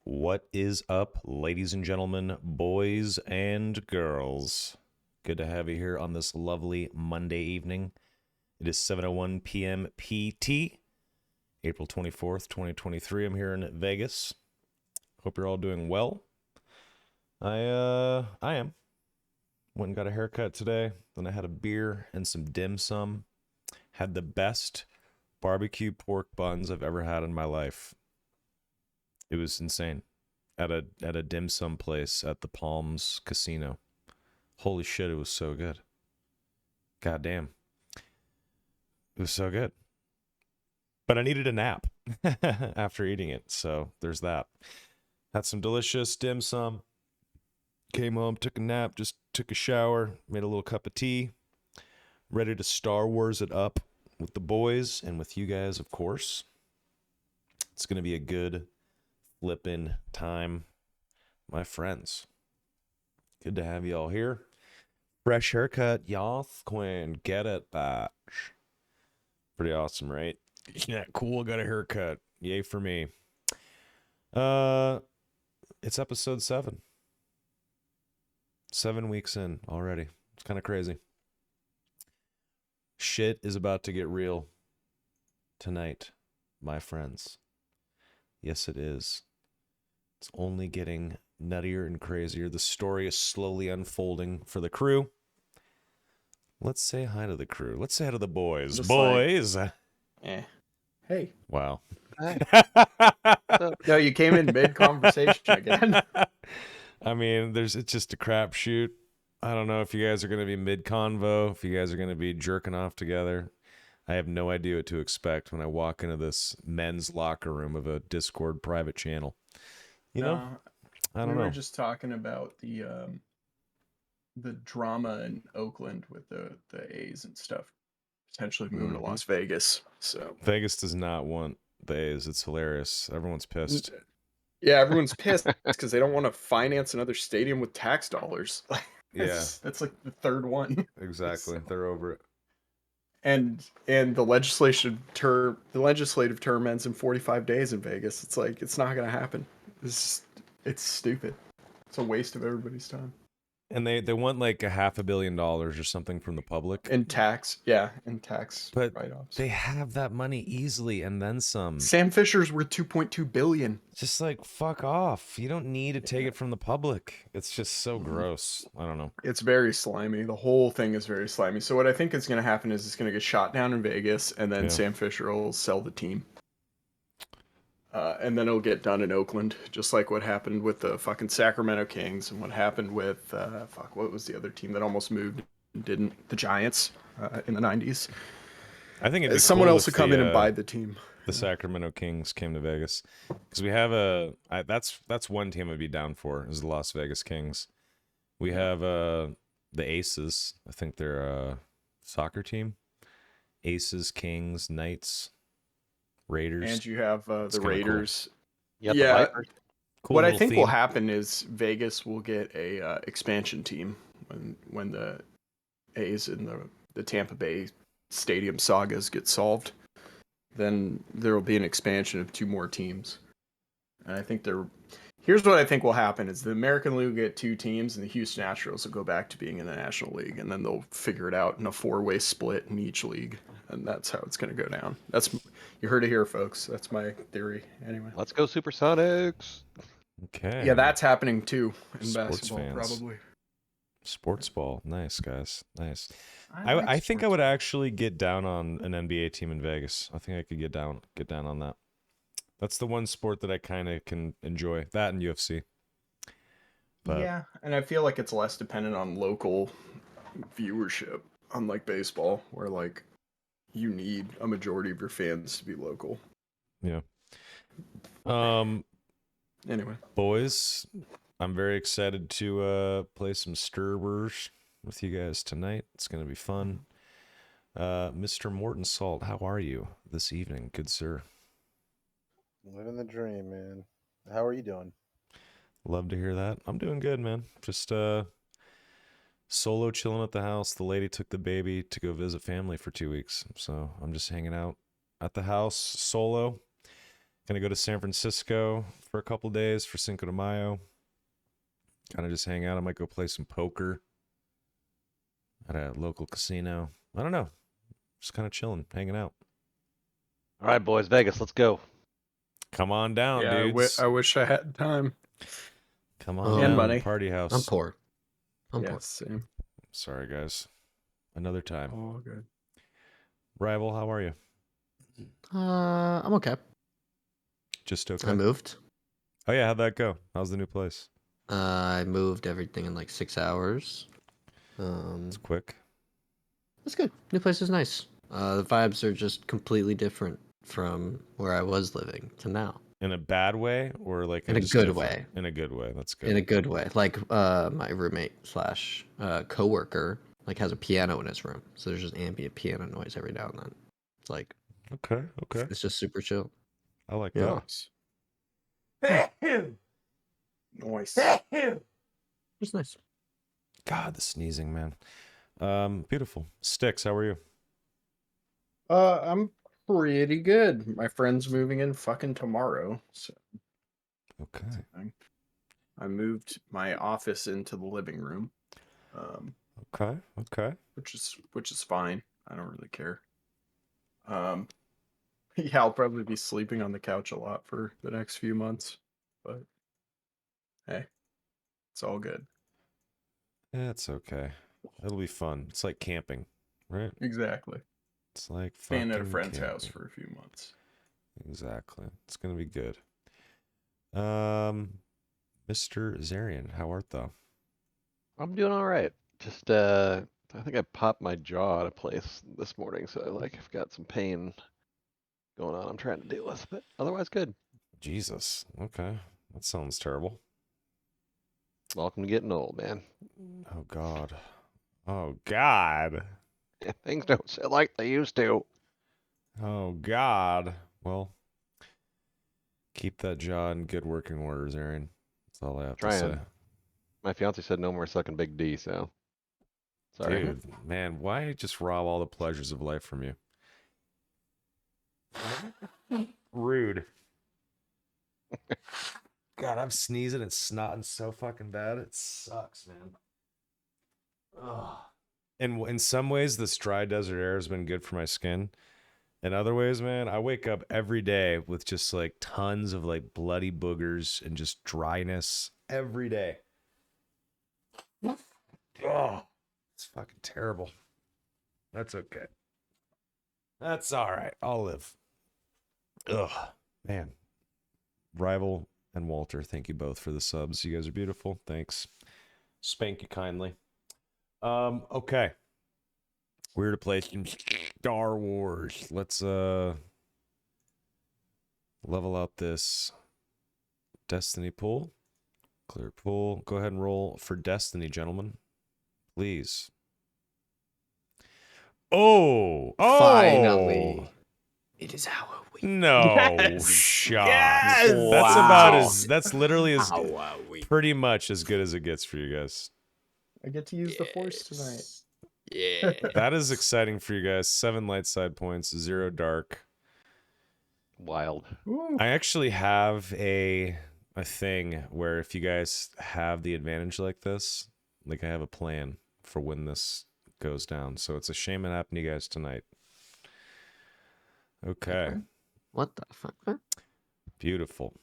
What is up, ladies and gentlemen, boys and girls? Good to have you here on this lovely Monday evening. It is 7:01 p.m. PT, April 24th, 2023. I'm here in Vegas. Hope you're all doing well. I am. Went and got a haircut today. Then I had a beer and some dim sum. Had the best barbecue pork buns I've ever had in my life. It was insane. At a dim sum place at the Palms Casino. Holy shit, it was so good. God damn. It was so good. But I needed a nap after eating it, so there's that. Had some delicious dim sum. Came home, took a nap, just took a shower, made a little cup of tea. Ready to Star Wars it up with the boys and with you guys, of course. It's going to be a good flippin' time, my friends. Good to have you all here. Fresh haircut, y'all. Quinn, get it, batch. Pretty awesome, right? Yeah, cool. Got a haircut. Yay for me. It's episode 7. 7 weeks in already. It's kind of crazy. Shit is about to get real tonight, my friends. Yes, it is. It's only getting nuttier and crazier. The story is slowly unfolding for the crew. Let's say hi to the crew. Let's say hi to the boys. Just boys! Hey. Wow. Hi. No, you came in mid-conversation again. I mean, it's just a crapshoot. I don't know if you guys are going to be mid-convo, if you guys are going to be jerking off together. I have no idea what to expect when I walk into this men's locker room of a Discord private channel. You know? I don't know. We were just talking about the drama in Oakland with the A's and stuff potentially moving to Las Vegas. So Vegas does not want the A's. It's hilarious. Everyone's pissed. Yeah, everyone's pissed because they don't want to finance another stadium with tax dollars. That's like the third one. Exactly. They're over it. And the legislative term ends in 45 days in Vegas. It's like it's not going to happen. It's stupid. It's a waste of everybody's time. And they want like $500 million or something from the public. In tax, but write-offs. They have that money easily and then some. Sam Fisher's worth $2.2 billion. Just like, fuck off. You don't need to take it from the public. It's just so gross. I don't know. It's very slimy. The whole thing is very slimy. So what I think is going to happen is it's going to get shot down in Vegas, and then Sam Fisher will sell the team. And then it'll get done in Oakland, just like what happened with the fucking Sacramento Kings and what happened with, what was the other team that almost moved and didn't? The Giants in the 90s. I think it'd be someone cool else to come in and buy the team. The Sacramento Kings came to Vegas. Because we have that's one team I'd be down for, is the Las Vegas Kings. We have the Aces. I think they're a soccer team. Aces, Kings, Knights, Raiders. And you have the Raiders. Cool. Yeah. Cool. What I think will happen is Vegas will get a expansion team when the A's and the Tampa Bay Stadium sagas get solved. Then there will be an expansion of 2 more teams. And I think here's what I think will happen is the American League will get 2 teams and the Houston Astros will go back to being in the National League, and then they'll figure it out in a 4-way split in each league. And that's how it's going to go down. You heard it here, folks. That's my theory. Anyway, let's go Supersonics. Okay. Yeah, that's happening too in Sports basketball, fans. probably. Sports ball, nice guys, nice. Like I think I would actually get down on an NBA team in Vegas. I think I could get down on that. That's the one sport that I kind of can enjoy. That and UFC. But, yeah, and I feel like it's less dependent on local viewership, unlike baseball, where like you need a majority of your fans to be local. Yeah. Anyway, boys, I'm very excited to play some Stirburrs with you guys tonight. It's going to be fun. Mr. Morton Salt, how are you this evening, good sir? Living the dream, man. How are you doing? Love to hear that. I'm doing good, man. Just solo chilling at the house. The lady took the baby to go visit family for 2 weeks, so I'm just hanging out at the house solo. Gonna go to San Francisco for a couple days for Cinco de Mayo. Kind of just hang out. I might go play some poker at a local casino. I don't know. Just kind of chilling, hanging out. All right, boys, Vegas, let's go. Come on down, Yeah, dudes. I wish I had time. Come on And down, money. party house. I'm poor. I'm poor. Yes, same. Sorry, guys. Another time. All good. Rival, how are you? I'm okay. Just okay. I moved. Oh yeah, how'd that go? How's the new place? I moved everything in like 6 hours. It's quick. It's good. New place is nice. The vibes are just completely different from where I was living to now. In a bad way or like In a just good different? way. In a good way. That's good. In a good way. Like my roommate slash coworker like has a piano in his room, so there's just ambient piano noise every now and then. It's like Okay. it's just super chill. I like Yeah. that. Nice. It's nice. God, the sneezing, man. Beautiful. Sticks, how are you? I'm pretty good. My friend's moving in fucking tomorrow, so Okay. I moved my office into the living room, Okay. which is fine. I don't really care. Yeah, I'll probably be sleeping on the couch a lot for the next few months, but hey, it's all good. It's okay. It'll be fun. It's like camping, right? Exactly. It's like Staying at a fucking friend's house camping. for a few months. Exactly. It's gonna be good. Mr. Zarian, how art thou? I'm doing all right. Just I think I popped my jaw out of place this morning, so I've got some pain going on. I'm trying to deal with, but otherwise good. Jesus. Okay. That sounds terrible. Welcome to getting old, man. Oh God. Oh God. Things don't sit like they used to. Oh God. Well, keep that jaw in good working order, Zarian. That's all I have to say. Trying. My fiance said no more sucking Big D, so sorry. Dude, man, why just rob all the pleasures of life from you? Rude. God, I'm sneezing and snotting so fucking bad. It sucks, man. Ugh. And in some ways, this dry desert air has been good for my skin. In other ways, man, I wake up every day with just like tons of like bloody boogers and just dryness every day. Oh, it's fucking terrible. That's okay. That's all right. I'll live. Ugh, man. Rival and Walter, thank you both for the subs. You guys are beautiful. Thanks. Spank you kindly. Okay. We're to play some Star Wars. Let's level out this Destiny pool. Clear pool. Go ahead and roll for Destiny, gentlemen. Please. Oh! Finally. It is Halloween. No Yes! shot. Yes! That's Wow. about as that's literally as Halloween. pretty much as good as it gets for you guys. I get to use the force tonight. Yeah. That is exciting for you guys. 7 light side points, 0 dark. Wild. Ooh. I actually have a thing where if you guys have the advantage like this, like I have a plan for when this goes down. So it's a shame it happened to you guys tonight. Okay. What the fuck? Beautiful.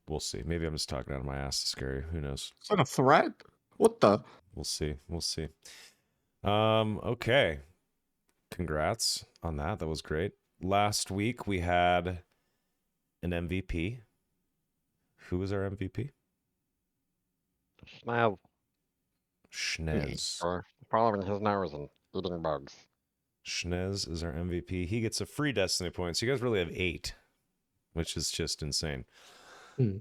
We'll see. Maybe I'm just talking out of my ass to scare you. Who knows? Is that a threat? What the? We'll see. We'll see. Okay. Congrats on that. That was great. Last week we had an MVP. Who was our MVP? Snav. Schnez. Or following his nose and eating bugs. Schnez is our MVP. He gets a free Destiny point. So you guys really have 8, which is just insane. Hmm.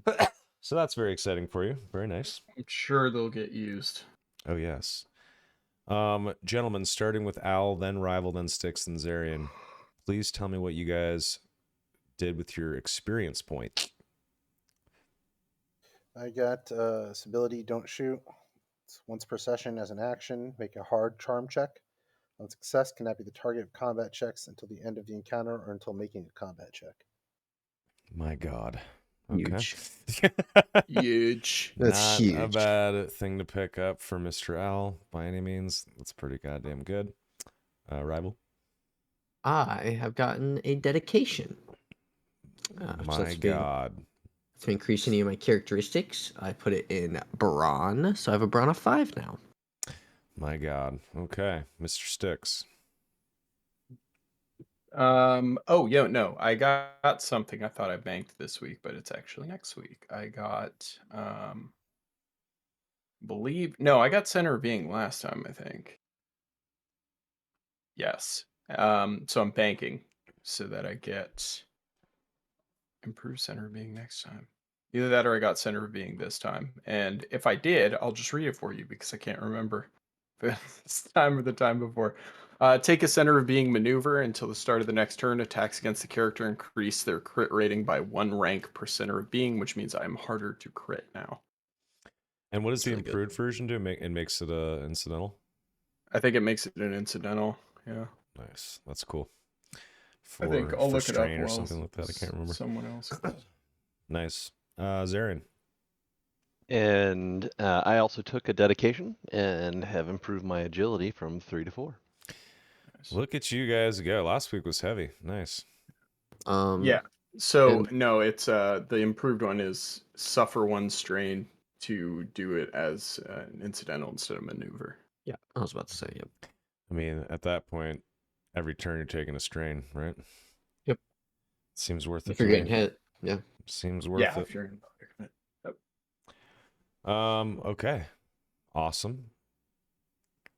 So that's very exciting for you. Very nice. I'm sure they'll get used. Oh, yes. Gentlemen, starting with Al, then Rival, then Styx, then Zarian. Please tell me what you guys did with your experience point. I got this ability, Don't Shoot. It's once per session as an action. Make a hard charm check. On success, cannot be the target of combat checks until the end of the encounter or until making a combat check. My God. Okay. Huge. Huge. That's Not a huge. bad thing to pick up for Mr. Al by any means. That's pretty goddamn good. Rival. I have gotten a dedication. So My that's been, God. it's been increasing in my characteristics. I put it in Brawn, so I have a Brawn of 5 now. My God. Okay. Mr. Sticks. Oh yeah, no, I got something I thought I banked this week, but it's actually next week. I got I got Center of Being last time, I think. Yes. So I'm banking so that I get Improved Center of Being next time. Either that or I got Center of Being this time. And if I did, I'll just read it for you because I can't remember if it's time or the time before. Take a Center of Being maneuver until the start of the next turn. Attacks against the character increase their crit rating by 1 rank per Center of Being, which means I'm harder to crit now. And what does That's the really good. improved version do? It makes it incidental? I think it makes it an incidental. Yeah. Nice. That's cool. I think For I'll look it up strain or while something like that. I can't remember. someone else. Nice. Zarin. And I also took a dedication and have improved my agility from 3 to 4. Nice. Look at you guys go. Last week was heavy. Nice. Yeah. So and- no, it's the improved one is suffer 1 strain to do it as an incidental instead of maneuver. Yeah, I was about to say, yep. I mean, at that point, every turn you're taking a strain, right? Yep. Seems worth it If to you're getting me. hit, yeah. Seems worth Yeah, it. if you're in it. Yep. Okay. Awesome.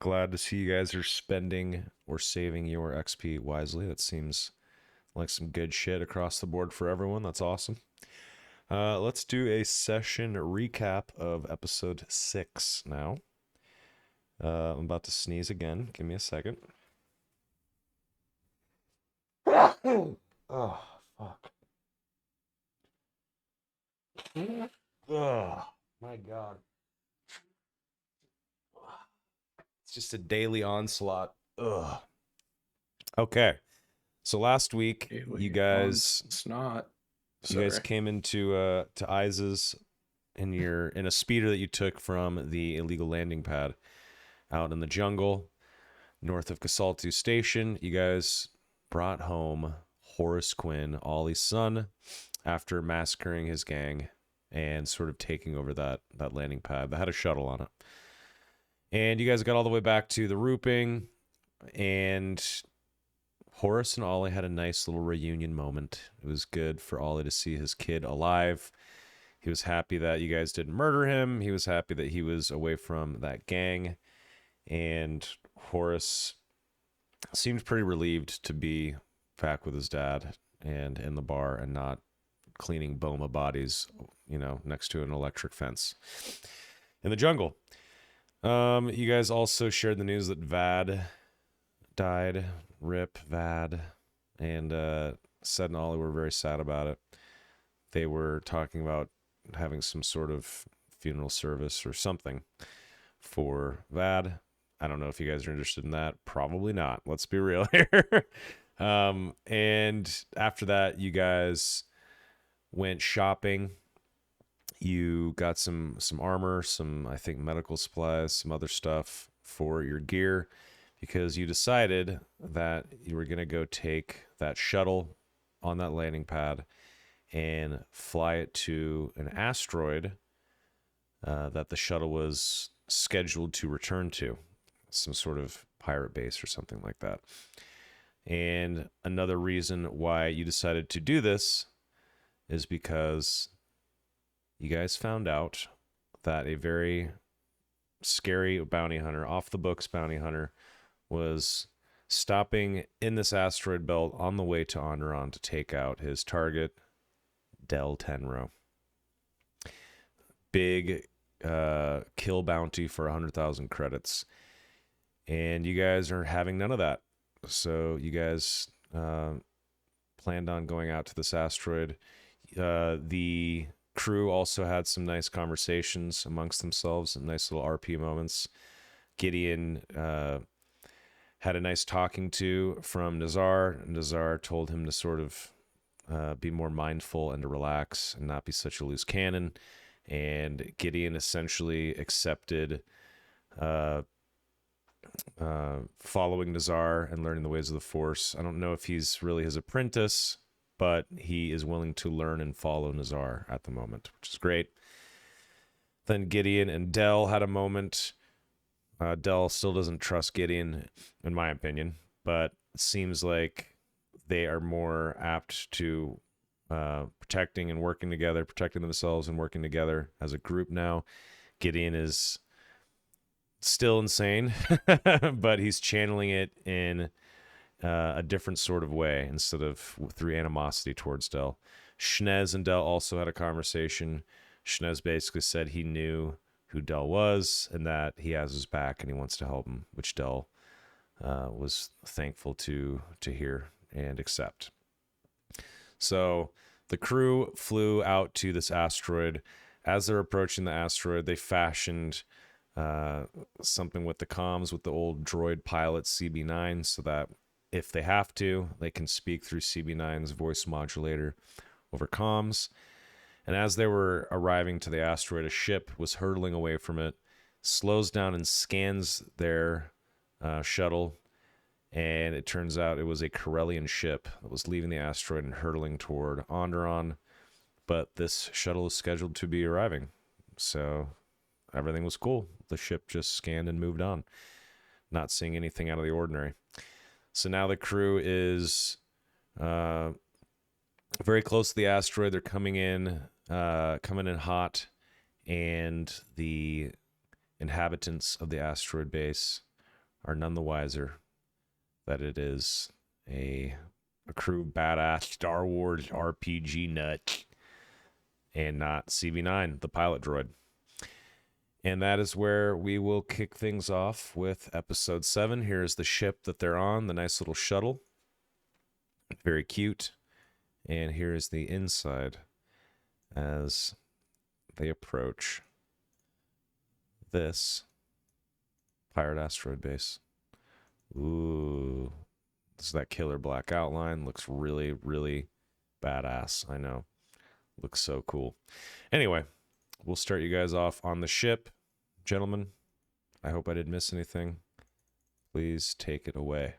Glad to see you guys are spending or saving your XP wisely. That seems like some good shit across the board for everyone. That's awesome. Let's do a session recap of episode 6 now. I'm about to sneeze again. Give me a second. Oh, fuck. Oh, my God. It's just a daily onslaught. Ugh. Okay. So last week, you guys snot. you guys came into to Iza's in a speeder that you took from the illegal landing pad out in the jungle north of Casaltu Station. You guys brought home Horace Quinn, Ollie's son, after massacring his gang and sort of taking over that landing pad that had a shuttle on it. And you guys got all the way back to the Rooping, and Horace and Ollie had a nice little reunion moment. It was good for Ollie to see his kid alive. He was happy that you guys didn't murder him. He was happy that he was away from that gang. And Horace seemed pretty relieved to be back with his dad and in the bar and not cleaning Boma bodies, next to an electric fence in the jungle. You guys also shared the news that Vad died. Rip Vad. And Sed and Ollie were very sad about it. They were talking about having some sort of funeral service or something for Vad. I don't know if you guys are interested in that. Probably not. Let's be real here. And after that, you guys went shopping. You got some armor, some, I think, medical supplies, some other stuff for your gear, because you decided that you were going to go take that shuttle on that landing pad and fly it to an asteroid that the shuttle was scheduled to return to, some sort of pirate base or something like that. And another reason why you decided to do this is because you guys found out that a very scary bounty hunter, off the books bounty hunter, was stopping in this asteroid belt on the way to Onderon to take out his target, Del Tenro. Big kill bounty for 100,000 credits. And you guys are having none of that. So you guys planned on going out to this asteroid. The crew also had some nice conversations amongst themselves, some nice little RP moments. Gideon had a nice talking to from Nazar. Nazar told him to sort of be more mindful and to relax and not be such a loose cannon. And Gideon essentially accepted following Nazar and learning the ways of the Force. I don't know if he's really his apprentice, but he is willing to learn and follow Nazar at the moment, which is great. Then Gideon and Del had a moment. Del still doesn't trust Gideon, in my opinion, but it seems like they are more apt to protecting and working together, protecting themselves and working together as a group now. Gideon is still insane, but he's channeling it in a different sort of way instead of through animosity towards Del. Schnez and Del also had a conversation. Schnez basically said he knew who Del was and that he has his back and he wants to help him, which Del was thankful to hear and accept. So the crew flew out to this asteroid. As they're approaching the asteroid, they fashioned something with the comms with the old droid pilot CB9 so that if they have to, they can speak through CB9's voice modulator over comms. And as they were arriving to the asteroid, a ship was hurtling away from it, slows down and scans their shuttle. And it turns out it was a Corellian ship that was leaving the asteroid and hurtling toward Onderon. But this shuttle is scheduled to be arriving. So everything was cool. The ship just scanned and moved on, not seeing anything out of the ordinary. So now the crew is very close to the asteroid. They're coming in hot, and the inhabitants of the asteroid base are none the wiser that it is a crew badass Star Wars RPG nut and not CB9, the pilot droid. And that is where we will kick things off with episode 7. Here's the ship that they're on, the nice little shuttle. Very cute. And here is the inside as they approach this pirate asteroid base. Ooh, this is that killer black outline. Looks really, really badass. I know. Looks so cool. Anyway, we'll start you guys off on the ship. Gentlemen, I hope I didn't miss anything. Please take it away.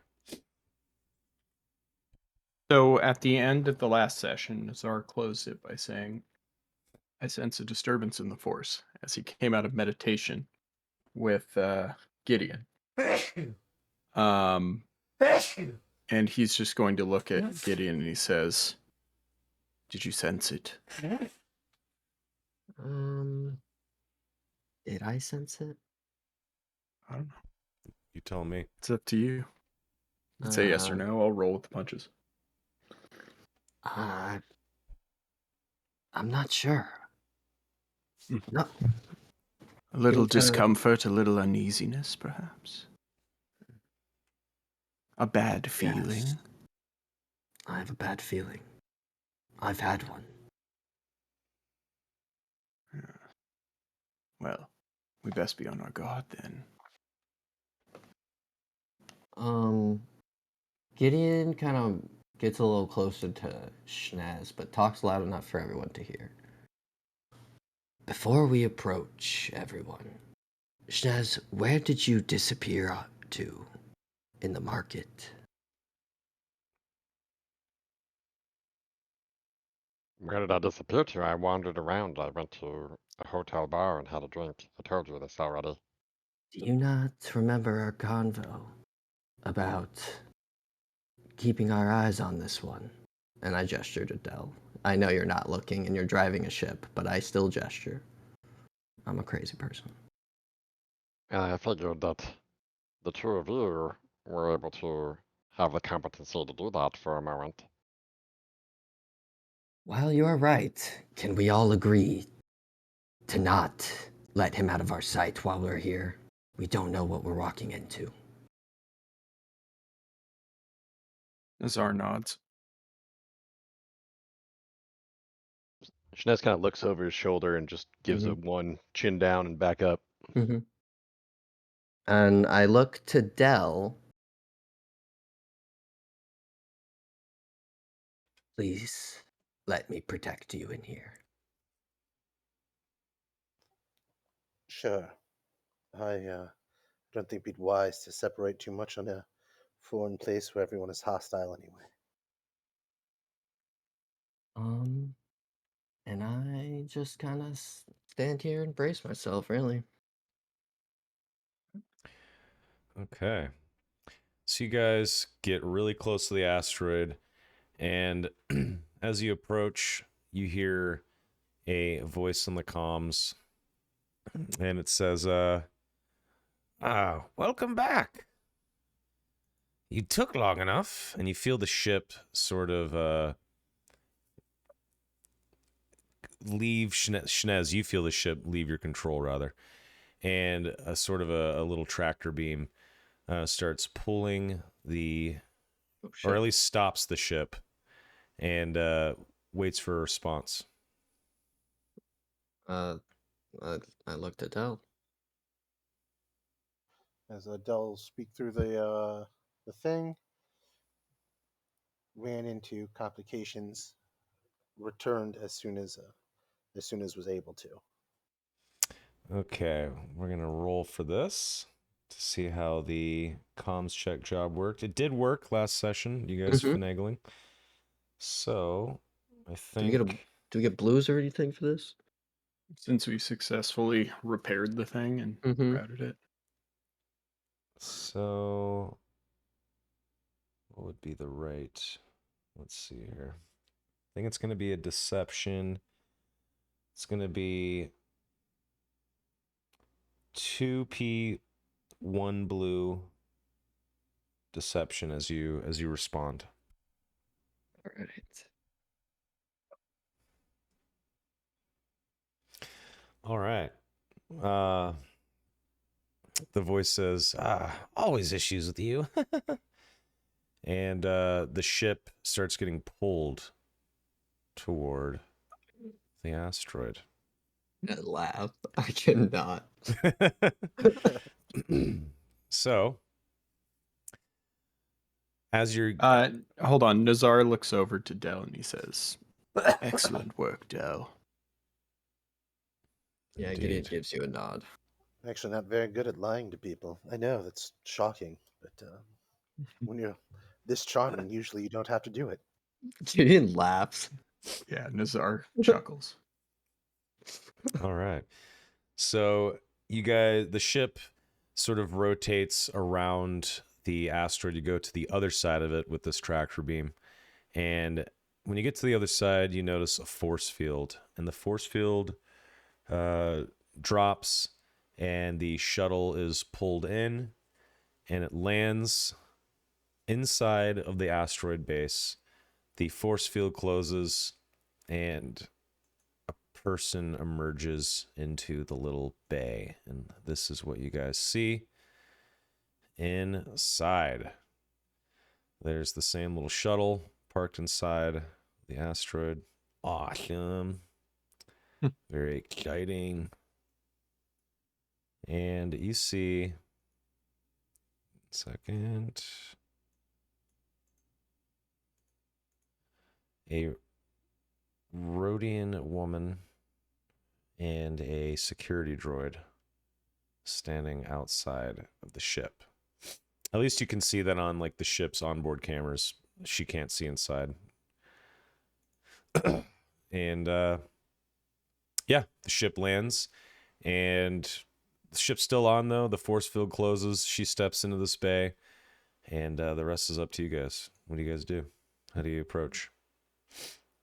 So at the end of the last session, Nazar closed it by saying, I sense a disturbance in the Force, as he came out of meditation with Gideon. And he's just going to look at Gideon and he says, did you sense it? Did I sense it? I don't know. You tell me. It's up to you. You can say yes or no. I'll roll with the punches. I'm not sure. No. A little Think, discomfort, a little uneasiness, perhaps. A bad feeling. Yes. I have a bad feeling. I've had one. Well, we best be on our guard then. Gideon kind of gets a little closer to Schnaz, but talks loud enough for everyone to hear. Before we approach everyone, Schnaz, where did you disappear to in the market? Where did I disappear to? I wandered around. I went to a hotel bar and had a drink. I told you this already. Do you not remember our convo about keeping our eyes on this one? And I gesture to Del. I know you're not looking and you're driving a ship, but I still gesture. I'm a crazy person. And I figured that the two of you were able to have the competency to do that for a moment. While you're right, can we all agree to not let him out of our sight while we're here? We don't know what we're walking into. Nazar nods. Schnez kind of looks over his shoulder and just gives it one chin down and back up. And I look to Del. Please, let me protect you in here. Sure. I don't think it'd be wise to separate too much on a foreign place where everyone is hostile anyway. And I just kind of stand here and brace myself, really. Okay. So you guys get really close to the asteroid, and as you approach, you hear a voice on the comms, and it says, welcome back. You took long enough, and you feel the ship sort of leave Schnez. You feel the ship leave your control, rather, and a sort of a little tractor beam starts pulling the, or at least stops the ship, and waits for a response. I looked at Dell. As Dell speak through the thing, ran into complications, returned as soon as was able to. Okay, we're gonna roll for this to see how the comms check job worked. It did work last session. You guys finagling. So I think. Do we get blues or anything for this? Since we successfully repaired the thing and routed it. So what would be the right? Let's see here. I think it's gonna be a deception. It's gonna be 2p, 1 blue deception as you respond. All right. All right. The voice says, always issues with you. And the ship starts getting pulled toward the asteroid. I laugh. I cannot. So, as you're... hold on. Nazar looks over to Dell and he says, excellent work, Dell. Yeah, Gideon gives you a nod. Actually, not very good at lying to people. I know, that's shocking, but when you're this charming, usually you don't have to do it. Gideon laughs. Yeah, Nazar chuckles. All right. So, you guys, the ship sort of rotates around the asteroid. You go to the other side of it with this tractor beam. And when you get to the other side, you notice a force field. And the force field drops, and the shuttle is pulled in, and it lands inside of the asteroid base. The force field closes, and a person emerges into the little bay. And this is what you guys see inside. There's the same little shuttle parked inside the asteroid. Awesome. Very exciting. And you see, second, a Rhodian woman and a security droid standing outside of the ship. At least you can see that on like the ship's onboard cameras. She can't see inside. And yeah, the ship lands, and the ship's still on though. The force field closes. She steps into this bay, and the rest is up to you guys. What do you guys do? How do you approach?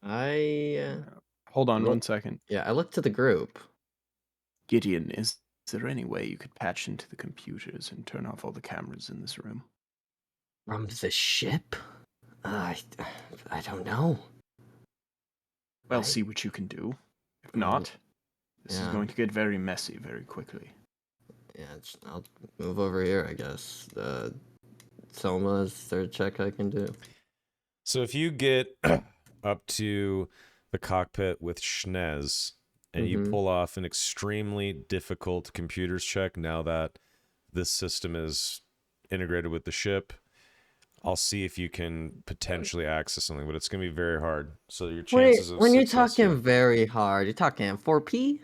Hold on 1 second. Yeah, I look to the group. Gideon, is there any way you could patch into the computers and turn off all the cameras in this room? From the ship? I don't know. Well, see what you can do. If not, this is Yeah. going to get very messy very quickly. Yeah, I'll move over here, I guess. Soma's third check I can do. So if you get up to the cockpit with Schnez, and you pull off an extremely difficult computers check now that this system is integrated with the ship, I'll see if you can potentially access something, but it's gonna be very hard. So your Wait, chances of when you're success talking here very hard, you're talking 4P?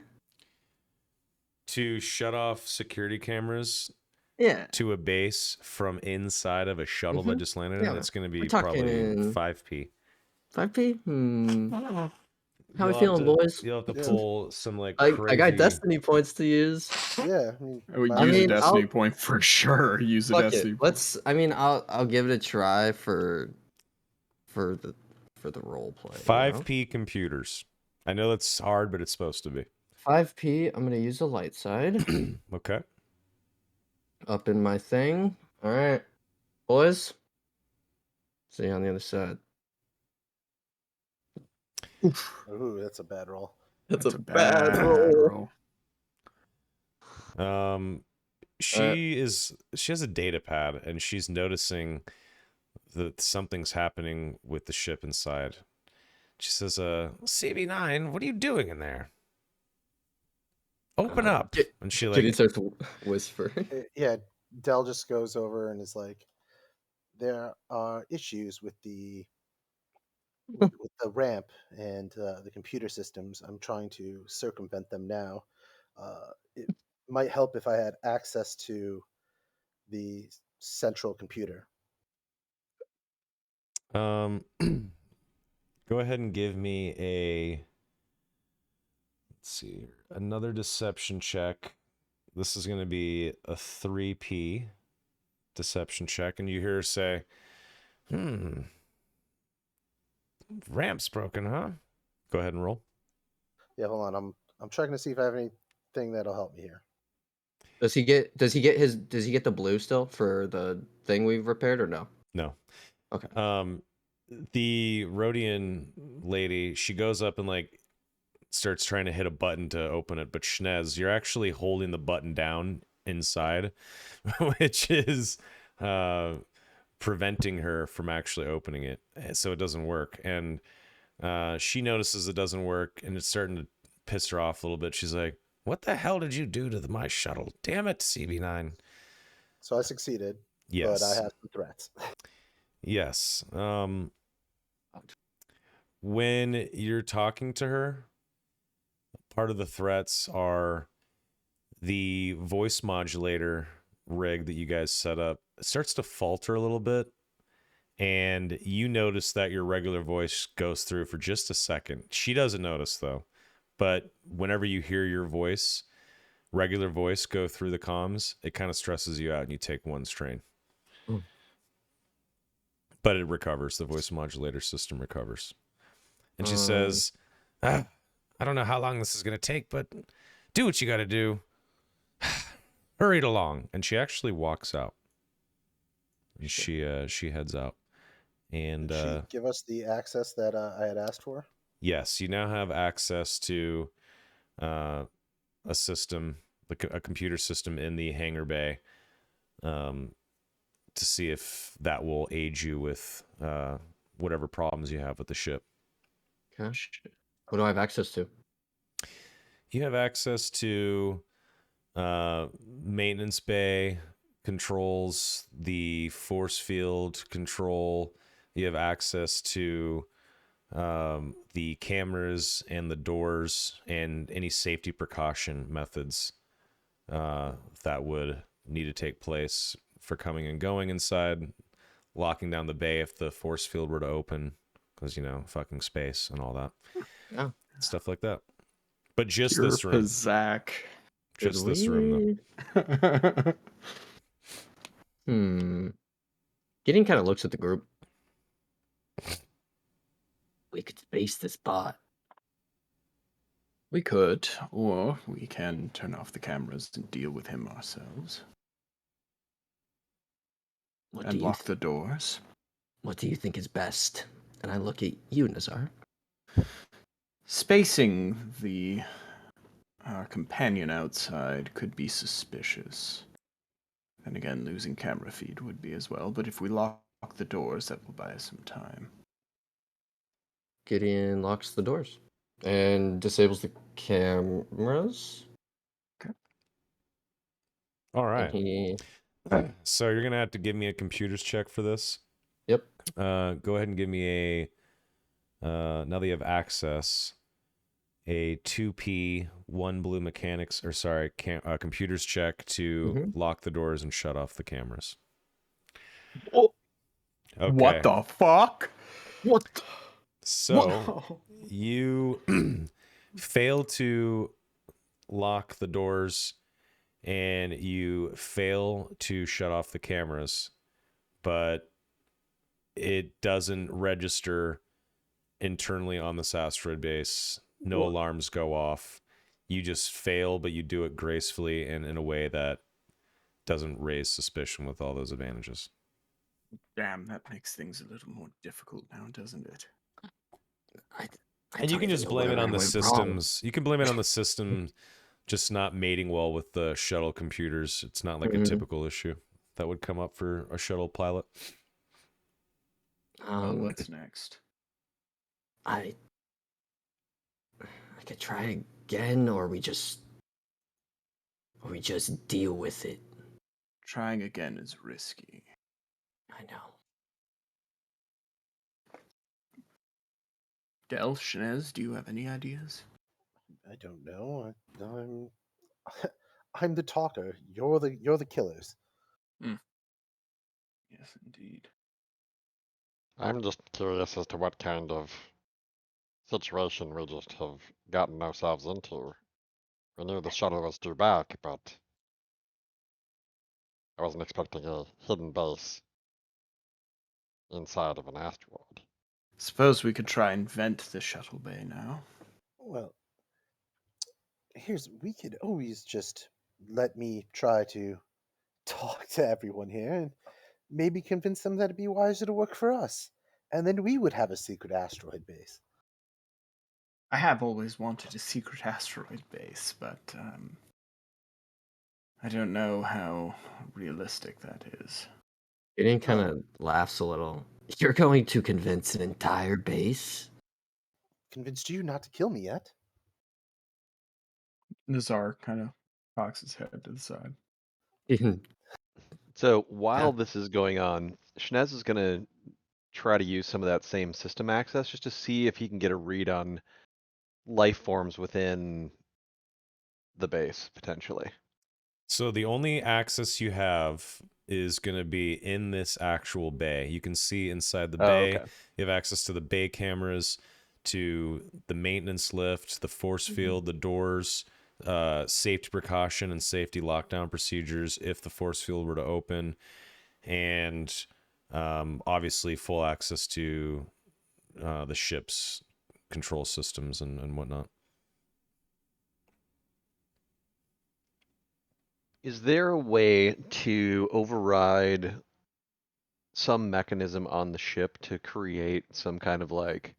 to shut off security cameras Yeah. to a base from inside of a shuttle that just landed in, Yeah, it's gonna we're be probably talking 5P. 5P? How we You'll have feeling, to boys? you'll have to Yeah. pull some like I got crazy. Destiny points to use. Yeah, I mean, I would might use as a mean, well- Destiny point for sure. Use a Fuck Destiny it. point. I'll give it a try for the role play. 5P computers. I know that's hard, but it's supposed to be. 5P, I'm gonna use the light side. Okay. Up in my thing. Alright. Boys. See you on the other side. Ooh, that's a bad roll. That's That's a bad roll. She has a data pad and she's noticing that something's happening with the ship inside. She says, CB9, what are you doing in there? Open up. And she Kitty like starts whispering. Yeah, Dell just goes over and is like, there are issues with the with the ramp and the computer systems. I'm trying to circumvent them now. It might help if I had access to the central computer. go ahead and give me let's see here, another deception check. This is going to be a 3P deception check, and you hear her say, ramp's broken, huh? Go ahead and roll. Yeah, hold on. I'm checking to see if I have anything that'll help me here. Does he get the blue still for the thing we've repaired or no? No. Okay. The Rhodian lady, she goes up and like starts trying to hit a button to open it, but Schnez, you're actually holding the button down inside, which is preventing her from actually opening it, so it doesn't work. And she notices it doesn't work, and it's starting to piss her off a little bit. She's like, "What the hell did you do to my shuttle? Damn it, CB9!" So I succeeded, Yes. but I have some threats. Yes. When you're talking to her, part of the threats are the voice modulator rig that you guys set up. It starts to falter a little bit, and you notice that your regular voice goes through for just a second. She doesn't notice though, but whenever you hear your voice, regular voice, go through the comms, it kind of stresses you out and you take one strain. But it recovers. The voice modulator system recovers. And she says, I don't know how long this is going to take, but do what you got to do. Hurry it along. And she actually walks out. She heads out. And Did she give us the access that I had asked for? yes, you now have access to a system, a computer system in the hangar bay, to see if that will aid you with whatever problems you have with the ship. Gosh. What do I have access to? You have access to maintenance bay controls, the force field control. You have access to the cameras and the doors and any safety precaution methods that would need to take place for coming and going inside, locking down the bay if the force field were to open, because, fucking space and all that. Yeah. Stuff like that. But just Pure this room. Pizzak. Just this room, though. Gideon kind of looks at the group. We could space this bot. We could, or we can turn off the cameras and deal with him ourselves. And lock the doors. What do you think is best? And I look at you, Nazar. Spacing the companion outside could be suspicious. And again, losing camera feed would be as well. But if we lock the doors, that will buy us some time. Gideon locks the doors and disables the cameras. Okay. All right. And he... So you're going to have to give me a computers check for this. Go ahead and give me a. Now that you have access, a 2P, 1 blue mechanics, or sorry, computers check to lock the doors and shut off the cameras. Oh, Okay. what the fuck? What? So you fail to lock the doors and you fail to shut off the cameras, but it doesn't register internally on this asteroid base. No alarms go off. You just fail, but you do it gracefully and in a way that doesn't raise suspicion with all those advantages. Damn, that makes things a little more difficult now, doesn't it? And you can just blame it on the systems. You can blame it on the system just not mating well with the shuttle computers. It's not like a typical issue that would come up for a shuttle pilot. Well, what's next? I could try again, or we just deal with it. Trying again is risky. I know. Del, Shinez, do you have any ideas? I don't know. I'm I'm the talker. You're the killers. Yes, indeed. I'm just curious as to what kind of situation we just have gotten ourselves into. We knew the shuttle was due back, but I wasn't expecting a hidden base inside of an asteroid. Suppose we could try and vent the shuttle bay now. Well, we could always just let me try to talk to everyone here and maybe convince them that it'd be wiser to work for us. And then we would have a secret asteroid base. I have always wanted a secret asteroid base, but I don't know how realistic that is. Gideon kind of laughs a little. You're going to convince an entire base? Convinced you not to kill me yet? Nazar kind of cocks his head to the side. So while this is going on, Shinez is going to try to use some of that same system access just to see if he can get a read on life forms within the base, potentially. So the only access you have is going to be in this actual bay. You can see inside the bay. Okay. You have access to the bay cameras, to the maintenance lift, the force field, the doors, safety precaution and safety lockdown procedures if the force field were to open, and obviously full access to the ship's control systems and whatnot. Is there a way to override some mechanism on the ship to create some kind of like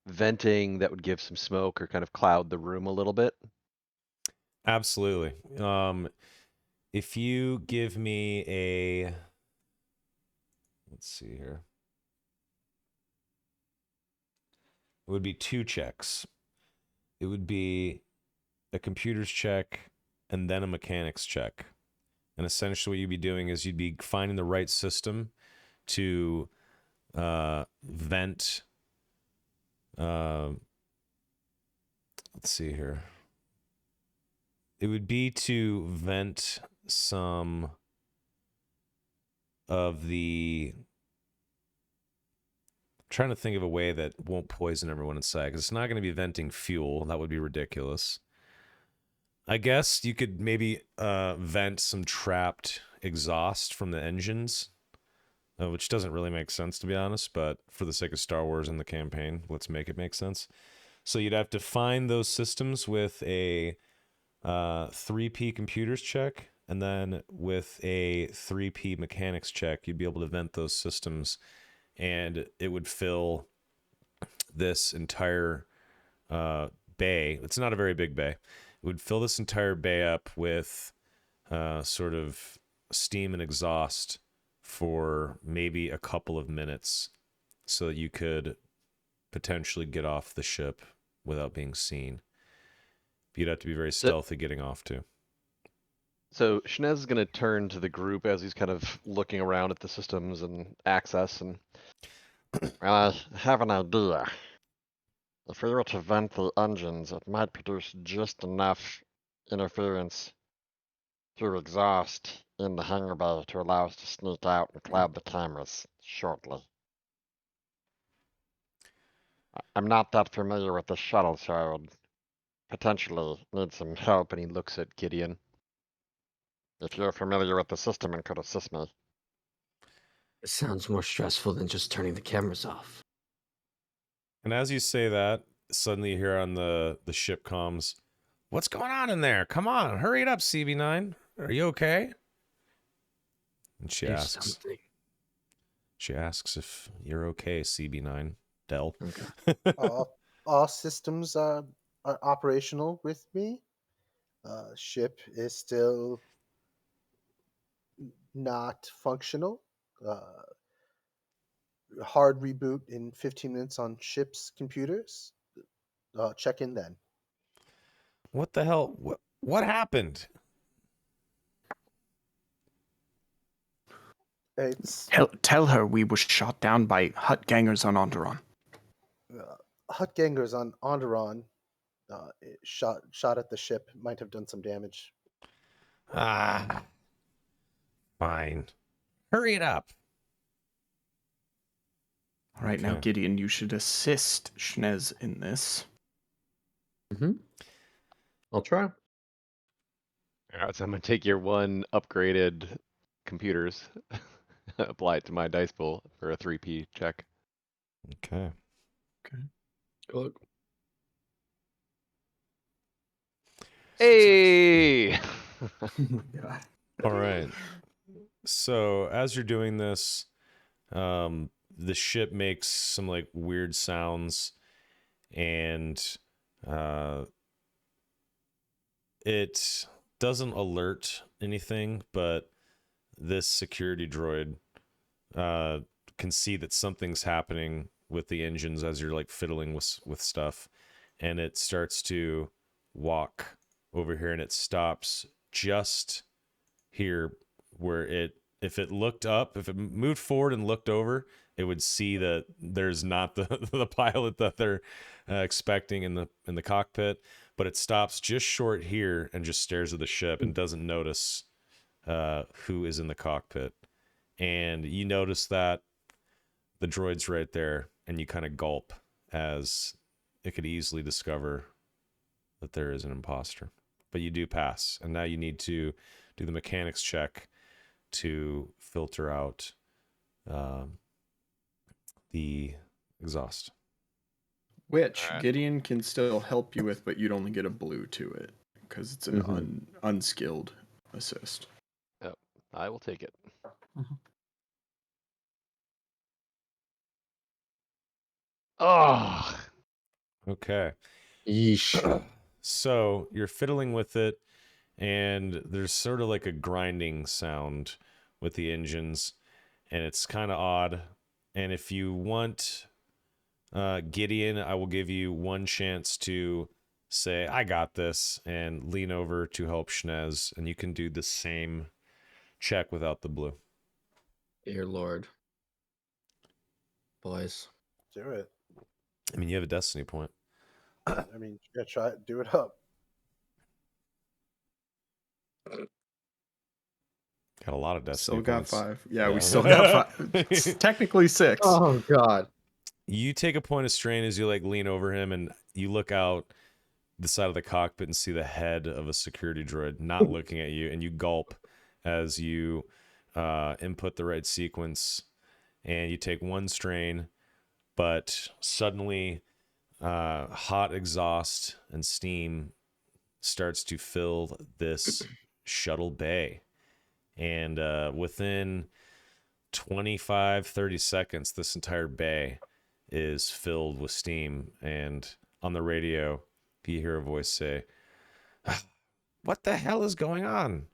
venting that would give some smoke or kind of cloud the room a little bit? Absolutely. If you give me a, let's see here, it would be 2 checks. It would be a computer's check and then a mechanics check. And essentially what you'd be doing is you'd be finding the right system to vent. Let's see here. It would be to vent some of the... I'm trying to think of a way that won't poison everyone inside, because it's not going to be venting fuel. That would be ridiculous. I guess you could maybe vent some trapped exhaust from the engines, which doesn't really make sense, to be honest, but for the sake of Star Wars and the campaign, let's make it make sense. So you'd have to find those systems with a 3P computers check, and then with a 3P mechanics check, you'd be able to vent those systems, and it would fill this entire bay. It's not a very big bay. It would fill this entire bay up with sort of steam and exhaust for maybe a couple of minutes so that you could potentially get off the ship without being seen. You'd have to be very stealthy getting off too. So Shinez is going to turn to the group as he's kind of looking around at the systems and access, and Well, I have an idea. If we were to vent the engines, it might produce just enough interference through exhaust in the hangar bay to allow us to sneak out and cloud the cameras shortly. I'm not that familiar with the shuttle, so I would potentially need some help. And he looks at Gideon. If you're familiar with the system and could assist me. It sounds more stressful than just turning the cameras off. And as you say that, suddenly you hear on the ship comms, "What's going on in there? Come on, hurry it up, CB9. Are you okay?" And she Do asks, something. if you're okay, CB9, Dell. Okay. All systems are operational with me. Ship is still not functional. Hard reboot in 15 minutes on ship's computers. Check in then. What the hell? What happened? It's Tell her we were shot down by hut gangers on Onderon. hut gangers on Onderon. Shot at the ship. Might have done some damage. Ah, fine. Hurry it up. All right, now, Okay. Gideon, you should assist Schnez in this. Mm-hmm. I'll try. Alright, so I'm gonna take your one upgraded computers, apply it to my dice pool for a 3P check. Okay. Look. Hey! God. All right. So as you're doing this, the ship makes some like weird sounds, and it doesn't alert anything, but this security droid can see that something's happening with the engines as you're like fiddling with stuff, and it starts to walk over here, and it stops just here where if it looked up, if it moved forward and looked over, it would see that there's not the pilot that they're expecting in the cockpit, but it stops just short here and just stares at the ship and doesn't notice who is in the cockpit. And you notice that the droid's right there, and you kind of gulp as it could easily discover that there is an imposter. But you do pass, and now you need to do the mechanics check to filter out the exhaust. Which Alright. Gideon can still help you with, but you'd only get a blue to it because it's an unskilled assist. Yep, I will take it. Oh, Okay. Yeesh. So you're fiddling with it, and there's sort of like a grinding sound with the engines, and it's kind of odd. And if you want, Gideon, I will give you one chance to say, "I got this," and lean over to help Schnez, and you can do the same check without the blue. Dear Lord. Boys. Do it. I mean, you have a destiny point. I mean, yeah, try it. Do it up. Got a lot of destiny Still got points. 5. Yeah, Yeah. we still got 5. It's technically 6. Oh, God. You take a point of strain as you like lean over him, and you look out the side of the cockpit and see the head of a security droid not looking at you, and you gulp as you input the right sequence, and you take one strain, but suddenly hot exhaust and steam starts to fill this shuttle bay, and within 25-30 seconds this entire bay is filled with steam. And on the radio you hear a voice say, "What the hell is going on?"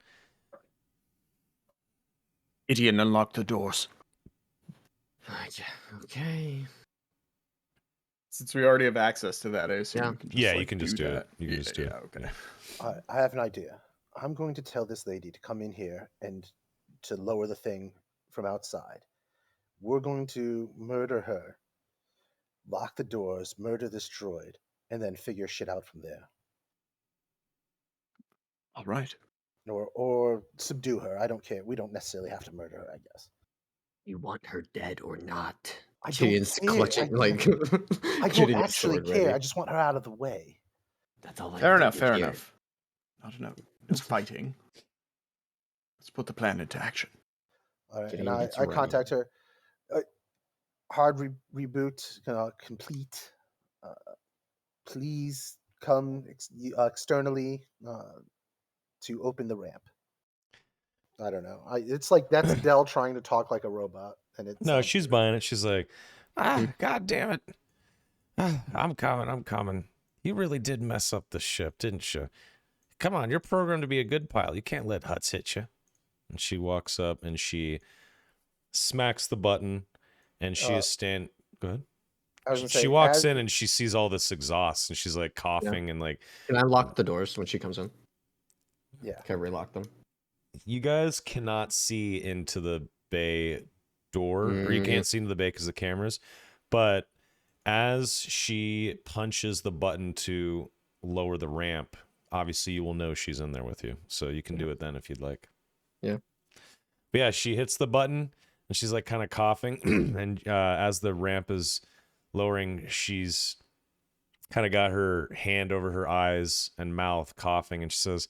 Gideon, unlock the doors. Okay. Since we already have access to that, I assume Yeah. we can just, Yeah, like, you can just do that. it. You can just do it. Okay. Yeah. I have an idea. I'm going to tell this lady to come in here and to lower the thing from outside. we're going to murder her, lock the doors, murder this droid, and then figure shit out from there. All right. Or subdue her. I don't care. We don't necessarily have to murder her, I guess. You want her dead or not? I don't Gideon's care. clutching like I getting don't his actually sword care. ready. I just want her out of the way. That's all I Fair need enough. to Fair hear. enough. Not enough. No fighting. Let's put the plan into action. All right, Gideon and gets I running. contact her. Hard reboot complete. Please come externally to open the ramp. I don't know. It's like that's Dell trying to talk like a robot, and it No, sounds she's weird. buying it. She's like, God damn it. I'm coming. You really did mess up the ship, didn't you? Come on, you're programmed to be a good pilot. You can't let Huts hit you. And she walks up and she smacks the button, and she is stand. Go ahead. I was gonna She say, walks in and she sees all this exhaust, and she's like coughing and like. Can I lock the doors when she comes in? yeah. Can I relock them? You guys cannot see into the bay door, or you can't see into the bay because of the cameras. But as she punches the button to lower the ramp, obviously you will know she's in there with you. So you can do it then if you'd like. Yeah. But yeah, she hits the button and she's like kind of coughing. And as the ramp is lowering, she's kind of got her hand over her eyes and mouth, coughing. And she says,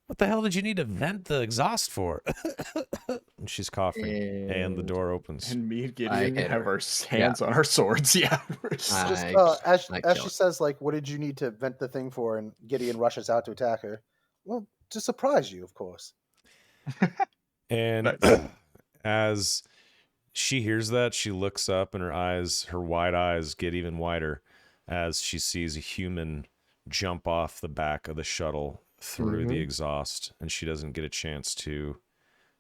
"What the hell did you need to vent the exhaust for?" And she's coughing, and the door opens. And me and I Gideon hit have her. our hands on our swords. Yeah. We're just- Just I as kill she it. says, like, "What did you need to vent the thing for?" And Gideon rushes out to attack her. Well, to surprise you, of course. And Nice. as she hears that, she looks up, and her wide eyes get even wider as she sees a human jump off the back of the shuttle through the exhaust, and she doesn't get a chance to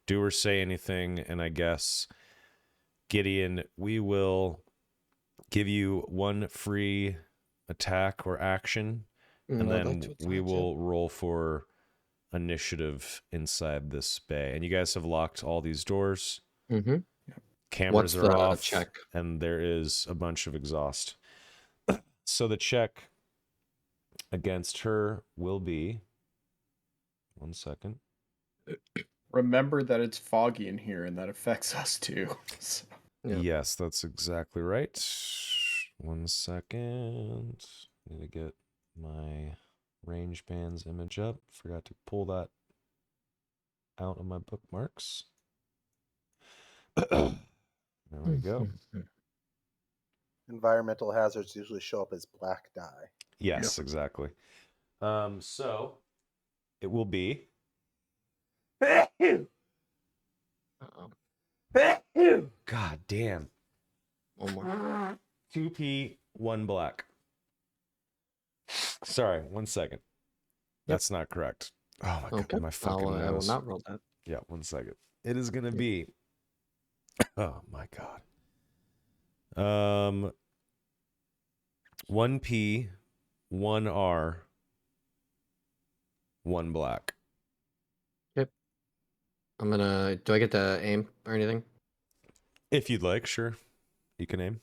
do or say anything. And I guess, Gideon, we will give you one free attack or action, and I'd like then to we attack, yeah. will roll for initiative inside this bay. And you guys have locked all these doors. Mm-hmm. Cameras What's are the off, check? and there is a bunch of exhaust. So the check against her will be 1 second. Remember that it's foggy in here and that affects us too. So, Yeah. Yes, that's exactly right. 1 second. Need to get my range bands image up. Forgot to pull that out of my bookmarks. There we go. Environmental hazards usually show up as black dye. Yes, exactly. So it will be Uh-oh. God damn. One more. 2P, 1 black. Sorry, 1 second. That's not correct. Oh my Okay. god, my fucking I will nose. not roll that. Yeah, 1 second. It is gonna be. Oh my god. 1P, 1 R, 1 black. I'm gonna. Do I get to aim or anything? If you'd like, sure. You can aim.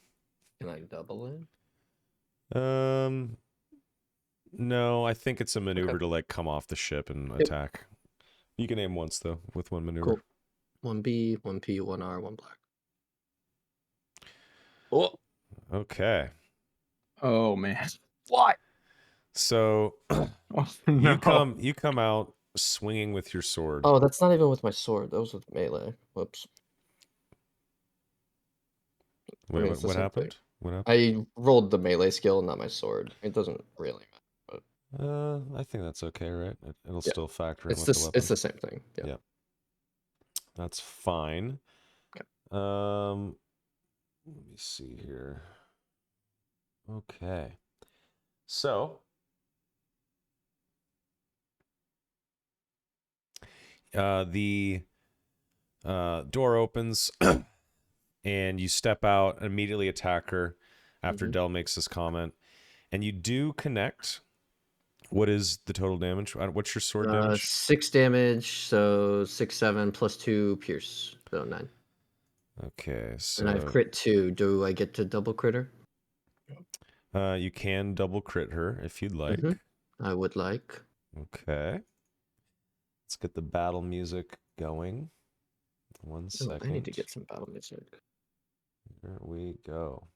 Can I double it? No, I think it's a maneuver Okay. to like come off the ship and Yep. attack. You can aim once though with 1 maneuver. Cool. 1B, 1P, 1R, 1 black. Oh. Okay. oh man. What? So Oh, no. you come out swinging with your sword. Oh, that's not even with my sword. That was with melee. Whoops. Wait, mean, it's the what same happened? thing. What happened? I rolled the melee skill, not my sword. It doesn't really matter. I think that's okay, right? It'll Yeah. still factor in It's with this. the weapon. It's the same thing. Yeah. Yeah. That's fine. Okay. Let me see here. Okay. So the door opens and you step out and immediately attack her after Dell makes this comment. And you do connect. What is the total damage? What's your sword damage? 6 damage, so 6, 7 plus 2 pierce, so 9. Okay, so And I have crit 2. Do I get to double critter? you can double crit her if you'd like. I would like. Okay. Let's get the battle music going. 1 Oh, second. I need to get some battle music. Here we go.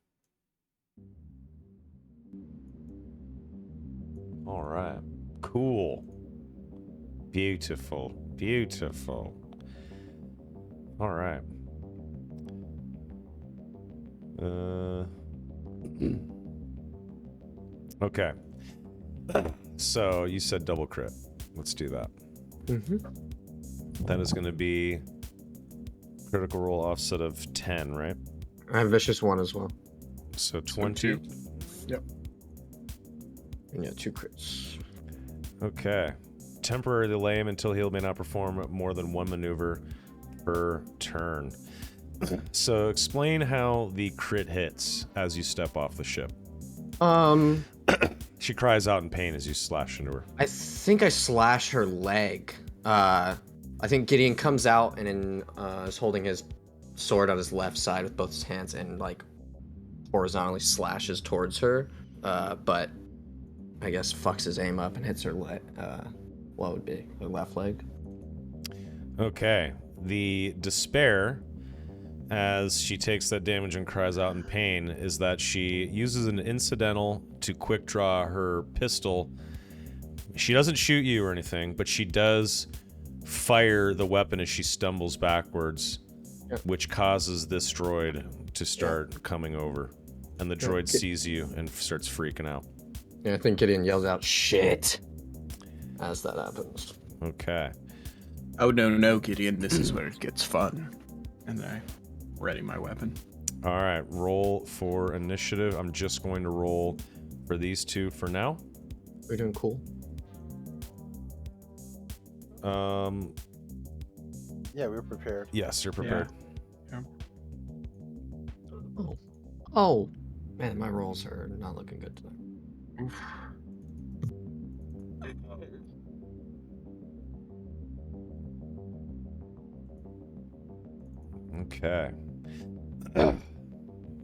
All right. Cool. Beautiful. Beautiful. All right. Okay. So you said double crit. Let's do that. That is going to be critical roll offset of 10, right? I have vicious 1 as well. So So 20. 2. Yep. And yeah, 2 crits. Okay. Temporarily lame until healed may not perform more than 1 maneuver per turn. So explain how the crit hits as you step off the ship. She cries out in pain as you slash into her. I think I slash her leg. I think Gideon comes out and is holding his sword on his left side with both his hands and like horizontally slashes towards her. But I guess fucks his aim up and hits her what would be her left leg. Okay. The despair, as she takes that damage and cries out in pain, is that she uses an incidental to quick draw her pistol. She doesn't shoot you or anything, but she does fire the weapon as she stumbles backwards, which causes this droid to start coming over. And the droid sees you and starts freaking out. Yeah, I think Gideon yells out, "Shit!" as that happens. Okay. Oh, no, Gideon. This is where it gets fun. And then I ready my weapon. All right. Roll for initiative. I'm just going to roll for these two for now. We're doing cool. Yeah, we were prepared. Yes, you're prepared. Oh, man, my rolls are not looking good tonight. Okay.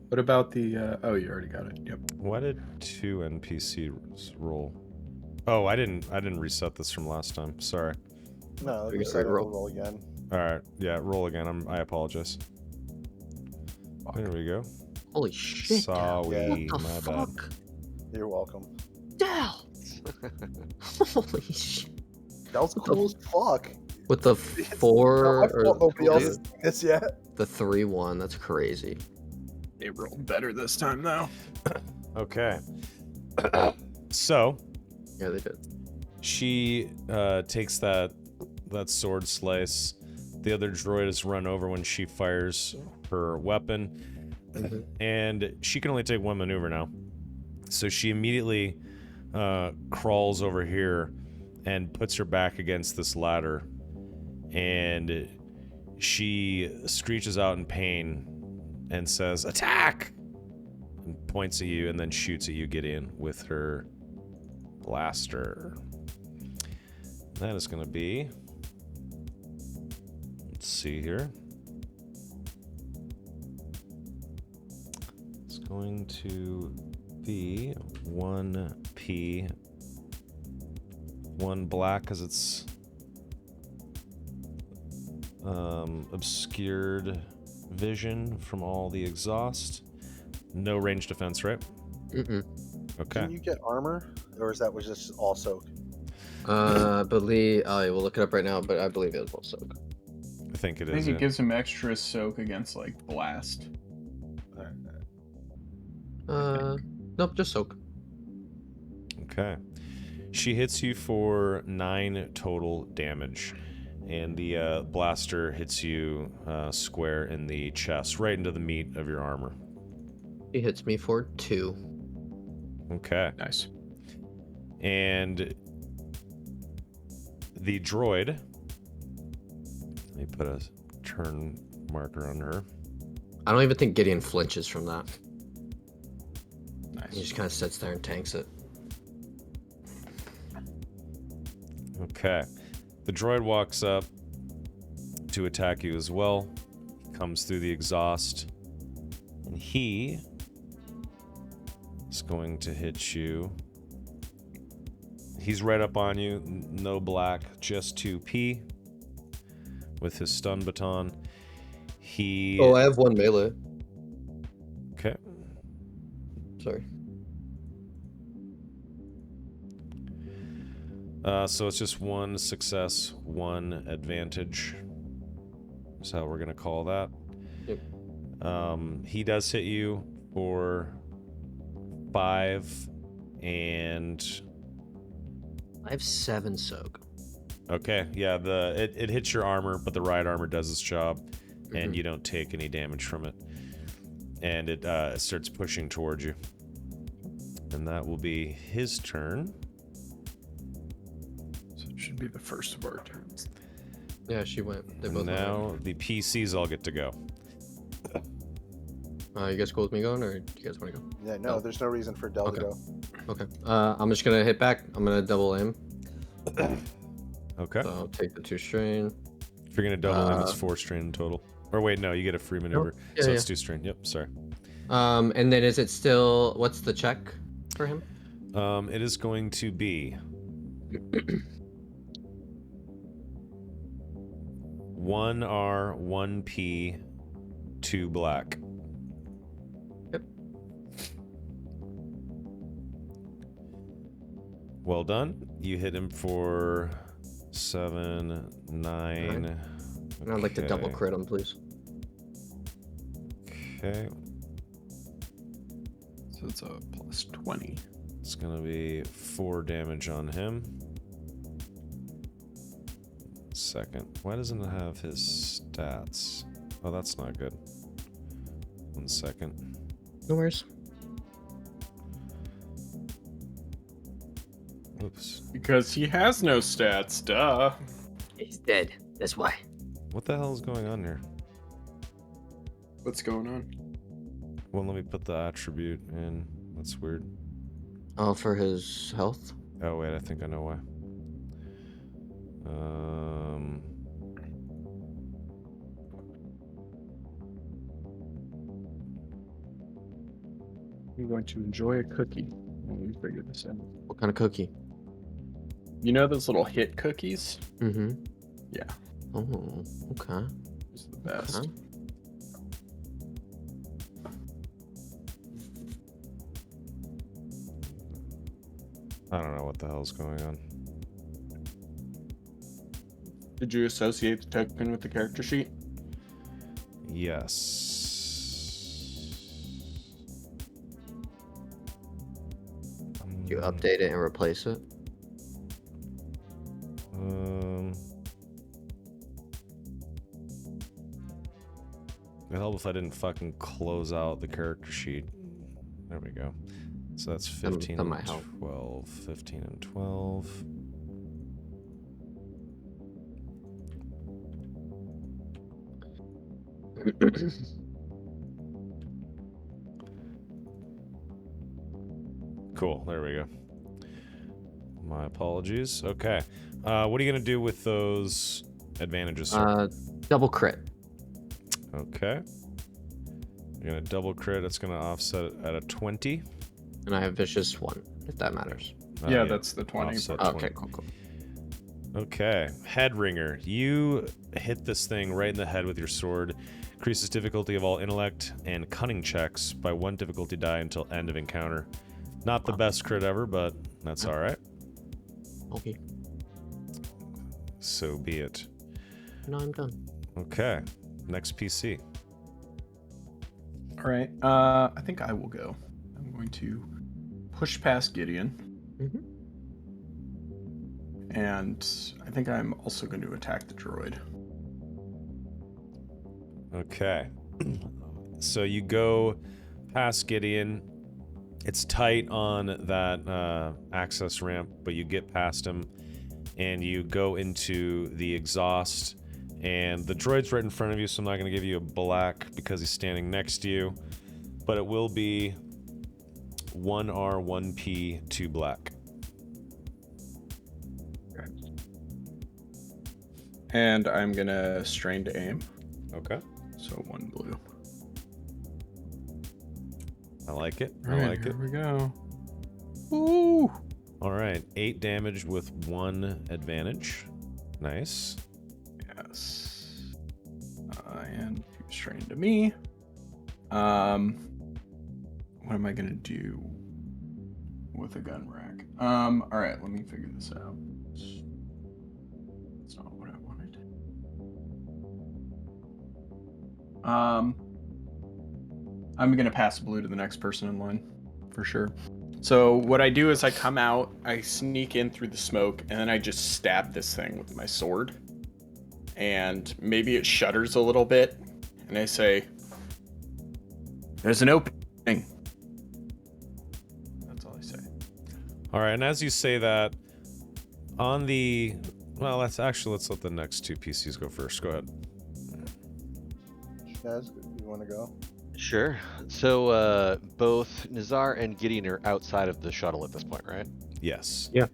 What about the? Oh, you already got it. Yep. Why did 2 NPCs roll? Oh, I didn't reset this from last time. Sorry. No, You let's said roll. roll again. All right. Yeah, roll again. I apologize. There we go. Holy shit! Dal. Sorry, What the my fuck? You're welcome. Dal! Holy shit! That was cool as fuck. With the Not 4 my fault nobody else or has seen this yet. the 3-1, that's crazy. It rolled better this time, though. Okay. So Yeah, they did. she takes that sword slice. The other droid is run over when she fires her weapon, and she can only take 1 maneuver now. So she immediately crawls over here and puts her back against this ladder, and she screeches out in pain and says, "Attack!" and points at you and then shoots at you, Gideon, with her blaster. That is going to be... Let's see here. It's going to be 1P, 1 black because it's obscured vision from all the exhaust. No range defense, right? Mm-mm. Okay. Can you get armor, or is that was just all soak? I believe I will look it up right now, but I believe it was all soak. I think it I think is. it Yeah. gives him extra soak against like blast. Nope, just soak. Okay. She hits you for 9 total damage, and the blaster hits you square in the chest, right into the meat of your armor. He hits me for 2. Okay. Nice. And the droid, let me put a turn marker on her. I don't even think Gideon flinches from that. Nice. He just kind of sits there and tanks it. Okay. The droid walks up to attack you as well. comes through the exhaust. And he is going to hit you. He's right up on you. No black, just 2P. With his stun baton. He... Oh, I have one melee. Okay. Sorry. So it's just one success, one advantage. That's how we're going to call that. Yep. He does hit you for 5 and... I have 7 soak. Okay, yeah, it hits your armor, but the ride armor does its job, and Mhm. you don't take any damage from it. And it starts pushing towards you. And that will be his turn. So it should be the first of our turns. Yeah, she went. They And both now the PCs all get to go. went. You guys cool with me going, or do you guys want to go? Yeah, no, there's no reason for Del Okay. to go. Okay. I'm just gonna hit back. I'm gonna double aim. Okay. So I'll take the 2 strain. If you're going to double him, it's 4 strain in total. Or wait, no, you get a free maneuver. Yeah, So yeah. it's 2 strain. Yep, sorry. And then is it still? What's the check for him? It is going to be 1R, 1P, 2 black. Yep. Well done. You hit him for 7, 9. And I'd like to double Okay. crit him, please. Okay. So it's a plus 20. It's going to be 4 damage on him. Second. Why doesn't it have his stats? Oh, that's not good. 1 second. No worries. Oops. Because he has no stats, duh. He's dead. That's why. What the hell is going on here? What's going on? Well, let me put the attribute in. That's weird. Oh, for his health. Oh, wait, I think I know why. I'm going to enjoy a cookie when we figure this out. What kind of cookie? You know those little hit cookies? Mm-hmm. Yeah, Oh, okay. those are the best. Okay. I don't know what the hell's going on. Did you associate the token with the character sheet? Yes. Do you update it and replace it? It'd help if I didn't fucking close out the character sheet. There we go. So that's 15 that and might help. 12. 15 and 12. Cool. There we go. My apologies. Okay. What are you going to do with those advantages, sir? Double crit. Okay. You're going to double crit. It's going to offset it at a 20. And I have vicious 1, if that matters. Yeah, that's the 20. offset but- Okay, 20. cool. Okay, head ringer. You hit this thing right in the head with your sword. Increases difficulty of all intellect and cunning checks by 1 difficulty die until end of encounter. Not the best crit ever, but that's all right. Okay. So be it. No, I'm done. Okay, next PC. All right. I think I will go. I'm going to push past Gideon, Mm-hmm. and I think I'm also going to attack the droid. Okay. So you go past Gideon. It's tight on that access ramp, but you get past him and you go into the exhaust. And the droid's right in front of you, so I'm not going to give you a black because he's standing next to you. But it will be 1R, 1P, 2 black. And I'm going to strain to aim. Okay. So 1 blue. I like it. All I right, like here it. we go. Ooh. All right, 8 damage with 1 advantage. Nice. Yes. And 2 strain to me. What am I gonna do with a gun rack? All right, let me figure this out. That's not what I wanted. I'm gonna pass blue to the next person in line, for sure. So what I do is I come out, I sneak in through the smoke, and then I just stab this thing with my sword. And maybe it shudders a little bit, and I say, "There's an opening." That's all I say. All right, and as you say that, on the... Well, let's let the next 2 PCs go first. Go ahead. Guys, you want to go? Sure. So both Nazar and Gideon are outside of the shuttle at this point, right? Yes. Yeah.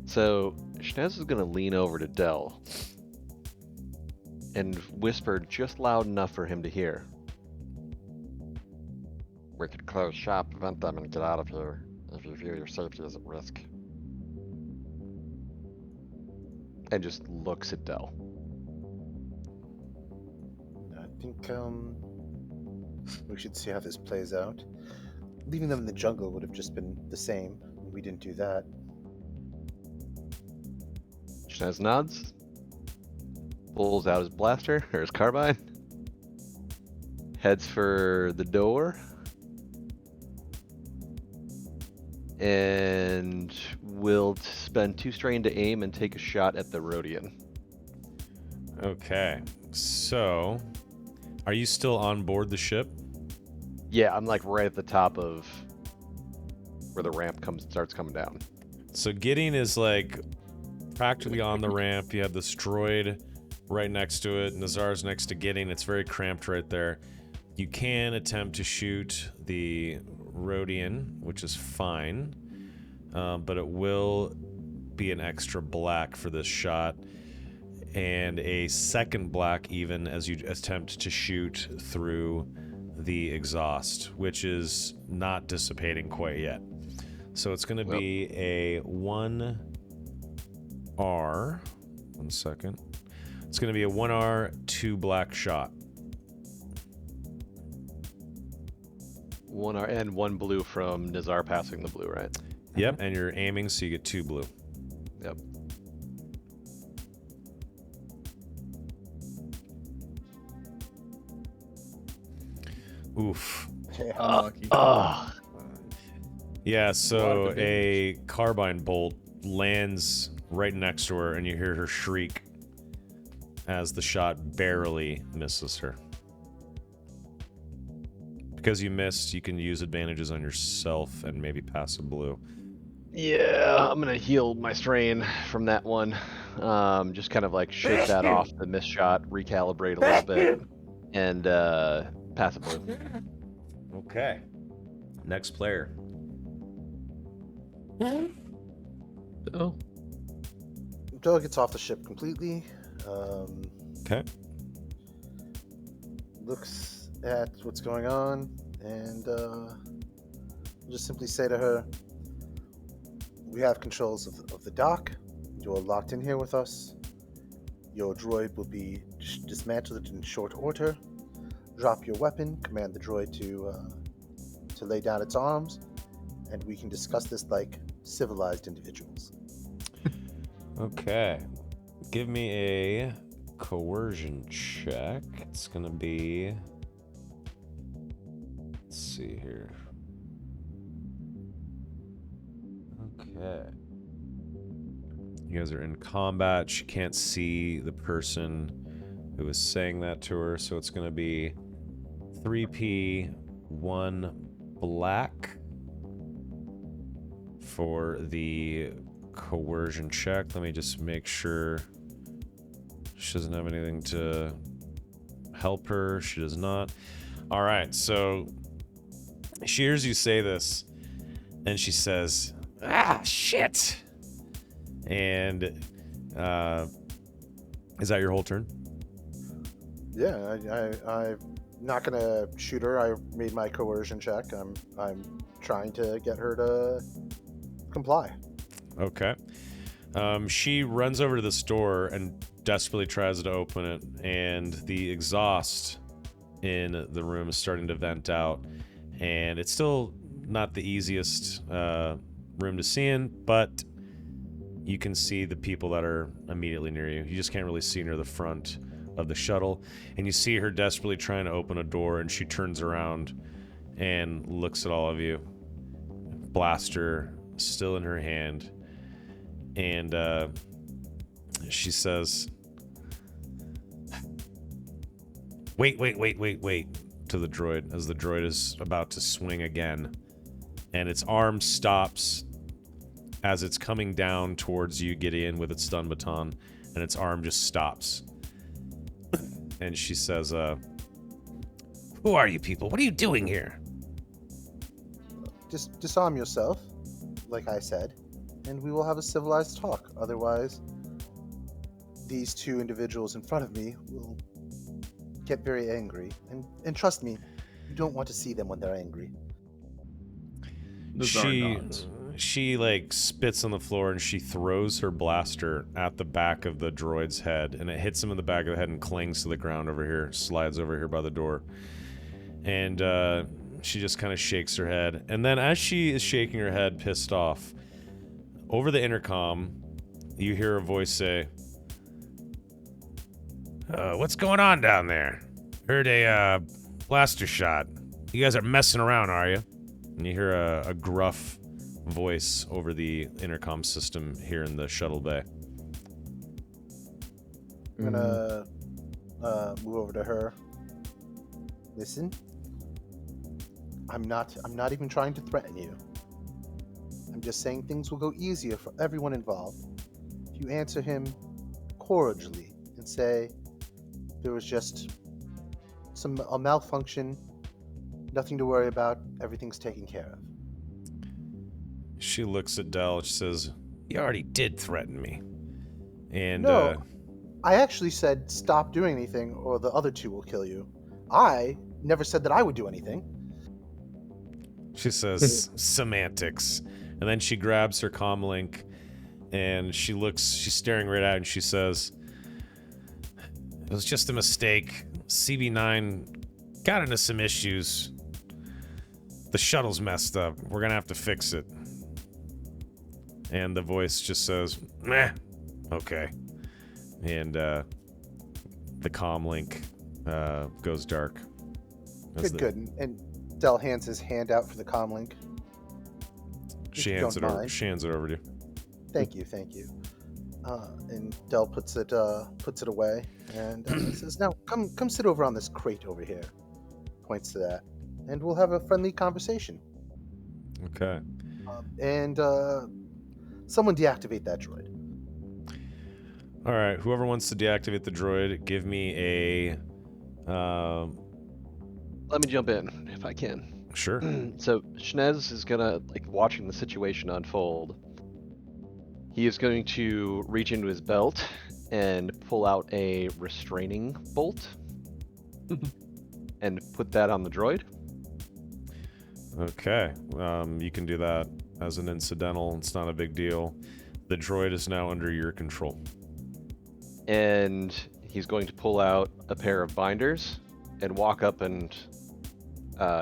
So Shnez is going to lean over to Dell and whisper just loud enough for him to hear. We could close shop, vent them, and get out of here if you feel your safety is at risk. And just looks at Dell. I think we should see how this plays out. Leaving them in the jungle would have just been the same. We didn't do that. Shnez nods, pulls out his blaster or his carbine, heads for the door, and will spend 2 strain to aim and take a shot at the Rhodian. Okay. So, are you still on board the ship? Yeah, I'm like right at the top of where the ramp starts coming down. So Gideon is like practically on the ramp. You have this droid right next to it. Nazar's next to Gideon. It's very cramped right there. You can attempt to shoot the Rhodian, which is fine, but it will be an extra black for this shot, and a second black even as you attempt to shoot through the exhaust, which is not dissipating quite yet. So it's going to be a 1R. 1 second. It's going to be a 1R, 2 black shot. 1 and 1 blue from Nazar passing the blue, right? Yep, and you're aiming, so you get 2 blue. Yep. Oof. Unlucky. Yeah, so of a carbine bolt lands right next to her, and you hear her shriek as the shot barely misses her. Because you missed, you can use advantages on yourself and maybe pass a blue. Yeah, I'm gonna heal my strain from that one. Just kind of like shake that off the missed shot, recalibrate a little bit, and pass a blue. Okay. Next player. Oh, Dell gets off the ship completely. Okay. Looks at what's going on and just simply say to her, "We have controls of the dock. You're locked in here with us. Your droid will be dismantled in short order. Drop your weapon. Command the droid to lay down its arms, and we can discuss this like civilized individuals." Okay. Give me a coercion check. It's gonna be... Let's see here. Okay. You guys are in combat. She can't see the person who is saying that to her, so it's gonna be 3P, 1 black for the coercion check. Let me just make sure she doesn't have anything to help her. She does not. All right, so she hears you say this, and she says, "Ah, shit!" And is that your whole turn? Yeah, I'm not gonna shoot her. I made my coercion check. I'm trying to get her to comply. Okay. She runs over to the store and desperately tries to open it, and the exhaust in the room is starting to vent out, and it's still not the easiest room to see in, but you can see the people that are immediately near you. You just can't really see near the front of the shuttle, and you see her desperately trying to open a door, and she turns around and looks at all of you. Blaster still in her hand, and she says, wait, to the droid as the droid is about to swing again, and its arm stops as it's coming down towards you, Gideon, with its stun baton, and its arm just stops. And she says, who are you people? What are you doing here? Just disarm yourself, like I said, and we will have a civilized talk. Otherwise, these two individuals in front of me will get very angry. And trust me, you don't want to see them when they're angry. The She Zarnods. she like spits on the floor and she throws her blaster at the back of the droid's head, and it hits him in the back of the head and clings to the ground over here, slides over here by the door. And she just kind of shakes her head. And then as she is shaking her head, pissed off, over the intercom, you hear a voice say, what's going on down there? Heard a blaster shot. You guys are messing around, are you? And you hear a gruff voice over the intercom system here in the shuttle bay. I'm gonna move over to her. Listen, I'm not even trying to threaten you. I'm just saying things will go easier for everyone involved if you answer him cordially and say there was just a malfunction, nothing to worry about, everything's taken care of. She looks at Dell. She says, you already did threaten me. And No, I actually said stop doing anything or the other two will kill you. I never said that I would do anything. she says, semantics. And then she grabs her comlink and she's staring right at it, and she says, it was just a mistake. CB9 got into some issues. The shuttle's messed up. We're gonna have to fix it. And the voice just says, meh, okay. And the comlink goes dark. Good. And Dell hands his hand out for the comlink. She If you hands don't it over. mind. She hands it over to you. Thank you. And Dell puts it away and says, "Now come sit over on this crate over here." Points to that, and we'll have a friendly conversation. Okay. And someone deactivate that droid. All right. Whoever wants to deactivate the droid, give me a. Let me jump in if I can. Sure. So Shnez is gonna, like, watching the situation unfold. He is going to reach into his belt and pull out a restraining bolt and put that on the droid. Okay. You can do that as an incidental. It's not a big deal. The droid is now under your control. And he's going to pull out a pair of binders and walk up and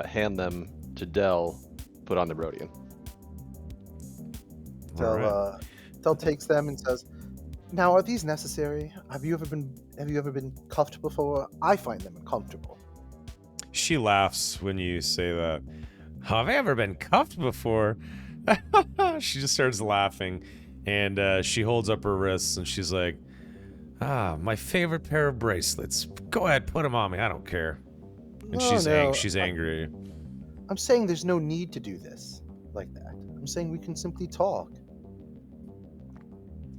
hand them to Dell, put on the Brodian. All right. Dell takes them and says, "Now, are these necessary? Have you ever been cuffed before? I find them uncomfortable." She laughs when you say that. Have I ever been cuffed before? She just starts laughing, and she holds up her wrists, and she's like, my favorite pair of bracelets. Go ahead, put them on me. I don't care. And she's angry at you. I'm saying there's no need to do this like that. I'm saying we can simply talk.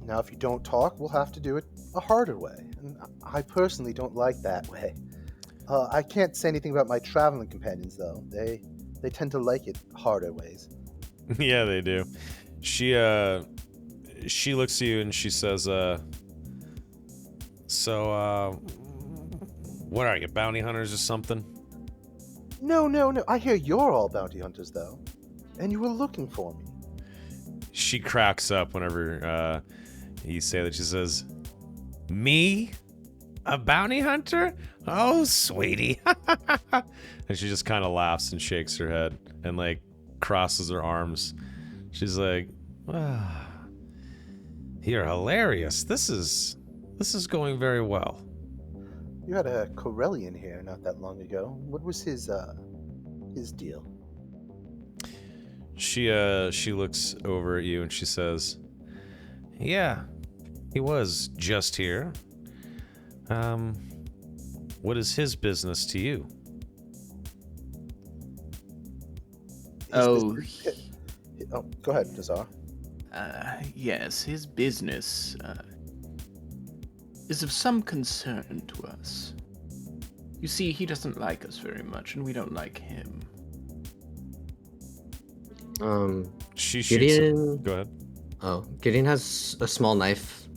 Now, if you don't talk, we'll have to do it a harder way. And I personally don't like that way. I can't say anything about my traveling companions, though. They tend to like it harder ways. Yeah, they do. She looks at you and she says, so, What are you, bounty hunters or something? No, no, no. I hear you're all bounty hunters, though. And you were looking for me. She cracks up whenever you say that. She says, "Me? A bounty hunter? Oh, sweetie." And she just kind of laughs and shakes her head and, like, crosses her arms. She's like, "Ah, you're hilarious. This is going very well." You had a Corellian here not that long ago. What was his deal? She looks over at you and she says, "Yeah, he was just here. What is his business to you?" Oh, Oh, go ahead, Nazar. yes, his business is of some concern to us. You see, he doesn't like us very much, and we don't like him. She shoots. Gideon. Go ahead. Oh, Gideon has a small knife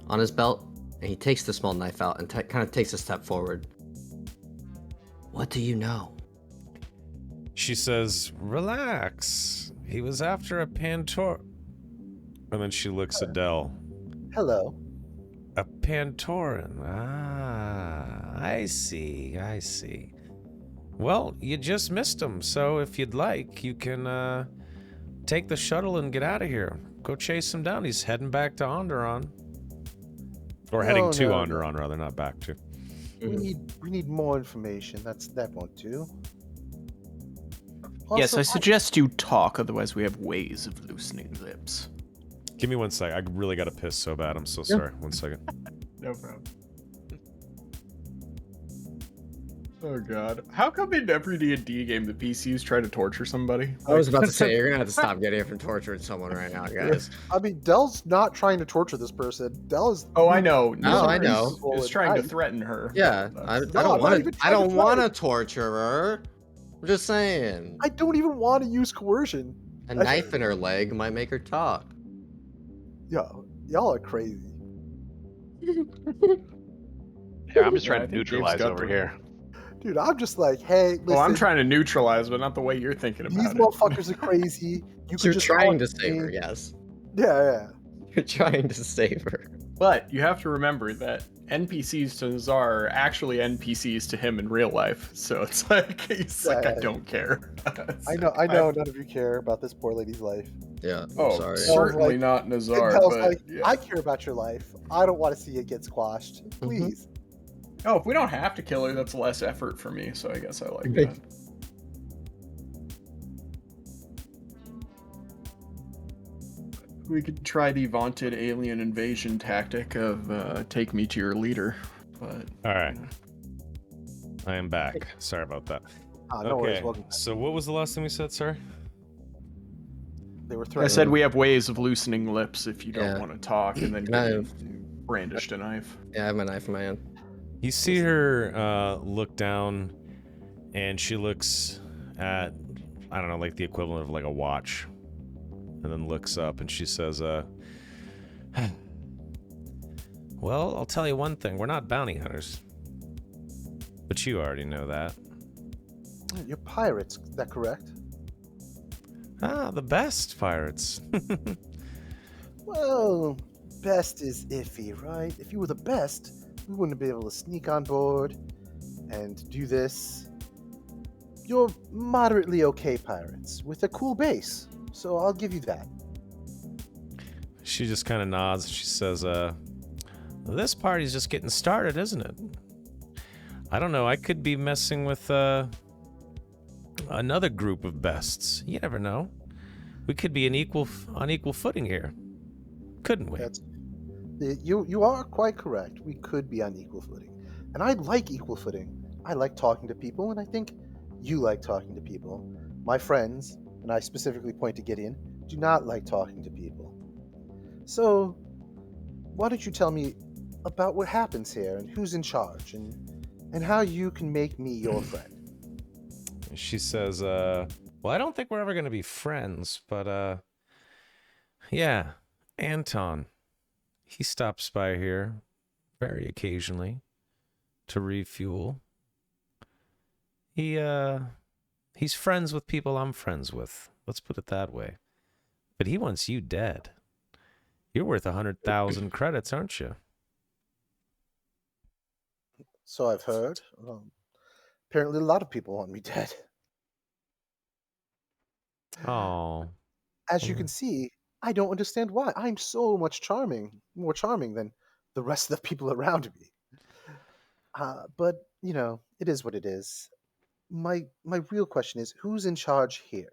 on his belt, and he takes the small knife out and kind of takes a step forward. What do you know? She says, "Relax. He was after a Pantor." And then she looks at Dell. Hello. A Pantoran. Ah, I see. I see. Well, you just missed him, so if you'd like, you can take the shuttle and get out of here. Go chase him down. He's heading back to Onderon. Or heading to Onderon, rather, not back to. We need more information. That won't do. Yes, Also, I suggest you talk, otherwise we have ways of loosening lips. Give me 1 sec. I really got to piss so bad. I'm so sorry. 1 second. No problem. Oh god. How come in every D&D game the PCs try to torture somebody? I was about to say, you're gonna have to stop getting it from torturing someone right now, guys. I mean, Dell's not trying to torture this person. Dell is. Oh, I know. No, I know. Is trying to threaten her. Yeah, I I'm don't not want even to. trying I to don't want to torture her. I'm just saying. I don't even want to use coercion. A knife in her leg might make her talk. Yo, y'all are crazy. Yeah, I'm just Yeah, I trying to think Dave's neutralize got over the- here. Dude, I'm just like, hey, listen. Oh, I'm trying to neutralize, but not the way you're thinking These about it. motherfuckers are crazy. You You're could just trying talk to save me. her, yes. Yeah. You're trying to save her. But you have to remember that NPCs to Nazar are actually NPCs to him in real life. So it's like he's like, I Yeah. don't care. I know none of you care about this poor lady's life. Yeah, I'm Oh, sorry. certainly like- not Nazar. Dell's But like, yeah. I care about your life. I don't want to see it get squashed. Please. Oh, if we don't have to kill her, that's less effort for me. So I guess I like Okay. that. We could try the vaunted alien invasion tactic of take me to your leader, but All right. I am back. Sorry about that. No worries. Okay. Welcome back. So what was the last thing we said, sir? They were I threatening. said we have ways of loosening lips if you don't Yeah. want to talk, and then Can I- brandished a knife. Yeah, I have my knife in my hand. You see her look down, and she looks at, I don't know, like the equivalent of like a watch, and then looks up and she says, "Well, I'll tell you one thing. We're not bounty hunters, but you already know that." You're pirates. Is that correct? Ah, the best pirates. Well, best is iffy, right? If you were the best, we wouldn't be able to sneak on board and do this. You're moderately okay pirates with a cool base, so I'll give you that. She just kind of nods. She says, "This party's just getting started, isn't it? I don't know. I could be messing with another group of bests. You never know. We could be on equal footing here, couldn't we?" That's you are quite correct. We could be on equal footing, and I like equal footing. I like talking to people, and I think you like talking to people. My friends, and I specifically point to Gideon, do not like talking to people. So, why don't you tell me about what happens here and who's in charge and how you can make me your friend? She says, "Well, I don't think we're ever gonna be friends, but yeah, Anton. He stops by here very occasionally. to refuel. He's friends with people I'm friends with. Let's put it that way. But he wants you dead. You're worth 100,000 credits, aren't you? So I've heard. Apparently, a lot of people want me dead. Oh. As you can see, I don't understand why. I'm so much more charming than the rest of the people around me. But it is what it is. My real question is, who's in charge here?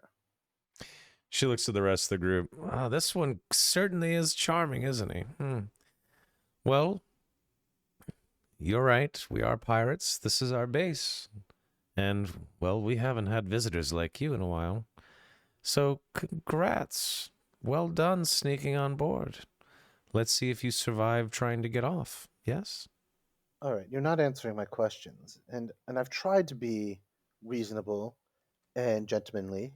She looks to the rest of the group. This one certainly is charming, isn't he? Well, you're right. We are pirates. This is our base. And, well, we haven't had visitors like you in a while. So, congrats. Well done sneaking on board. Let's see if you survive trying to get off. Yes? All right, you're not answering my questions, and I've tried to be reasonable and gentlemanly.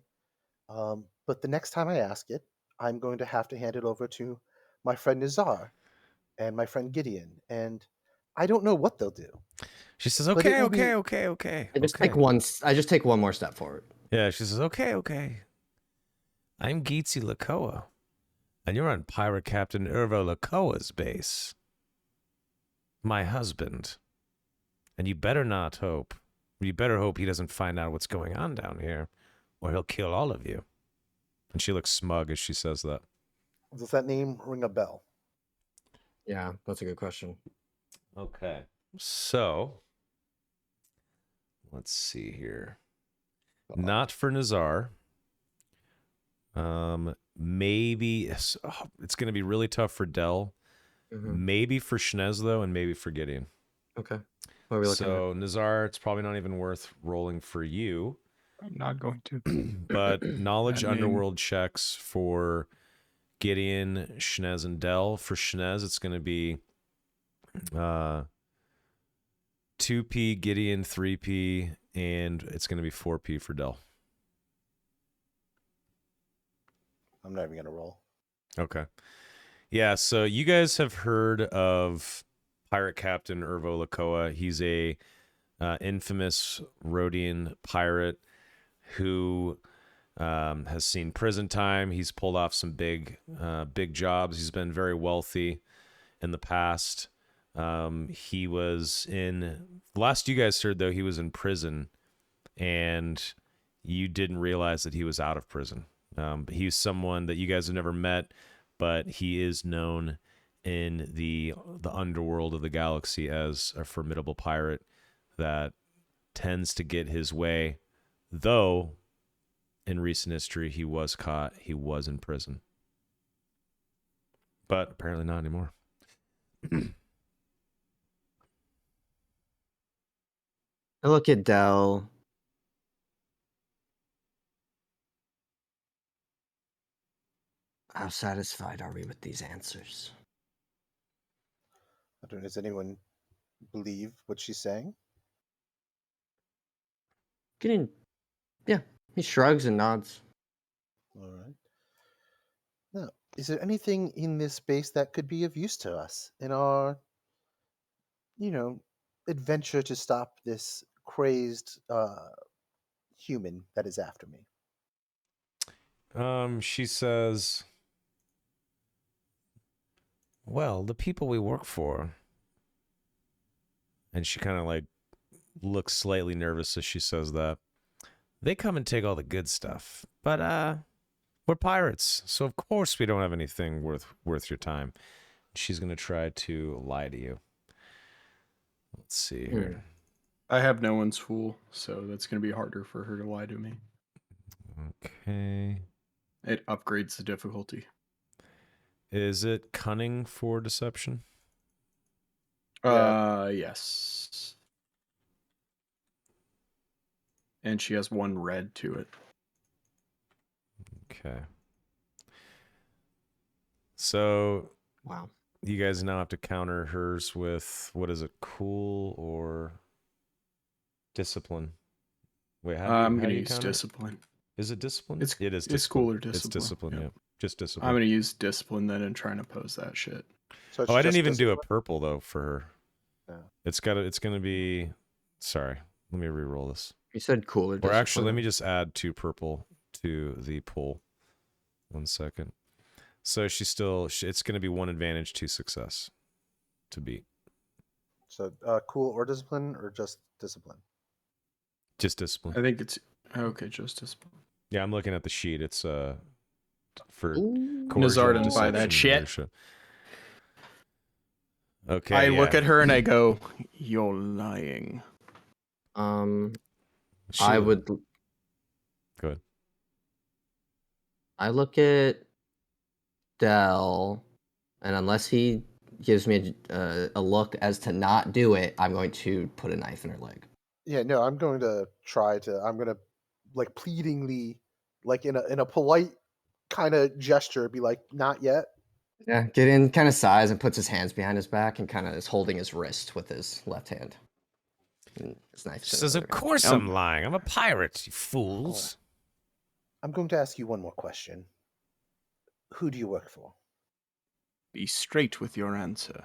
But the next time I ask it, I'm going to have to hand it over to my friend Nizar and my friend Gideon, and I don't know what they'll do. She says, But it okay, will be- okay. I just okay. I just take one more step forward. Yeah, she says, okay. I'm Geetsy Lakoa, and you're on Pirate Captain Irvo Lakoa's base. My husband. And you better hope he doesn't find out what's going on down here, or he'll kill all of you. And she looks smug as she says that. Does that name ring a bell? Yeah, that's a good question. Okay. So, let's see here. Not for Nazar. Maybe it's going to be really tough for Dell. Mm-hmm. Maybe for Shnez, though, and maybe for Gideon. Okay. What are we looking So, Nazar, it's probably not even worth rolling for you. I'm not going to. But knowledge That name. underworld checks for Gideon, Shnez, and Dell. For Shnez, it's going to be 2P, Gideon, 3P, and it's going to be 4P for Dell. I'm not even going to roll. Okay. Yeah, so you guys have heard of Pirate Captain Irvo Lakoa. He's a infamous Rhodian pirate who has seen prison time. He's pulled off some big jobs. He's been very wealthy in the past. He was in last you guys heard, though, he was in prison, and you didn't realize that he was out of prison. But he's someone that you guys have never met, but he is known in the underworld of the galaxy as a formidable pirate that tends to get his way, though in recent history he was caught, he was in prison. But apparently not anymore. I look at Dell. How satisfied are we with these answers? I don't know. Does anyone believe what she's saying? Yeah, he shrugs and nods. All right. Now, is there anything in this space that could be of use to us in our, adventure to stop this crazed human that is after me? She says, well, the people we work for, and she kind of like looks slightly nervous as she says that, they come and take all the good stuff, but we're pirates, so of course we don't have anything worth your time. She's gonna try to lie to you. Let's see here. I have no one's fool, so that's going to be harder for her to lie to me. Okay. It upgrades the difficulty. Is it cunning for deception? Yes. And she has 1 red to it. Okay. So Wow. you guys now have to counter hers with, what is it, cool or discipline? Wait, I'm how going do to you use counter it? discipline. Is it discipline? It's It is It's discipline. cool or discipline. It's discipline, yeah. Just discipline. I'm going to use discipline then and try and oppose that shit. So it's I didn't just even do a discipline? purple, though, for her. It's gonna be. Sorry, let me re-roll this. You said cool or Or actually, let discipline? me just add 2 purple to the pool. 1 second. So it's gonna be 1 advantage, 2 success to beat. So cool or discipline, or just discipline? Just discipline. I think it's okay. Justice. Yeah, I'm looking at the sheet. It's for Ooh. coercion, Nazar didn't buy deception, that shit. leadership. Okay, I yeah. look at her and I go, "You're lying." I would. Go ahead. I look at Dell, and unless he gives me a look as to not do it, I'm going to put a knife in her leg. Yeah, no, I'm going to try to. I'm going to, like, pleadingly, like in a polite kind of gesture, be like, "Not yet." Yeah, Gideon kind of sighs and puts his hands behind his back and kind of is holding his wrist with his left hand. And his knife's She in says, the "Of other. course Um, I'm lying. I'm a pirate, you fools." I'm going to ask you one more question. Who do you work for? Be straight with your answer.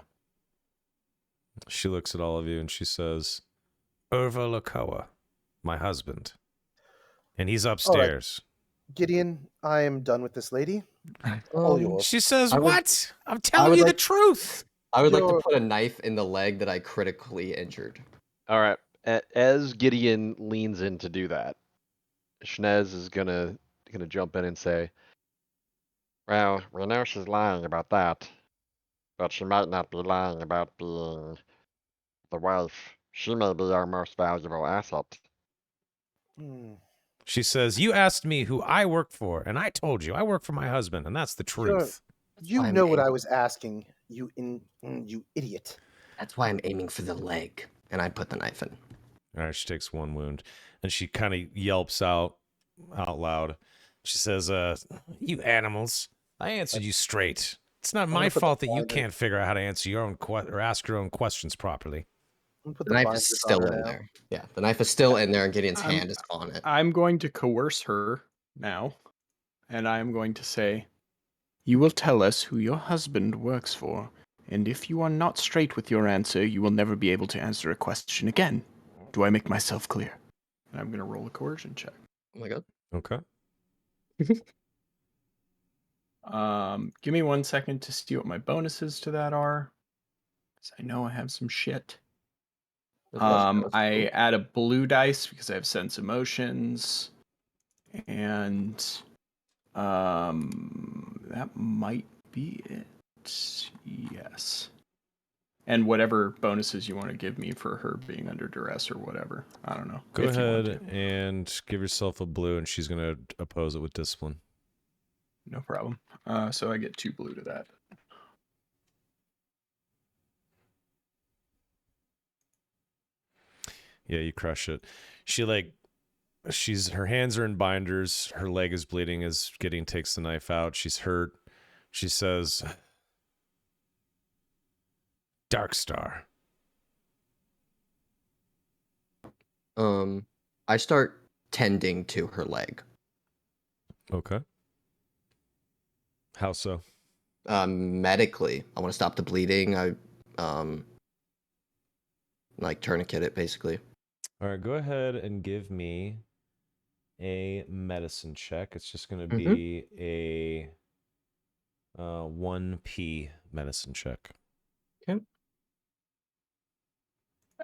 She looks at all of you and she says, "Urva Lakoa, my husband. And he's upstairs." Gideon, I am done with this lady. All yours. She says, I would- "What? I'm telling would you the like- truth." I would like You're- to put a knife in the leg that I critically injured. All right. As Gideon leans in to do that, Shnez is gonna jump in and say, Well, we know she's lying about that, but she might not be lying about being the wife. She may be our most valuable asset. Hmm. She says, "You asked me who I work for, and I told you I work for my husband, and that's the truth." You why I'm know what I angry. was asking, you you idiot. That's why I'm aiming for the leg, and I put the knife in. All right, she takes 1 wound, and she kind of yelps out loud. She says, "You animals! I answered you straight. It's not I'm my gonna put the fault that you blinders- can't figure out how to answer your own or ask your own questions properly." I'm gonna put The the knife blinders is on still her in now. there. Yeah, the knife is still in there, and Gideon's I'm- hand is on it. I'm going to coerce her now, and I am going to say, "You will tell us who your husband works for, and if you are not straight with your answer, you will never be able to answer a question again. Do I make myself clear?" And I'm going to roll a coercion check. Oh my god. Okay. Give me 1 second to see what my bonuses to that are, 'cause I know I have some shit. I add a blue dice because I have sense emotions, and that might be it. Yes. And whatever bonuses you want to give me for her being under duress or whatever. I don't know. Go if you want ahead to. and give yourself a blue, and she's going to oppose it with discipline. No problem. So I get 2 blue to that. Yeah, you crush it. Her hands are in binders. Her leg is bleeding as Gideon takes the knife out. She's hurt. She says, "Darkstar." I start tending to her leg. Okay. How so? Medically, I want to stop the bleeding. I like tourniquet it basically. All right, go ahead and give me a medicine check. It's just going to Mhm. be a 1p medicine check.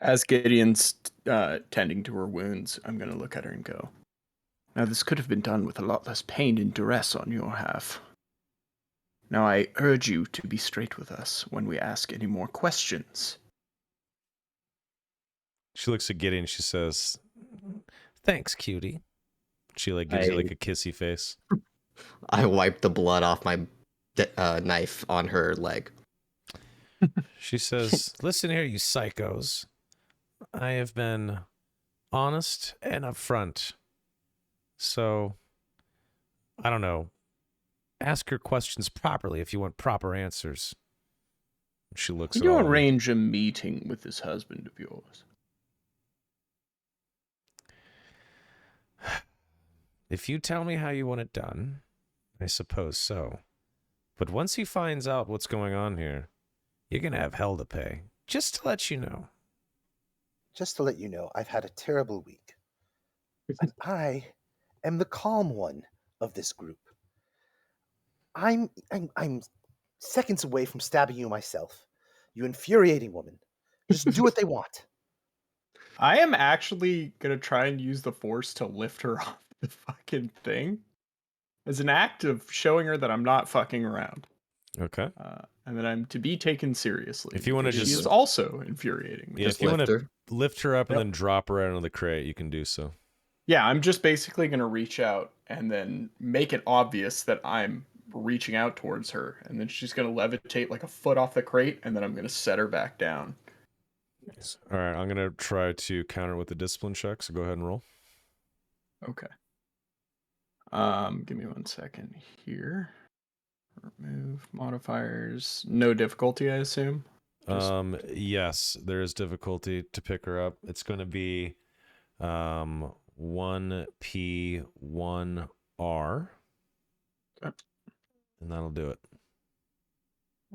As Gideon's tending to her wounds, I'm going to look at her and go, "Now, this could have been done with a lot less pain and duress on your half. Now, I urge you to be straight with us when we ask any more questions." She looks at Gideon and she says, "Thanks, cutie." She gives you a kissy face. I wipe the blood off my knife on her leg. She says, "Listen here, you psychos. I have been honest and upfront. So, I don't know. Ask your questions properly if you want proper answers." She looks Can at you all of you. arrange a meeting with this husband of yours? If you tell me how you want it done, I suppose so. But once he finds out what's going on here, you're going to have hell to pay. just to let you know. Just to let you know, I've had a terrible week. And I am the calm one of this group. I'm seconds away from stabbing you myself. You infuriating woman. Just do what they want. I am actually gonna try and use the force to lift her off the fucking thing as an act of showing her that I'm not fucking around. Okay. And that I'm to be taken seriously. If you wanna because she just- is also infuriating me. Yeah, Just if you want lift to her. lift her up and Yep. then drop her out of the crate, you can do so. Yeah, I'm just basically gonna reach out and then make it obvious that I'm reaching out towards her, and then she's gonna levitate like a foot off the crate, and then I'm gonna set her back down. All right, I'm gonna try to counter with the discipline check. So go ahead and roll. Okay. Give me 1 second here. Remove modifiers. No difficulty, I assume. Just- Yes, there is difficulty to pick her up. It's going to be 1P1R. Okay. And that'll do it.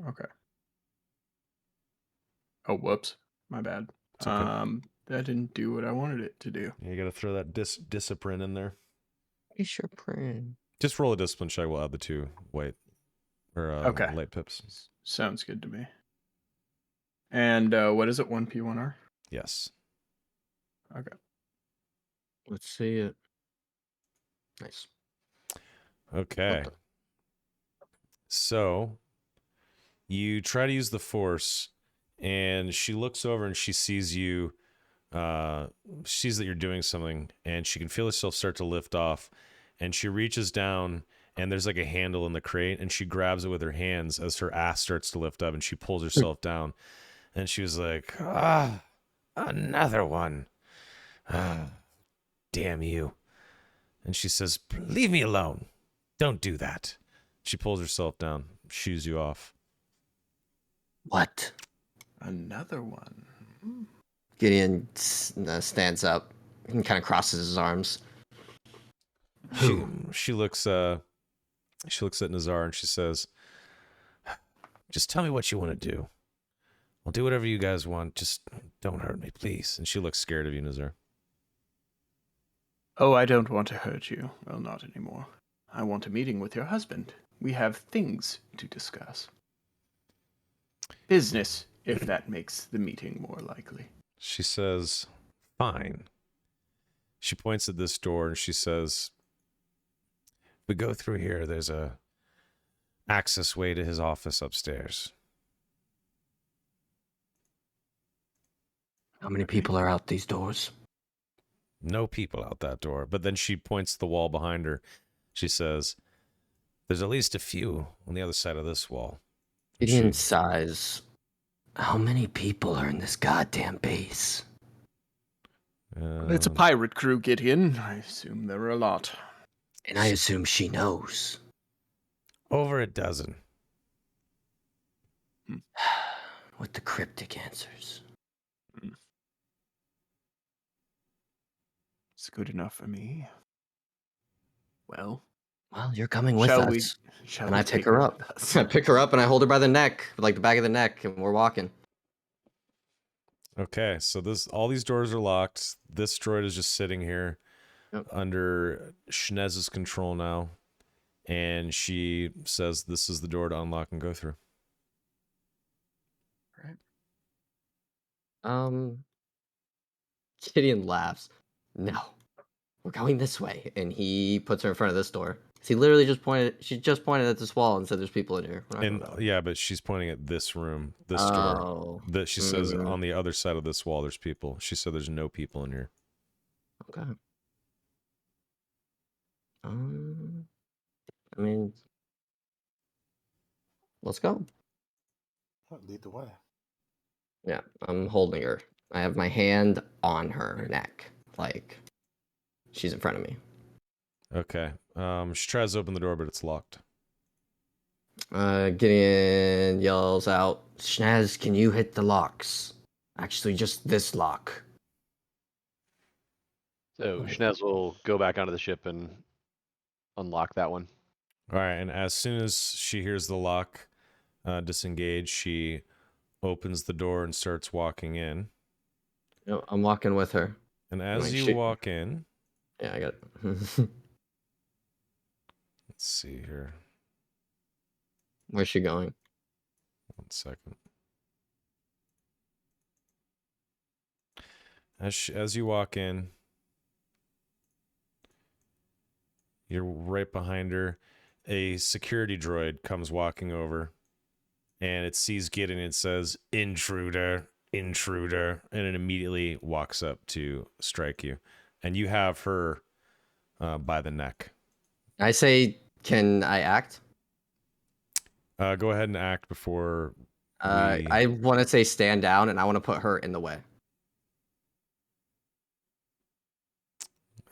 Okay. Oh, whoops. My bad. It's okay. That didn't do what I wanted it to do. You got to throw that discipline in there. Discipline. Just roll a discipline check. We'll add the 2 Okay. late pips. Sounds good to me. And what is it? 1P1R? Yes. Okay. Let's see it. Nice. Okay. What So you try to use the force, and she looks over and she sees you. Sees that you're doing something, and she can feel herself start to lift off. And she reaches down, and there's like a handle in the crate, and she grabs it with her hands as her ass starts to lift up, and she pulls herself down. And she was like, another one. Damn you. And she says, leave me alone. Don't do that. She pulls herself down, shoos you off. What? Another one. Gideon stands up and kind of crosses his arms. She looks at Nazar and she says, just tell me what you want to do. I'll do whatever you guys want. Just don't hurt me, please. And she looks scared of you, Nazar. Oh, I don't want to hurt you. Well, not anymore. I want a meeting with your husband. We have things to discuss. Business, if that makes the meeting more likely. She says, fine. She points at this door and she says, we go through here. There's a access way to his office upstairs. How many people are out these doors? No people out that door. But then she points to the wall behind her. She says, there's at least a few on the other side of this wall. And Gideon she- sighs. How many people are in this goddamn base? It's a pirate crew, Gideon. I assume there are a lot. And I assume she knows. Over a dozen. With the cryptic answers. It's good enough for me. Well, Well, you're coming with shall us. we? Shall And we I pick take her up. with us? I pick her up and I hold her by the neck, like the back of the neck, and we're walking. Okay, so all these doors are locked. This droid is just sitting here under Schnez's control now. And she says this is the door to unlock and go through. Right. Gideon laughs. No, we're going this way. And he puts her in front of this door. He literally she just pointed at this wall and said there's people in here. We're not And going that way. yeah, but she's pointing at this room, this door. Oh. That she says on the other side of this wall there's people. She said there's no people in here. Okay. I mean, let's go. Lead the way. Yeah, I'm holding her. I have my hand on her neck, like she's in front of me. Okay. She tries to open the door, but it's locked. Gideon yells out, Schnaz, can you hit the locks? Actually, just this lock. So Schnez will go back onto the ship and unlock that one. All right, and as soon as she hears the lock disengage, she opens the door and starts walking in. Yep, I'm walking with her. And as Like, you shoot. walk in, Yeah, I got it. let's see here. Where's she going? 1 second. As you walk in, you're right behind her. A security droid comes walking over, and it sees Gideon and it says, "Intruder, intruder," and it immediately walks up to strike you. And you have her by the neck. I say, can I act? Go ahead and act before we... I want to say stand down, and I want to put her in the way.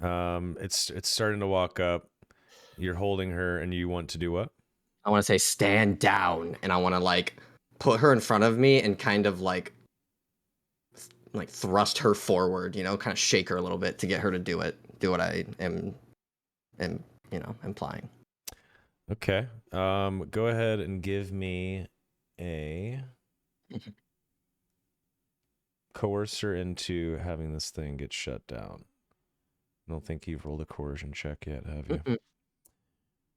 It's starting to walk up. You're holding her, and you want to do what? I want to say stand down, and I want to like put her in front of me and kind of like thrust her forward, kind of shake her a little bit to get her to do what I am implying. Okay. Go ahead and give me a coerce her into having this thing get shut down. I don't think you've rolled a coercion check yet, have you?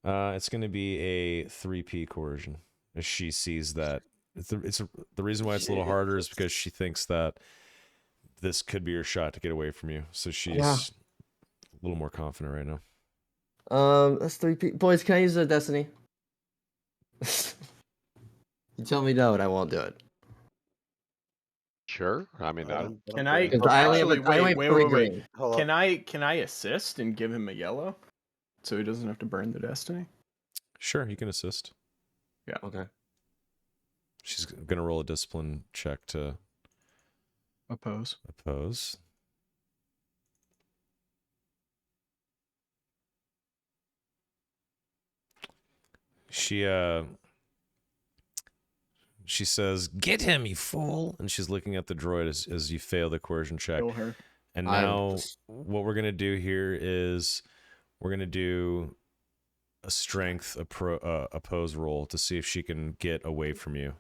It's going to be a 3P coercion. As she sees that, the reason why it's a little harder is because she thinks that this could be her shot to get away from you. So she's a little more confident right now. That's 3P. Boys, can I use a destiny? You tell me no, and I won't do it. Sure. I mean, Can I? Because I only have Actually, I only have three wait. green. Hold Can on. I assist and give him a yellow, so he doesn't have to burn the destiny? Sure, you can assist. Yeah. Okay. She's going to roll a discipline check to Oppose. oppose. She says, "Get him, you fool!" And she's looking at the droid as you fail the coercion check. Kill her. And now, what we're gonna do here is we're gonna do a strength oppose roll to see if she can get away from you.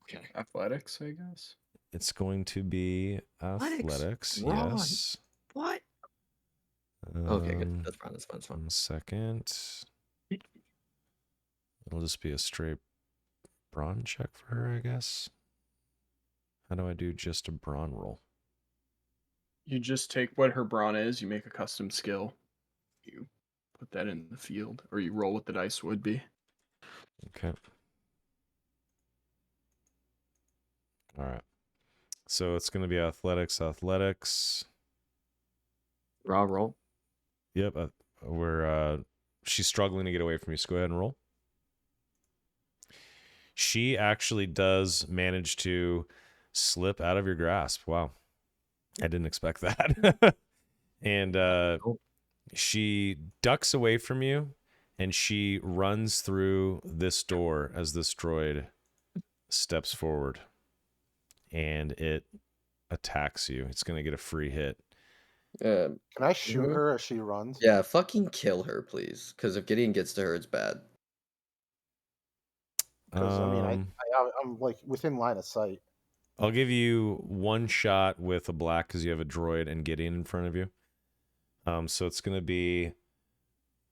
Okay. Athletics, I guess. It's going to be athletics. Wrong. Yes. What? Okay, good. That's fine. That's fine. That's fine. 1 second. It'll just be a straight brawn check for her, I guess. How do I do just a brawn roll? You just take what her brawn is. You make a custom skill. You put that in the field, or you roll what the dice would be. Okay. All right. So it's going to be athletics. Raw roll. Yep. She's struggling to get away from you, so go ahead and roll. She actually does manage to slip out of your grasp. Wow. I didn't expect that. And she ducks away from you, and she runs through this door as this droid steps forward, and it attacks you. It's going to get a free hit. Can I shoot her as she runs? Yeah, fucking kill her, please. Because if Gideon gets to her, it's bad. Because I'm like within line of sight. I'll give you one shot with a black because you have a droid and Gideon in front of you. So it's going to be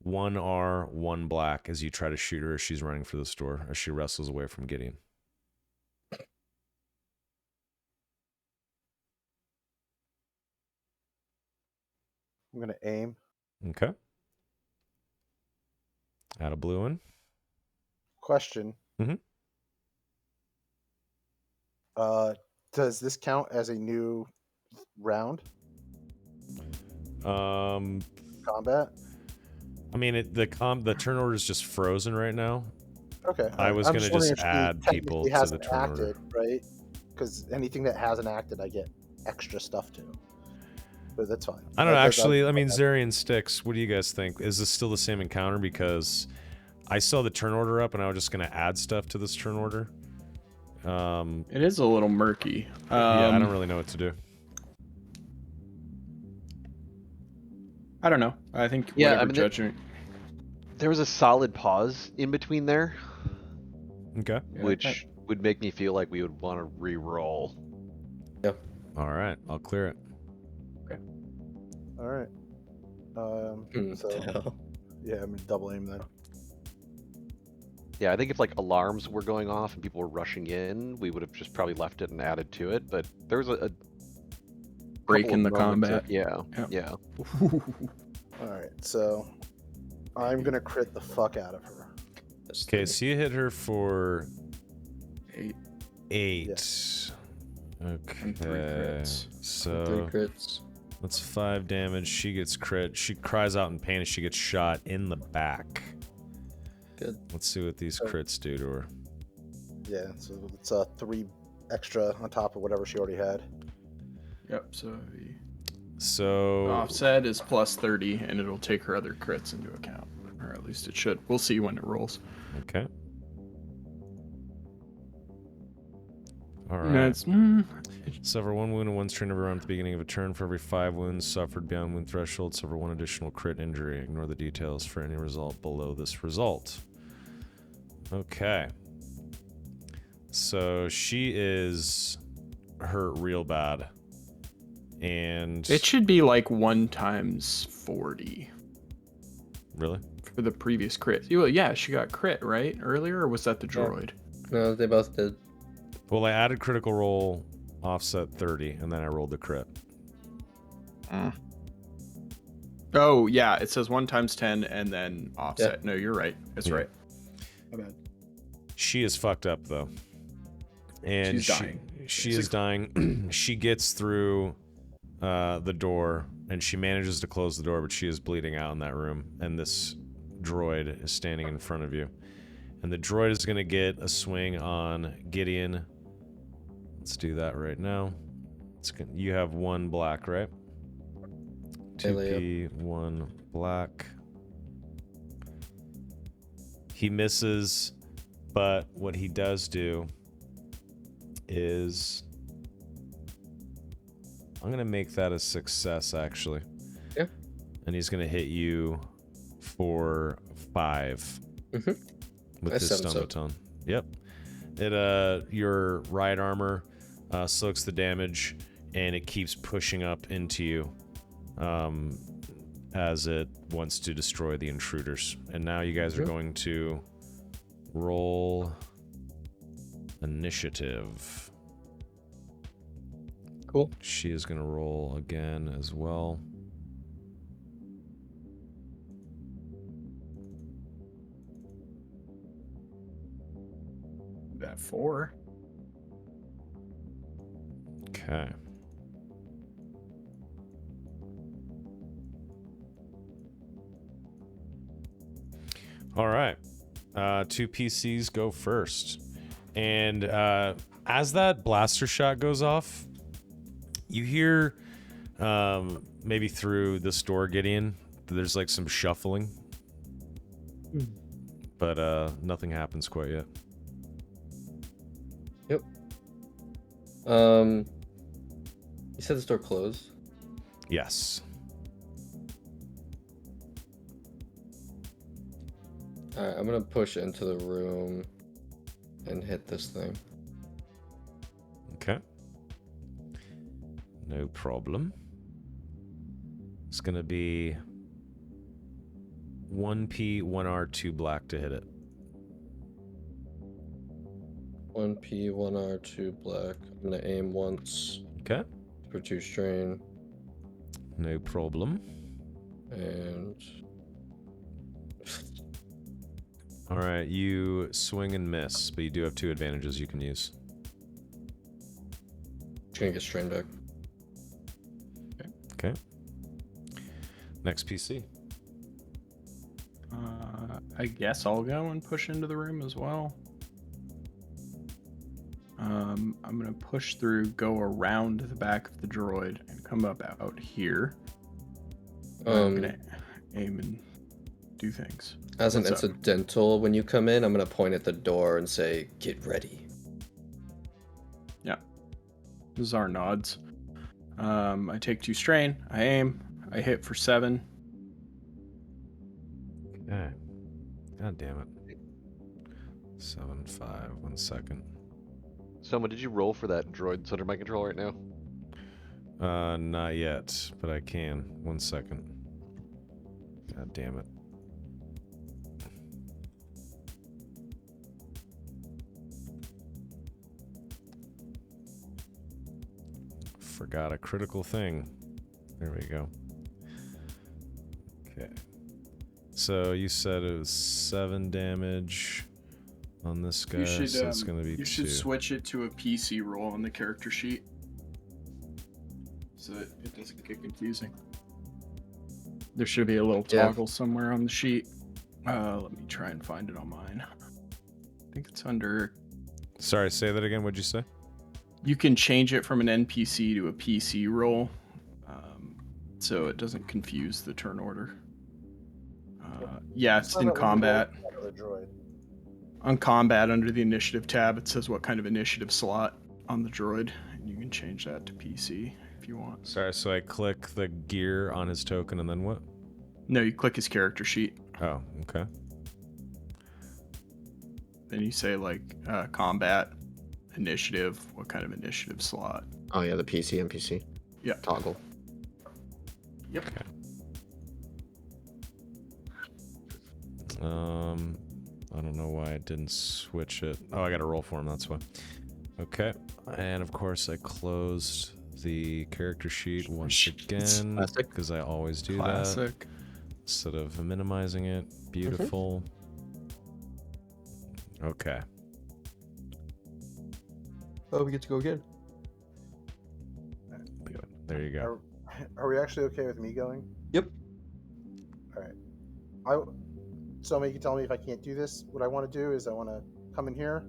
1R, 1 black as you try to shoot her as she's running for this door, as she wrestles away from Gideon. I'm gonna aim. Okay. Add a blue one. Question. Mm-hmm. Does this count as a new round? Combat? I mean, the turn order is just frozen right now. Okay. I was I'm going to wondering just if she add people technically to the hasn't turn order. acted, right? Because anything that hasn't acted, I get extra stuff to. But that's fine. I don't know, actually. I mean, Zarian Sticks, what do you guys think? Is this still the same encounter? Because I saw the turn order up, and I was just going to add stuff to this turn order. It is a little murky. Yeah, I don't really know what to do. I don't know. I think Yeah, whatever judgment. there was a solid pause in between there, Okay. Yeah, which would make me feel like we would want to re-roll. All right, I'll clear it. All right. So Tell. yeah, I'm gonna double aim then. Yeah, I think if like alarms were going off and people were rushing in, we would have just probably left it and added to it. But there was a Break couple in of the moments combat. yeah. All right, so I'm gonna crit the fuck out of her. That's Okay, three. so you hit her for 8 8. and 3 Okay, crits. so 3 crits. that's 5 damage. She gets crit. She cries out in pain as she gets shot in the back. Good. Let's see what these crits do to her. Yeah, so it's 3 extra on top of whatever she already had. Yep, so the So offset is plus 30, and it'll take her other crits into account. Or at least it should. We'll see when it rolls. okay. All right. That's, Suffer 1 wound and 1 strain every round at the beginning of a turn. For every 5 wounds suffered beyond wound threshold, suffer 1 additional crit injury. Ignore the details for any result below this result. Okay. So she is hurt real bad. And it should be like 1 times 40 really? for the previous crit. Well, yeah, she got crit, right? Earlier, or was that the Yeah. droid? No, they both did. Well, I added critical roll offset 30 and then I rolled the crit. Oh, yeah, it says 1 times 10 and then offset. No, you're right. That's Yeah. right. My bad. She is fucked up though. And She's dying, She is dying. She gets through the door and she manages to close the door, but she is bleeding out in that room. And this droid is standing in front of you. And the droid is going to get a swing on Gideon. Let's do that right now. You have 1 black, right? 2P, 1 black. He misses, but what he does do is I'm gonna make that a success actually. Yeah. And he's gonna hit you for 5 with Nice his 7 soak. stomaton. Yep. It your ride armor soaks the damage and it keeps pushing up into you as it wants to destroy the intruders. And now you guys are going to roll initiative. Cool. She is going to roll again as well. That 4. Okay. All right. 2 PCs go first. And as that blaster shot goes off, you hear maybe through this door, Gideon, there's like some shuffling. But nothing happens quite yet. Yep. You said this door closed? Yes. Alright, I'm gonna push into the room and hit this thing. Okay. No problem. It's gonna be 1P, 1R, 2 black to hit it. 1P, 1R, 2 black. I'm gonna aim once Okay. for 2 strain. No problem. And All right, you swing and miss, but you do have 2 advantages you can use. just gonna get strain back. Okay. Next PC. I guess I'll go and push into the room as well. I'm gonna push through, go around the back of the droid, and come up out here. I'm gonna aim and do things. As an What's up? incidental, when you come in, I'm gonna point at the door and say, "Get ready." Yeah. This is our nods. I take 2 strain. I aim. I hit for 7. Okay. God damn it. 7, 5. 1 second. Soma, did you roll for that droid that's under my control right now? Not yet, but I can. 1 second. God damn it. Forgot a critical thing. There we go. Okay. So you said it was 7 damage on this guy, You should, so it's going to be you 2. should switch it to a PC roll on the character sheet, so that it doesn't get confusing. There should be a little Yeah. toggle somewhere on the sheet. Let me try and find it on mine. I think it's under. Sorry, say that again. What'd you say? You can change it from an NPC to a PC roll, so it doesn't confuse the turn order. Yeah, it's in combat. The droid. On combat, under the initiative tab, it says what kind of initiative slot on the droid, and you can change that to PC if you want. Sorry, so I click the gear on his token and then what? No, you click his character sheet. Oh, okay. Then you say like combat, initiative, what kind of initiative slot. Oh yeah, the PC NPC. Yeah. Toggle. Yep. Okay. I don't know why I didn't switch it. Oh, I got to roll for him. That's why. Okay, and of course I closed the character sheet once again Classic. because I always do Classic. that instead of minimizing it. Beautiful. Okay. Oh, we get to go again. There you go. Are we actually okay with me going? Yep. All right. So you can tell me if I can't do this. What I want to do is I want to come in here.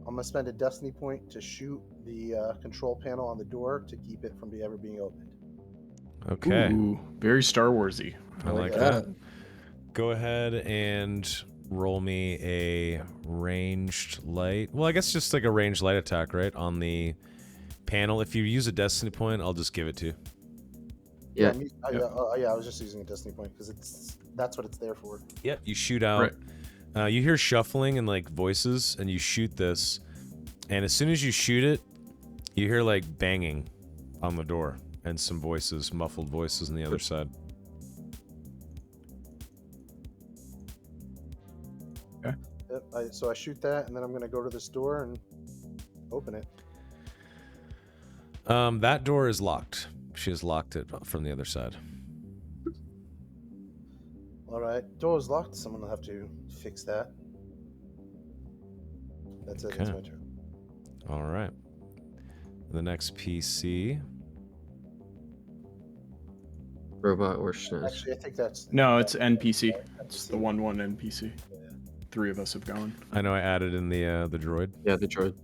I'm gonna spend a destiny point to shoot the control panel on the door to keep it from ever being opened. Okay. Ooh, very Star Warsy. I like that. Go ahead and roll me a ranged light. Well, I guess just like a ranged light attack, right? On the panel. If you use a destiny point, I'll just give it to you. Yeah. Yeah, I was just using a destiny point because that's what it's there for. Yep. You shoot out. You hear shuffling and like voices, and you shoot this. And as soon as you shoot it, you hear like banging on the door and some voices, muffled voices on the other side. Okay. Yep, so I shoot that, and then I'm gonna go to this door and open it. That door is locked. She has locked it from the other side. All right, door's locked. Someone will have to fix that. That's it. That's Okay. my turn. All right. The next PC. Robot or Schnez. Actually, I think that's No, it's NPC. It's the 1/1 NPC. 3 of us have gone. I know I added in the droid. Yeah, the droid.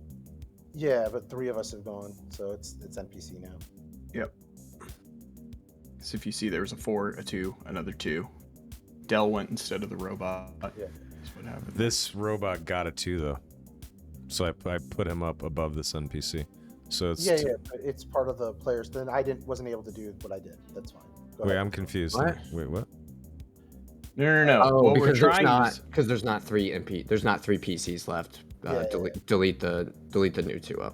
Yeah, but 3 of us have gone, so it's NPC now. Yep. So if you see, there was a 4, a 2, another 2. Dell went instead of the robot. Yeah. That's what happened. This robot got a 2 though, so I put him up above this NPC. So it's Yeah, but it's part of the players. Then I wasn't able to do what I did. That's fine. Go Wait, ahead. I'm confused. What? Wait, what? No. Oh, What we're because there's trying not to because there's not 3 3 PCs left. Yeah, delete the new 2-0.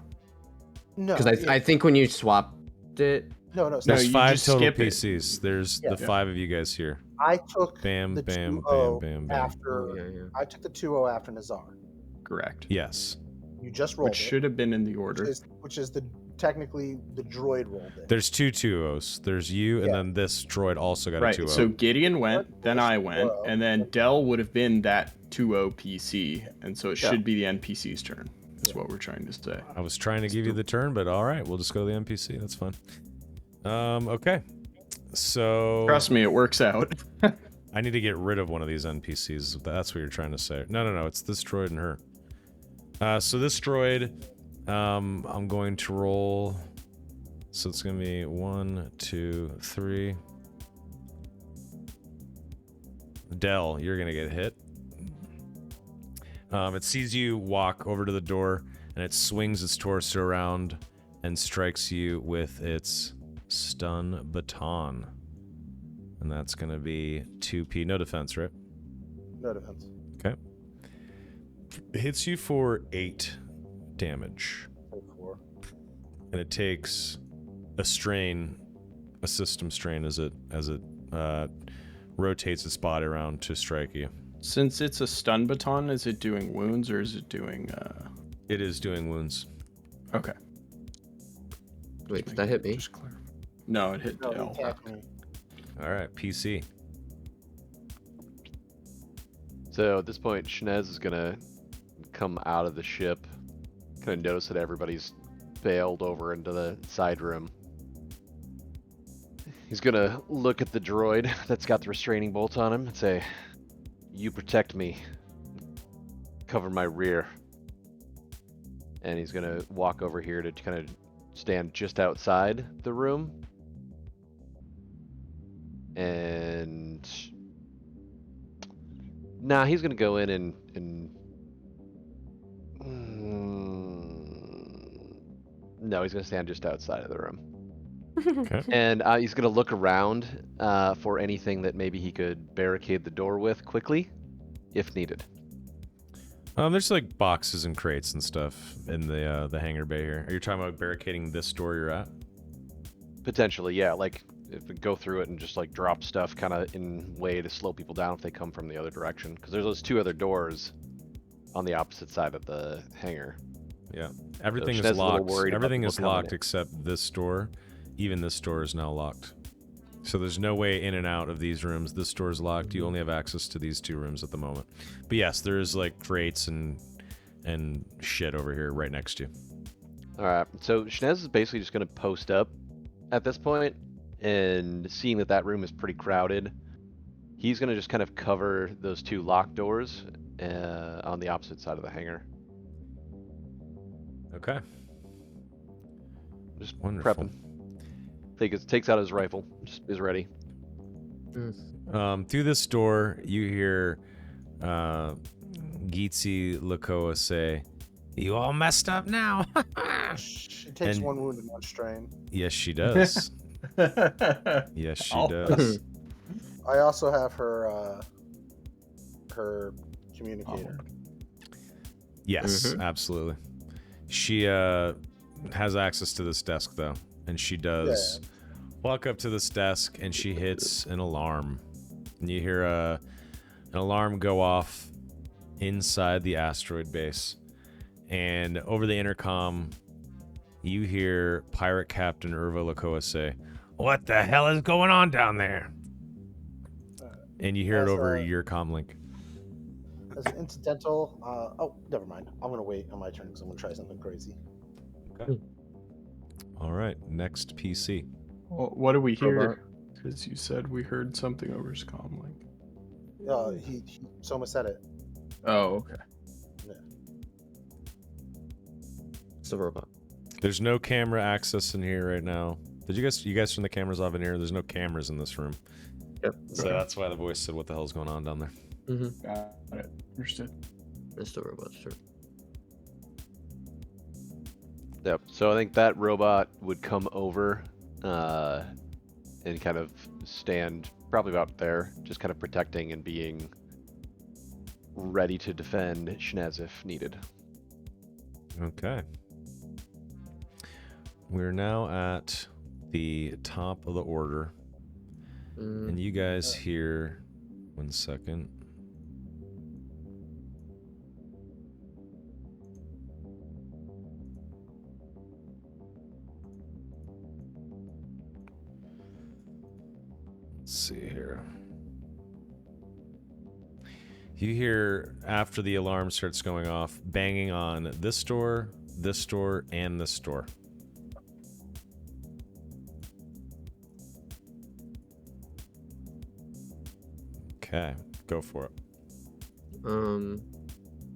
No, Because I think when you swapped it, no. No, There's you 5 just total skip it. PCs. There's Yeah. the 5 of you guys here. I took Bam, the bam, 2-0 bam, bam, bam. after. yeah. I took the 2-0 after Nazar. correct, Yes. You just rolled which it, should have been in the order. which is technically the droid rolled it. There's 2 2-0s. There's you, and Yeah. then this droid also got Right. a 2-0. So Gideon went, then I went, 2-0. and then Dell would have been that 2-0 PC, and so it Yeah. should be the NPC's turn. That's what we're trying to say. I was trying to give you the turn, but all right, we'll just go to the NPC. That's fine. Okay. So Trust me, it works out. I need to get rid of one of these NPCs. That's what you're trying to say. No. It's this droid and her. So this droid, I'm going to roll. So it's going to be 1, 2, 3. Dell, you're going to get hit. It sees you walk over to the door, and it swings its torso around and strikes you with its stun baton. And that's going to be 2p. No defense, right? No defense. Okay. Hits you for 8 damage. and it takes a system strain as it rotates its body around to strike you. Since it's a stun baton, is it doing wounds or is it doing? It is doing wounds. Okay. Wait, did that hit me? Just clear. No, it hit No, Dell. he attacked me. All right, PC. So at this point, Shnez is gonna come out of the ship, kind of notice that everybody's bailed over into the side room. He's gonna look at the droid that's got the restraining bolt on him and say, "You protect me. Cover my rear." And he's gonna walk over here to kind of stand just outside the room. And nah, he's gonna go in and no, he's gonna stand just outside of the room. Okay. And he's gonna look around for anything that maybe he could barricade the door with quickly, if needed. There's like boxes and crates and stuff in the hangar bay here. Are you talking about barricading this door you're at? Potentially, yeah. Like if we go through it and just like drop stuff kind of in way to slow people down if they come from the other direction, because there's those two other doors on the opposite side of the hangar. Yeah. Everything Shnez is is a little locked. worried about Everything people is coming locked in. except this door. Even this door is now locked. So there's no way in and out of these rooms. This door is locked. You only have access to these two rooms at the moment. But yes, there's like crates and shit over here right next to you. All right. So Shnez is basically just gonna post up at this point, and seeing that that room is pretty crowded, he's gonna just kind of cover those two locked doors on the opposite side of the hangar. Okay. Just Wonderful. prepping. Takes out his rifle, just is ready. Through this door, you hear Geetsy Lakoa say, "You all messed up now." She takes And- one wound and one strain. Yes, she does. Yes, she Oh. does. I also have her communicator. Yes, absolutely. She has access to this desk though, and she does walk up to this desk and she hits an alarm. And you hear an alarm go off inside the asteroid base. And over the intercom, you hear Pirate Captain Urva Lakoa say, "What the hell is going on down there?" And you hear it As over a- your comlink. As an incidental, oh, never mind. I'm gonna wait on my turn because I'm gonna try something crazy. Okay. All right, next PC. Well, what do we Robot. hear? Because you said we heard something over his comlink. Soma said it. Oh, okay. It's the robot. There's no camera access in here right now. Did you guys turn the cameras off in here? There's no cameras in this room. Yep. So that's why the voice said, "What the hell's going on down there?" Mm-hmm. Got it. Understood. It's the robot, sure. Yep. So I think that robot would come over and kind of stand probably about there, just kind of protecting and being ready to defend Shnez if needed. Okay. We're now at the top of the order, and you guys hear. One second. Let's see here. You hear, after the alarm starts going off, banging on this door, and this door. Okay, go for it.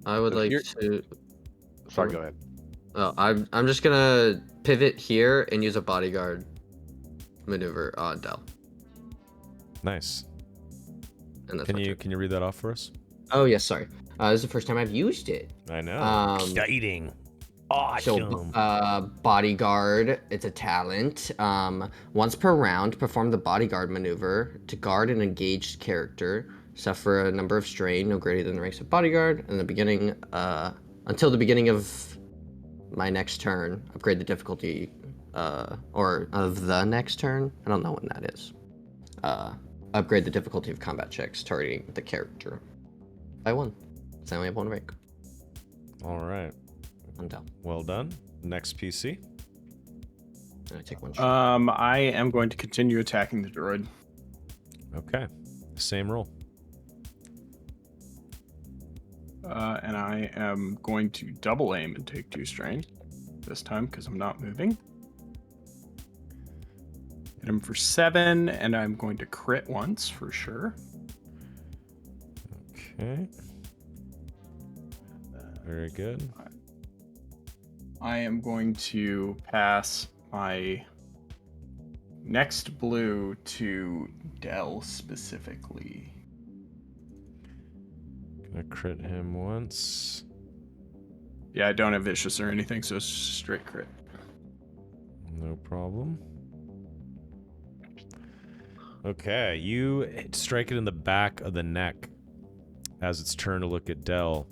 I would So like here- to. Sorry, go ahead. Oh, I'm just gonna pivot here and use a bodyguard maneuver on Dell. Nice. And that's Can my you turn. read that off for us? Oh yes, sorry. This is the first time I've used it. I know. Um, Awesome. So, bodyguard, it's a talent. Once per round, perform the bodyguard maneuver to guard an engaged character. Suffer a number of strain, no greater than the ranks of bodyguard, in the beginning, until the beginning of my next turn, upgrade the difficulty, or of the next turn. I don't know when that is. Upgrade the difficulty of combat checks targeting the character by 1. So I only have 1 rank. All right. I'm down. Well done. Next PC. And I take 1 shot. I am going to continue attacking the droid. Okay. Same roll. And I am going to double aim and take 2 strain this time because I'm not moving. Hit him for 7, and I'm going to crit once for sure. Okay. Very good. I am going to pass my next blue to Dell specifically. Gonna crit him once. Yeah, I don't have vicious or anything, so it's straight crit. No problem. Okay, you strike it in the back of the neck as it's turned to look at Dell.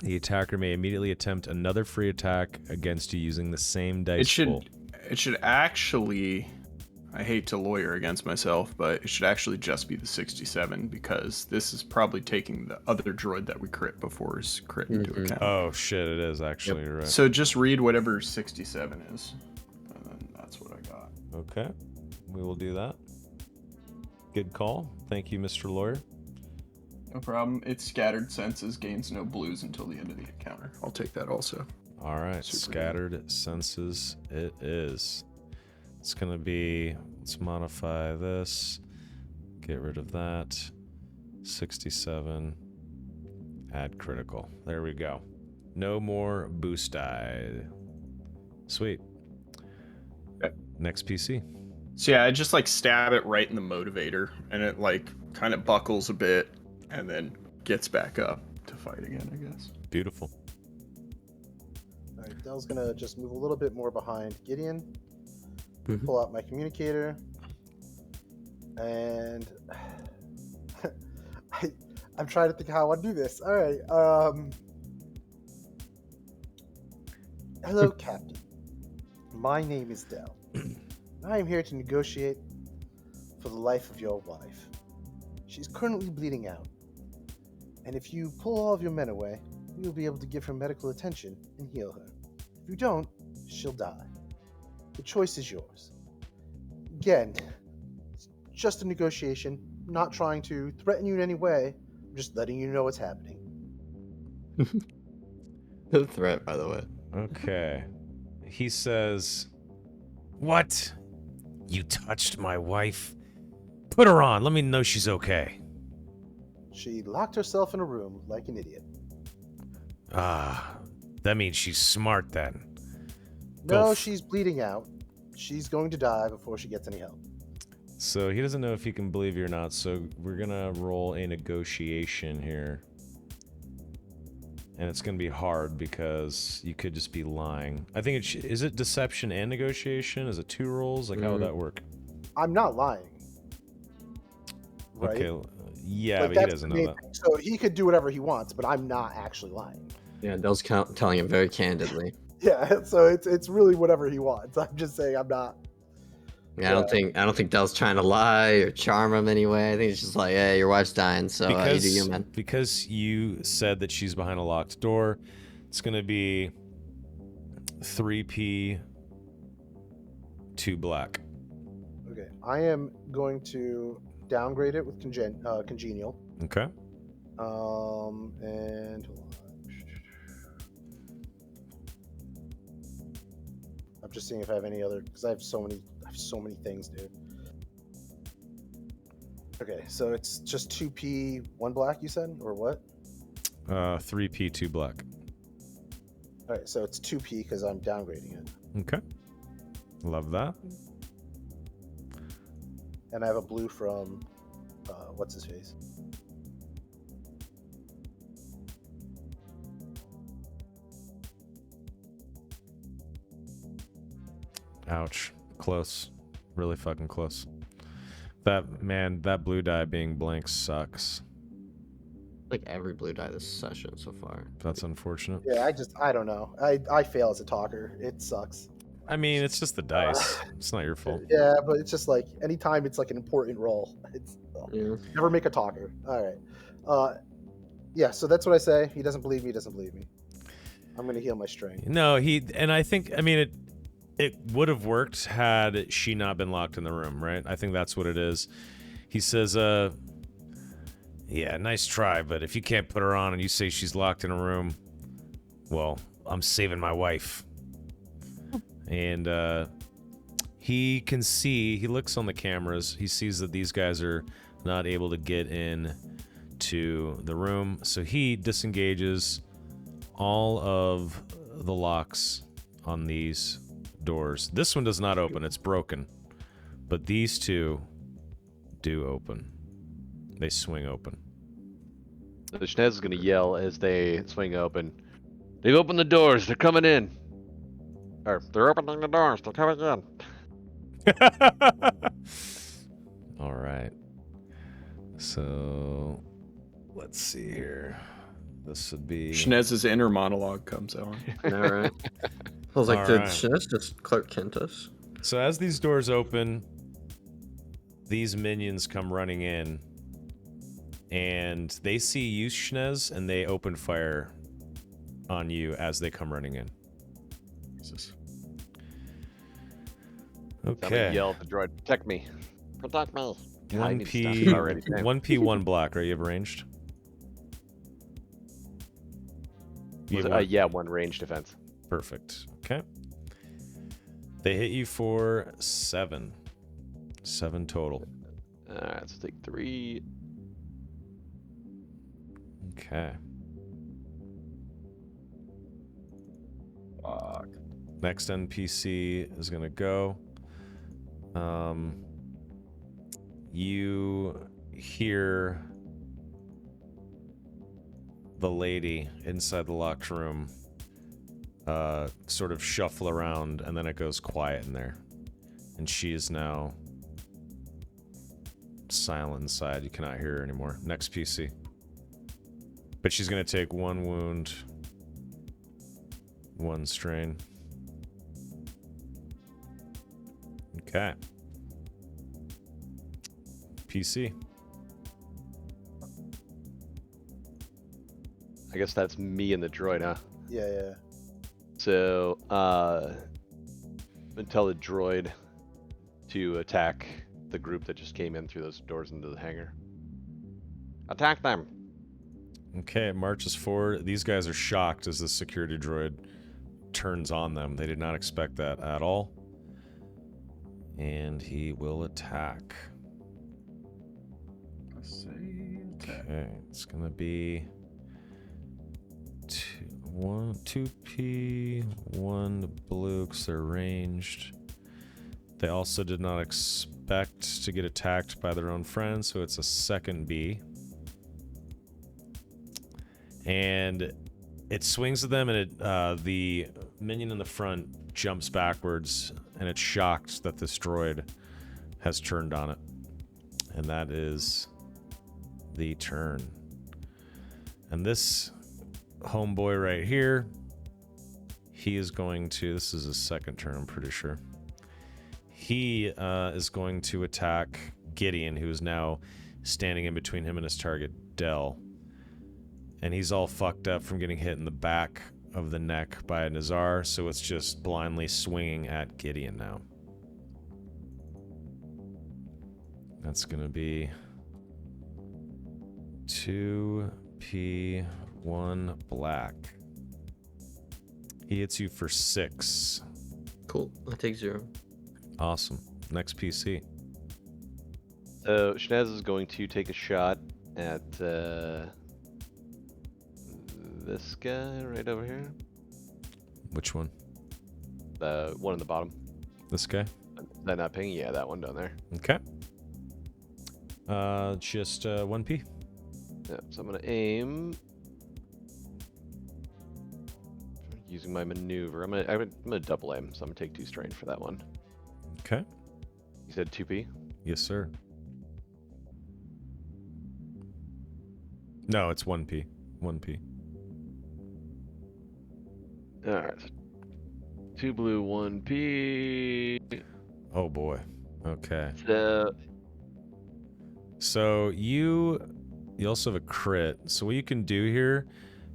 The attacker may immediately attempt another free attack against you using the same dice pool. It should actually, I hate to lawyer against myself, but it should actually just be the 67 because this is probably taking the other droid that we crit before's crit into account. Oh shit, it is actually. You're right. So just read whatever 67 is, and then that's what I got. Okay, we will do that. Good call. Thank you, Mr. Lawyer. No problem. It's scattered senses, gains no blues until the end of the encounter. I'll take that also. All right, Super scattered senses it is. It's gonna be, let's modify this, get rid of that, 67, add critical. There we go. No more boost die. Sweet. Okay. Next PC. So yeah, I just like stab it right in the motivator, and it like kind of buckles a bit, and then gets back up to fight again, I guess. Beautiful. All right, Dell's gonna just move a little bit more behind Gideon. Mhm. Pull out my communicator, and I'm trying to think how I want to do this. All right. Hello, Captain. My name is Dell. I am here to negotiate for the life of your wife. She's currently bleeding out, and if you pull all of your men away, you'll be able to give her medical attention and heal her. If you don't, she'll die. The choice is yours. Again, it's just a negotiation. I'm not trying to threaten you in any way. I'm just letting you know what's happening. The threat, by the way. Okay. He says, "What? You touched my wife? Put her on. Let me know she's okay." She locked herself in a room like an idiot. Ah, that means she's smart then. No, she's bleeding out. She's going to die before she gets any help. So he doesn't know if he can believe you or not, so we're gonna roll a negotiation here. And it's gonna be hard because you could just be lying. I think is it deception and negotiation? Is it 2 rolls? Like, how would that work? I'm not lying. Right? Okay, yeah, Like, but he that's doesn't the know main that. thing. So he could do whatever he wants, but I'm not actually lying. Yeah, Dell's telling him very candidly. Yeah, so it's really whatever he wants. I'm just saying I'm not. Yeah, I don't think Dell's trying to lie or charm him anyway. I think it's just like, hey, your wife's dying, so you do you, man. Because you said that she's behind a locked door, it's gonna be 3p, 2 black. Okay, I am going to downgrade it with congenial. Okay. And hold on. I'm just seeing if I have any other, because I have so many things, dude. Okay, so it's just 2p, 1 black, you said, or what? 3p, 2 black. All right, so it's 2p because I'm downgrading it, Okay. Love that. and I have a blue from what's his face. Ouch. Close. Really fucking close. That blue die being blank sucks. Like every blue die this session so far. That's unfortunate. Yeah, I don't know. I fail as a talker. It sucks. I mean, it's just the dice. It's not your fault. Yeah, but it's just like anytime it's like an important role, it's Yeah. never make a talker. All right. Yeah, so that's what I say. He doesn't believe me. He doesn't believe me. I'm gonna heal my strength. No, I think, I mean, it would have worked had she not been locked in the room, right? I think that's what it is. He says, yeah, nice try, but if you can't put her on and you say she's locked in a room, well, I'm saving my wife. And he can see, he looks on the cameras, he sees that these guys are not able to get in to the room, so he disengages all of the locks on these doors. This one does not open, it's broken. But these two do open. They swing open. The Schnez is going to yell as they swing open. They've opened the doors. They're coming in. Or they're opening the doors. They're coming in. All right. So let's see here. This would be Schnez's inner monologue comes out. All right. I was like, All did right. Shinez just Clark Kent us? So as these doors open, these minions come running in, and they see you, Schnez, and they open fire on you as they come running in. Jesus. I'm going Okay. to yell at the droid. Protect me. Protect me. I need 1P, stuff already. 1P, 1 black, right? You have ranged? You have one? Yeah, 1 range defense. Perfect. Okay. They hit you for 7. 7 total. Alright, let's take 3. Okay. Fuck. Next NPC is gonna go. You hear the lady inside the locked room sort of shuffle around, and then it goes quiet in there. And she is now silent inside. You cannot hear her anymore. Next PC. But she's gonna take 1 wound, 1 strain. Okay. PC. I guess that's me and the droid, huh? Yeah. So, I'm gonna tell the droid to attack the group that just came in through those doors into the hangar. Attack them. Okay, it marches forward. These guys are shocked as the security droid turns on them. They did not expect that at all. And he will attack. I say attack. Okay, it's gonna be 2P, 1 blue, because they're ranged. They also did not expect to get attacked by their own friends, so it's a second B. And it swings at them, and the minion in the front jumps backwards, and it's shocked that this droid has turned on it. And that is the turn. And this homeboy right here, he is going to, this is his second turn, I'm pretty sure. He is going to attack Gideon, who is now standing in between him and his target, Dell. And he's all fucked up from getting hit in the back of the neck by a Nazar, so it's just blindly swinging at Gideon now. That's gonna be 2P, 1 black. He hits you for 6. Cool. I take 0. Awesome. Next PC. So, Schnez is going to take a shot at this guy right over here. Which one? The one in the bottom. This guy? That not ping? Yeah, that one down there. Okay. Just 1P. Yeah, so I'm gonna aim. Using my maneuver. I'm gonna double aim, so I'm gonna take 2 strain for that one. Okay. You said 2P? Yes, sir. No, it's 1p. 1p. All right. 2 blue, 1p. Oh boy. Okay. So So you also have a crit. So what you can do here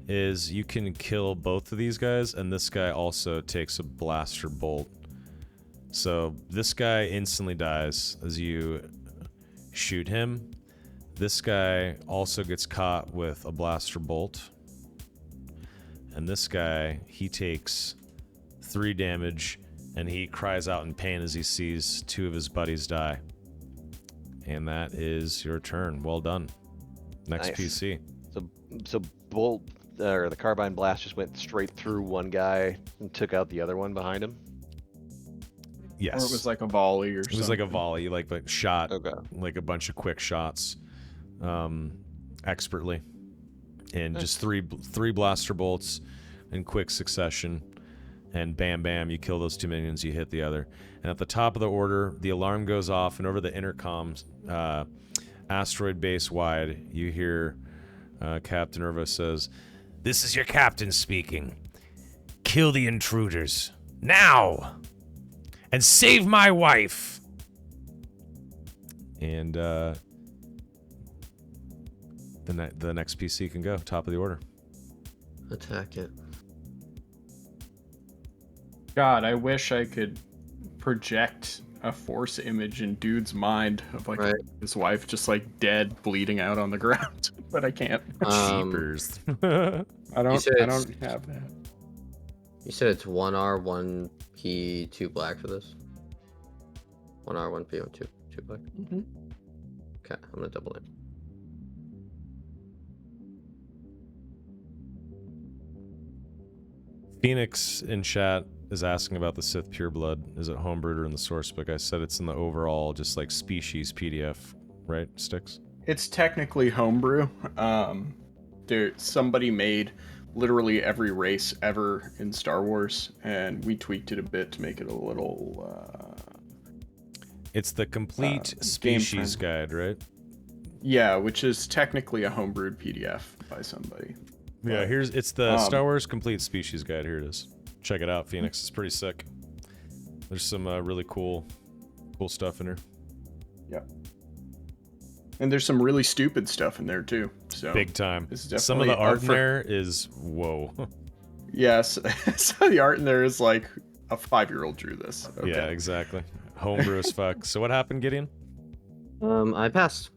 is you can kill both of these guys, and this guy also takes a blaster bolt. So this guy instantly dies as you shoot him. This guy also gets caught with a blaster bolt. And this guy, he takes 3 damage, and he cries out in pain as he sees 2 of his buddies die. And that is your turn. Well done. Next Nice. PC. So bolt or the carbine blast just went straight through one guy and took out the other one behind him. Yes. Or it was like a volley or It something. was like a volley, like shot, Okay. like a bunch of quick shots, expertly, and Nice. just three blaster bolts in quick succession, and bam, bam, you kill those 2 minions, you hit the other, and at the top of the order, the alarm goes off, and over the intercoms, asteroid base wide, you hear Captain Irvo says, "This is your captain speaking. Kill the intruders now." And save my wife. And the next PC can go top of the order. Attack it. God, I wish I could project a force image in dude's mind of like Right. his wife just like dead, bleeding out on the ground, but I can't. Cheapers. I don't. said I it's- don't have that. You said it's 1R, 1P, 2 black for this? 1R, 1P, 2 black? Mm-hmm. Okay, I'm gonna double it. Phoenix in chat is asking about the Sith Pureblood. Is it homebrewed or in the source book? I said it's in the overall, just like species PDF, right? Sticks? It's technically homebrew. Somebody made literally every race ever in Star Wars, and we tweaked it a bit to make it a little. It's the complete species guide, right? Yeah, which is technically a homebrewed PDF by somebody. Yeah, But, it's the Star Wars complete species guide. Here it is. Check it out, Phoenix. It's pretty sick. There's some really cool stuff in here. Yeah. And there's some really stupid stuff in there too. So Big time. It's Some of the definitely art art in for- there is whoa. Yes, so the art in there is like a 5-year-old drew this. Okay. Yeah, exactly. Homebrew as fuck. So what happened, Gideon? I passed.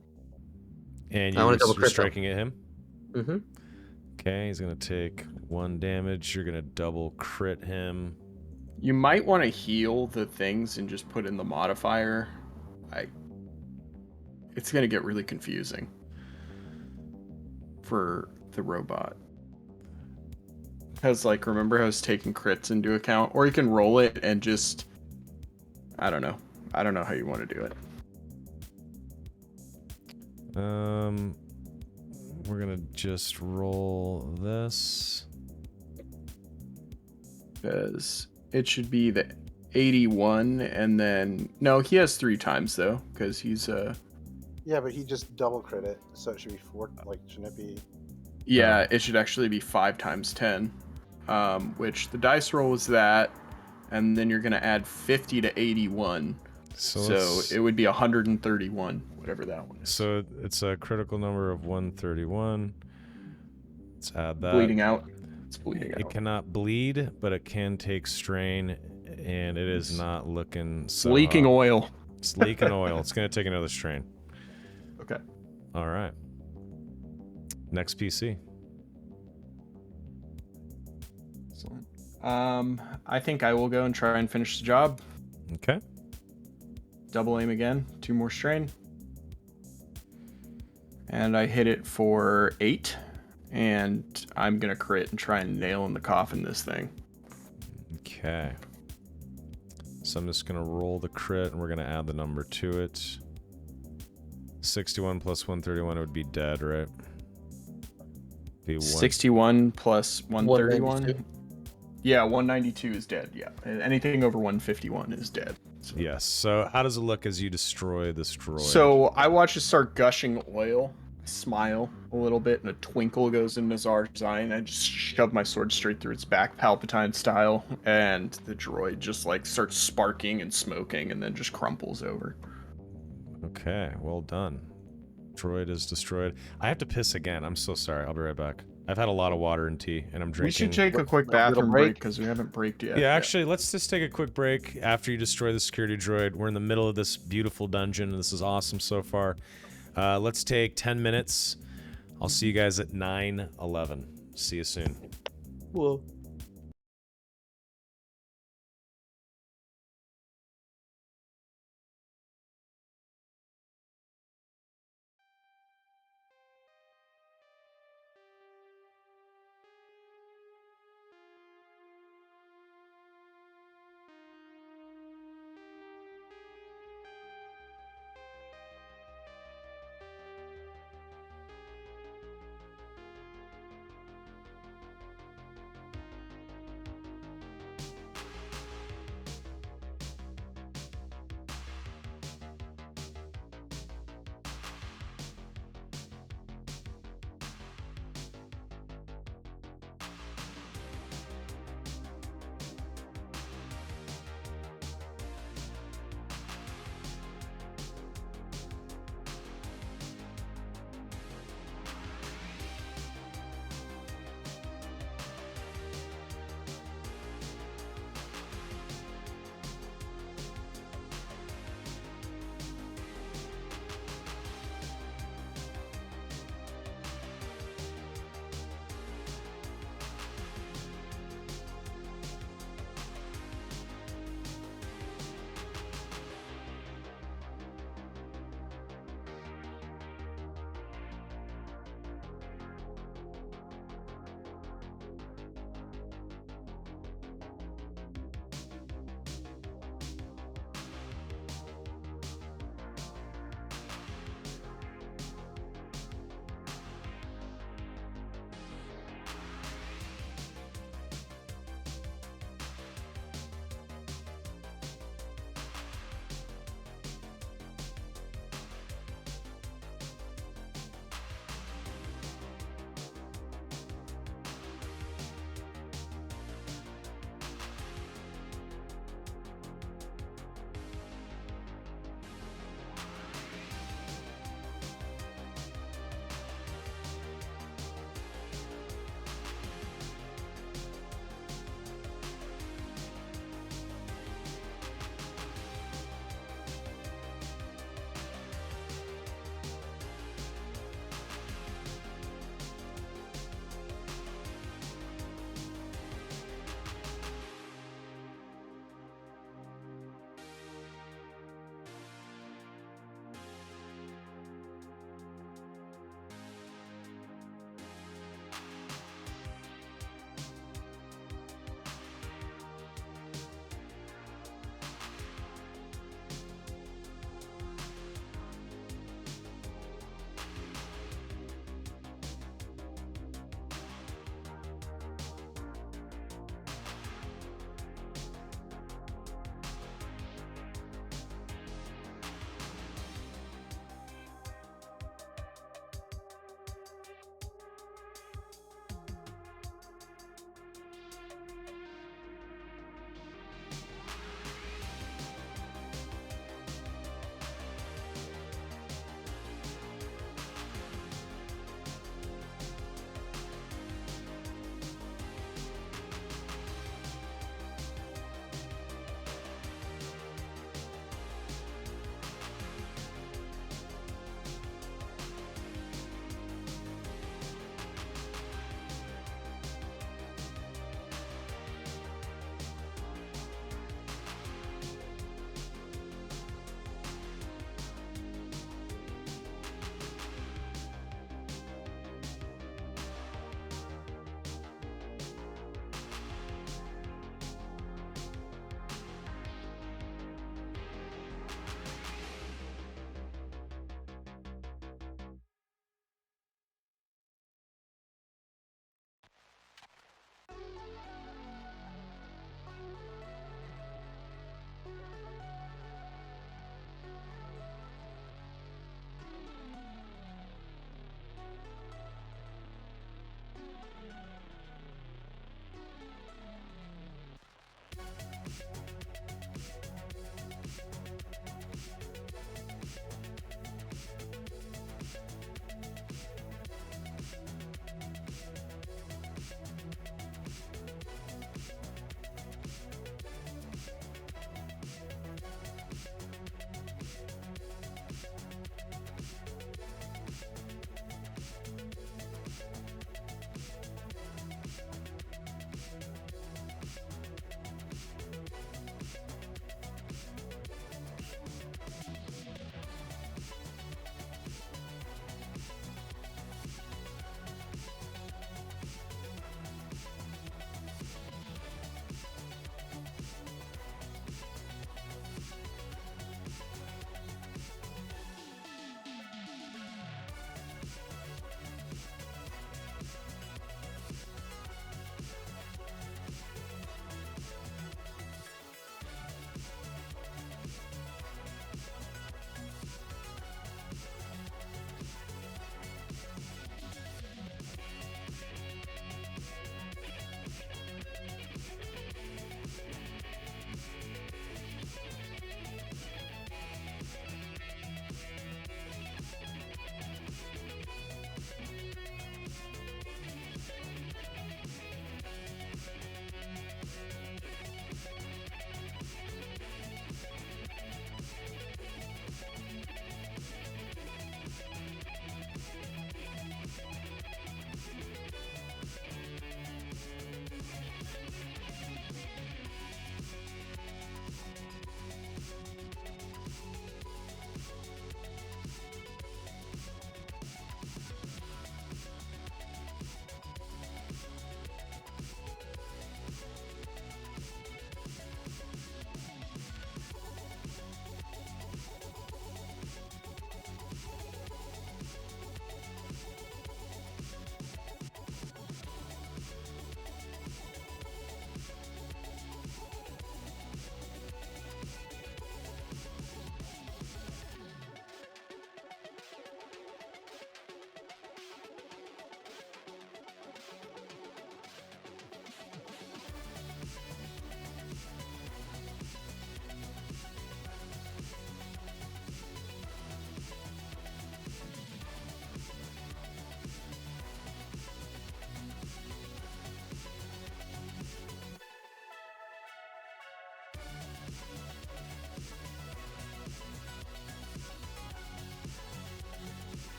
And I you wanna were double crit, though. striking at him? Mm-hmm. Okay, he's gonna take 1 damage. You're gonna double crit him. You might want to heal the things and just put in the modifier. It's gonna get really confusing for the robot. Because like remember I was taking crits into account, or you can roll it and just I don't know how you want to do it. We're gonna just roll this. Because it should be the 81 and then no, he has 3 times though because he's Yeah, but he just double crit it, so it should be 4. Like, shouldn't it be? yeah, it should actually be 5 times 10, which the dice roll is that, and then you're gonna add 50 to 81, so it would be 131, whatever that one is. So it's a critical number of 131. Let's add that. Bleeding out. It's bleeding It out. cannot bleed, but it can take strain, and it is not looking so Leaking hot. oil. It's leaking oil. It's gonna take another strain. Okay. All right. Next PC. Excellent. I think I will go and try and finish the job. Okay. Double aim again. 2 more strain. And I hit it for 8. And I'm going to crit and try and nail in the coffin this thing. Okay. So I'm just gonna roll the crit, and we're gonna add the number to it. 61 plus 131 would be dead, right? Be 61 plus 131. 192. Yeah, 192 is dead. Yeah, anything over 151 is dead. So, Yes. So how does it look as you destroy this droid? so I watch it start gushing oil, smile a little bit, and a twinkle goes in Nazar's eye, and I just shove my sword straight through its back, Palpatine style, and the droid just like starts sparking and smoking, and then just crumples over. Okay, well done. Droid is destroyed. I have to piss again. I'm so sorry. I'll be right back. I've had a lot of water and tea, and I'm drinking. We should take a quick Little bathroom break? break because we haven't braked yet. Yeah, actually, let's just take a quick break after you destroy the security droid. We're in the middle of this beautiful dungeon, and this is awesome so far. Let's take 10 minutes. I'll see you guys at 9:11. See you soon. Whoa.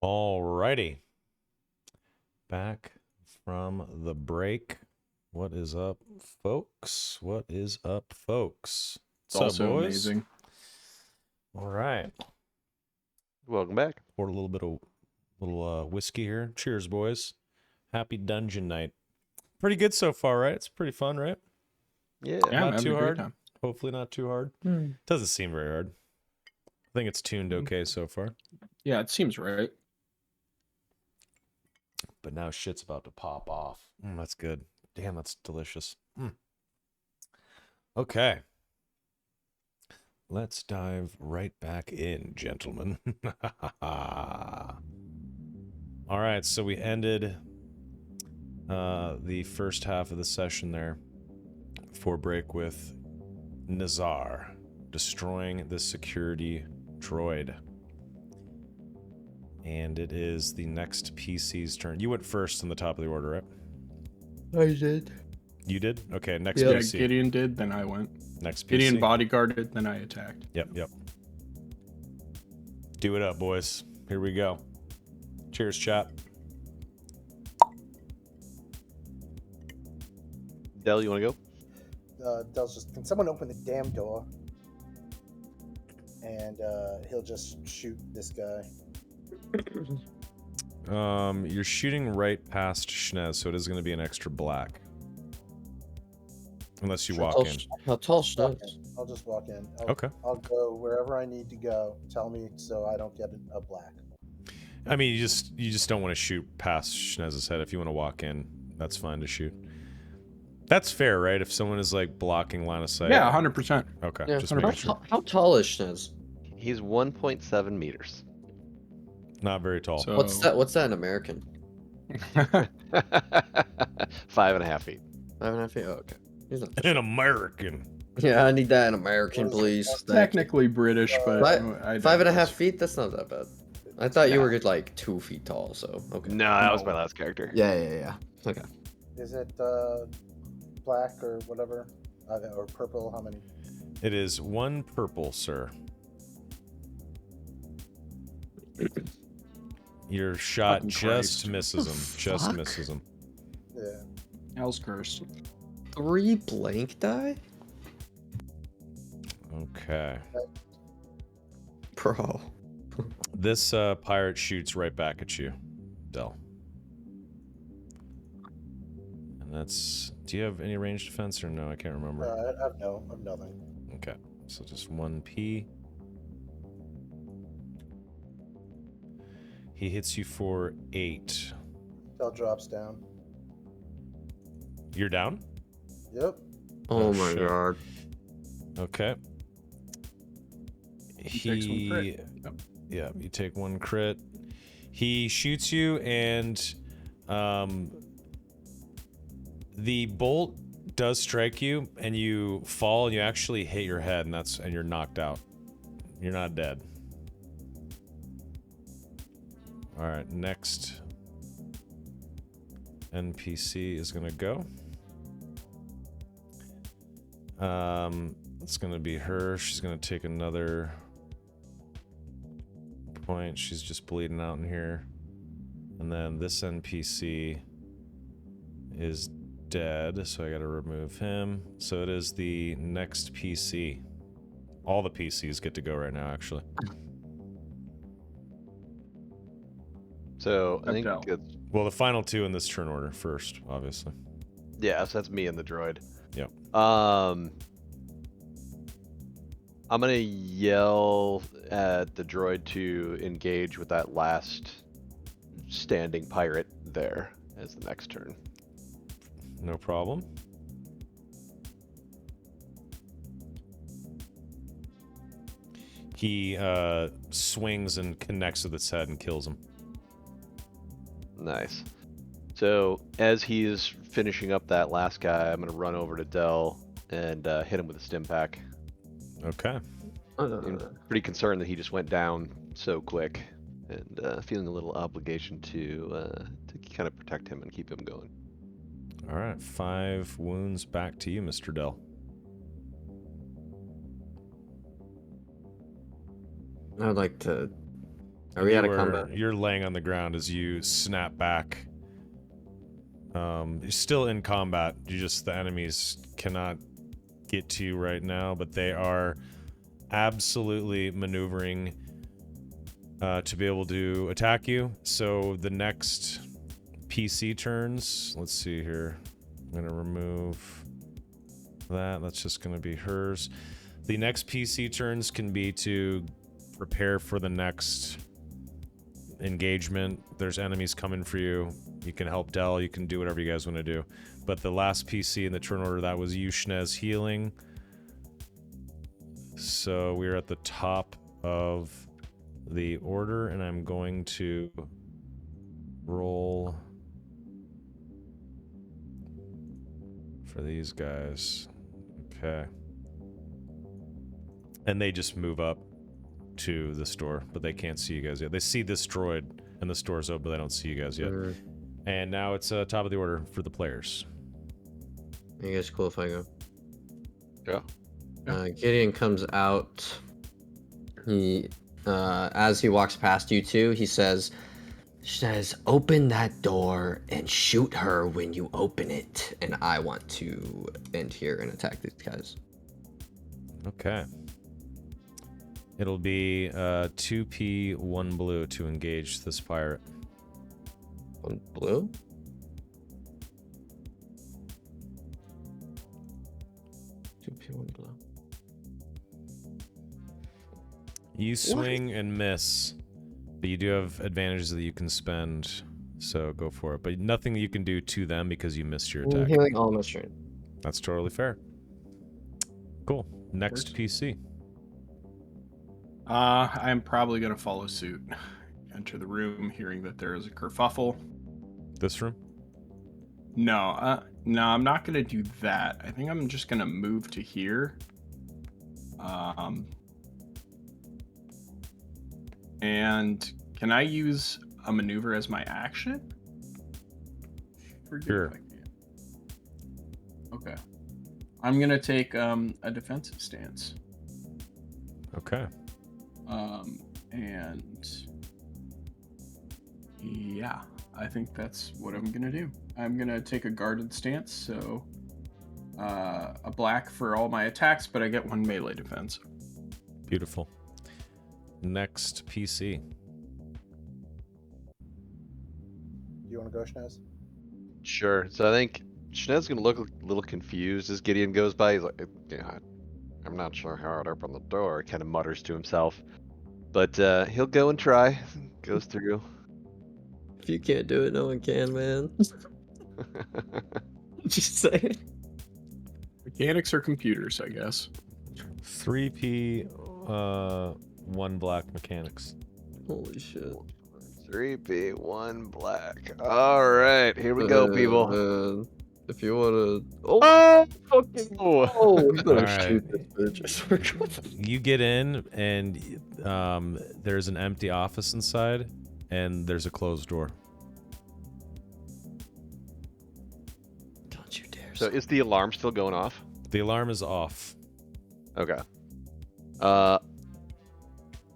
Alrighty. Back from the break. What is up, folks? What is up, folks? It's What's also up, boys? amazing. All right. Welcome back. Poured a little bit of whiskey here. Cheers, boys. Happy dungeon night. Pretty good so far, right? It's pretty fun, right? Yeah. Yeah, I'm Not having too a great hard. time. Hopefully not too hard. Doesn't seem very hard. I think it's tuned okay so far. Yeah, it seems right. But now shit's about to pop off. That's good. Damn, that's delicious. Okay. Let's dive right back in, gentlemen. All right, so we ended the first half of the session there for break with Nazar destroying the security droid. And it is the next PC's turn. You went first in the top of the order, right? I did. You did? Okay, next Yeah, PC. Gideon did, then I went. Next PC. Gideon bodyguarded, then I attacked. Yep. Do it up, boys. Here we go. Cheers, chat. Dell, you want to go? Dell's just, can someone open the damn door? And he'll just shoot this guy. You're shooting right past Schnez, so it is going to be an extra black. Unless you walk in. How tall Walk Schnez? in. I'll just walk in. Okay. I'll go wherever I need to go. Tell me so I don't get a black. I mean, you just don't want to shoot past Schnez's head. If you want to walk in, that's fine to shoot. That's fair, right? If someone is like blocking line of sight. Yeah, 100%. Okay. Yeah. Just making sure. How tall is Schnez? He's 1.7 meters. Not very tall. So, What's that? What's that in American? 5.5 feet. 5.5 feet. Oh, okay. He's not. An American. Yeah, I need that in American, please. Thank you. Technically British, but I 5.5 feet. That's not that bad. I thought you were like 2 feet tall. So okay. No, that was my last character. Yeah. Okay. Is it black or whatever? Or purple? How many? It is 1 purple, sir. Your shot Fucking just Christ. misses him. Just Fuck. misses him. Yeah. Hell's curse. 3 blank die? Okay. Bro. This pirate shoots right back at you, Del. And that's... Do you have any ranged defense or no? I can't remember. I have nothing. Okay. So just 1p. He hits you for 8. Dell drops down. You're down? Yep. Oh my shit. god. Okay. He takes 1 crit. Yep. Yeah, you take 1 crit. He shoots you, and the bolt does strike you, and you fall, and you actually hit your head, and you're knocked out. You're not dead. All right, next NPC is gonna go. It's gonna be her. She's gonna take another point. She's just bleeding out in here. And then this NPC is dead, so I gotta remove him. So it is the next PC. All the PCs get to go right now, actually. So I think Abdel. it's, Well, the final two in this turn order first, obviously. yeah, so that's me and the droid. Yep. I'm gonna yell at the droid to engage with that last standing pirate there as the next turn. No problem. He swings and connects with its head and kills him. Nice. So as he's finishing up that last guy, I'm gonna run over to Dell and hit him with a stim pack. Okay. I'm pretty concerned that he just went down so quick, and feeling a little obligation to kind of protect him and keep him going. All right. 5 wounds back to you, Mr. Dell. I would like to. Are we out of combat? You're laying on the ground as you snap back. You're still in combat. The enemies cannot get to you right now, but they are absolutely maneuvering to be able to attack you. So the next PC turns, let's see here. I'm gonna remove that. That's just gonna be hers. The next PC turns can be to prepare for the next engagement. There's enemies coming for you. You can help Dell. You can do whatever you guys want to do. But the last PC in the turn order, that was Yushnez healing. So we're at the top of the order, and I'm going to roll for these guys. Okay. And they just move up to the store, but they can't see you guys yet. They see this droid and the store's open, but they don't see you guys yet. And now it's top of the order for the players. Are you guys cool if I go? Yeah. Gideon comes out. He, as he walks past you two, he says, "Open that door and shoot her when you open it." And I want to end here and attack these guys. Okay. It'll be 2P, 1 blue to engage this pirate. 1 blue? One blue. You swing and miss, but you do have advantages that you can spend, so go for it. But nothing that you can do to them because you missed your attack. Healing all my strength. That's totally fair. Cool. Next PC. I'm probably gonna follow suit. Enter the room, hearing that there is a kerfuffle. This room? No, I'm not gonna do that. I think I'm just gonna move to here. And can I use a maneuver as my action? Forget Sure. if I can. Okay. I'm gonna take a defensive stance. Okay. And yeah, I think that's what I'm gonna do. I'm gonna take a guarded stance, so a black for all my attacks, but I get 1 melee defense. Beautiful. Next PC. Do you want to go, Shnaz? Sure. So I think Shnez's gonna look a little confused as Gideon goes by. He's like, "Yeah, I'm not sure how I'd open the door." Kind of mutters to himself, but he'll go and try. Goes through. If you can't do it, no one can, man. Just saying. Mechanics or computers, I guess. 3P, 1 black mechanics. Holy shit. 3P, 1 black. All right, here we go, people. Man. If you wanna, oh fucking, oh, you better All shoot right. this bitch. I swear to God. You get in, and there's an empty office inside, and there's a closed door. Don't you dare. So is the alarm still going off? The alarm is off. Okay.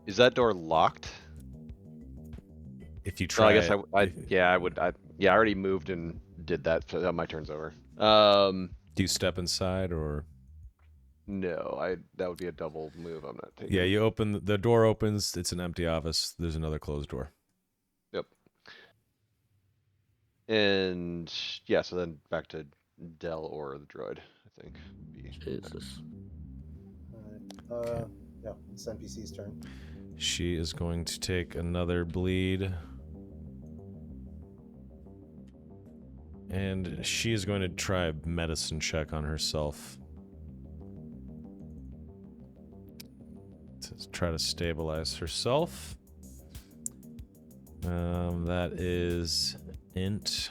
Is that door locked? If you No, try I guess it, I would. I already moved and did that, so my turn's over. do you step inside or? No, that would be a double move. I'm not taking. Yeah, you open the door opens. It's an empty office. There's another closed door. Yep. And yeah, so then back to Dell or the droid, I think. Jesus. Alright. Yeah, it's NPC's turn. She is going to take another bleed. And she is going to try a medicine check on herself. To try to stabilize herself. That is int.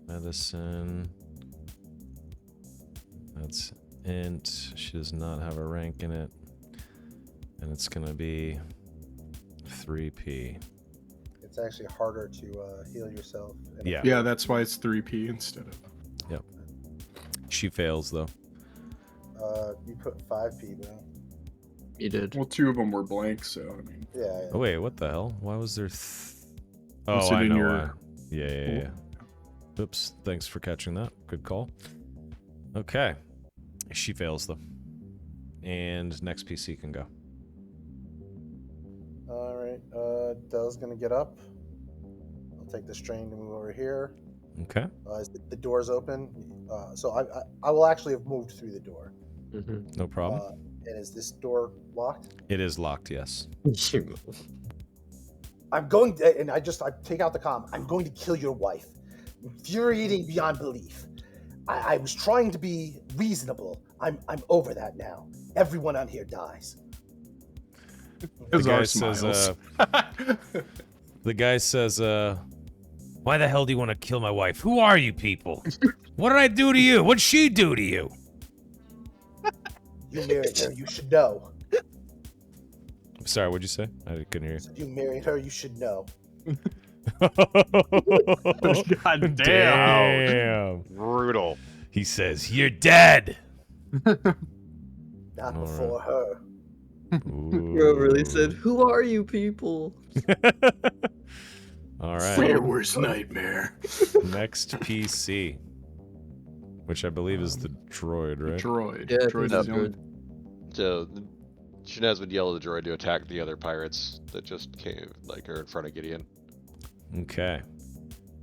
Medicine. That's int. She does not have a rank in it. And it's going to be 3p. It's actually harder to heal yourself. And Yeah. Yeah, that's why it's 3p instead of. Yep. She fails, though. You put 5p down. You did. Well, 2 of them were blank, so I mean. Yeah. Oh, wait, what the hell? Why was there... Was Oh, it I in know your- why. Yeah. Oops, thanks for catching that. Good call. Okay. She fails, though. And next PC can go. Alright, Dell's gonna get up. I'll take the strain to move over here. Okay. The door's open. So I will actually have moved through the door. Mm-hmm. No problem. And is this door locked? It is locked, yes. I'm going to, and I take out the comm. I'm going to kill your wife. Infuriating beyond belief. I was trying to be reasonable. I'm over that now. Everyone on here dies. The Those guy are says, smiles. the guy says, why the hell do you want to kill my wife? Who are you people? What did I do to you? What'd she do to you? You married her. You should know. Sorry, what'd you say? I couldn't hear You married her. You should know. you. God damn. Damn. Brutal. He says, you're dead. Not All before her. Bro really said, "Who are you people?" All For right. your worst nightmare. Next PC, which I believe is the droid, right? Droid. Yeah, I think Droid so. is the only- So Shinaz would yell at the droid to attack the other pirates that just came, are in front of Gideon. Okay.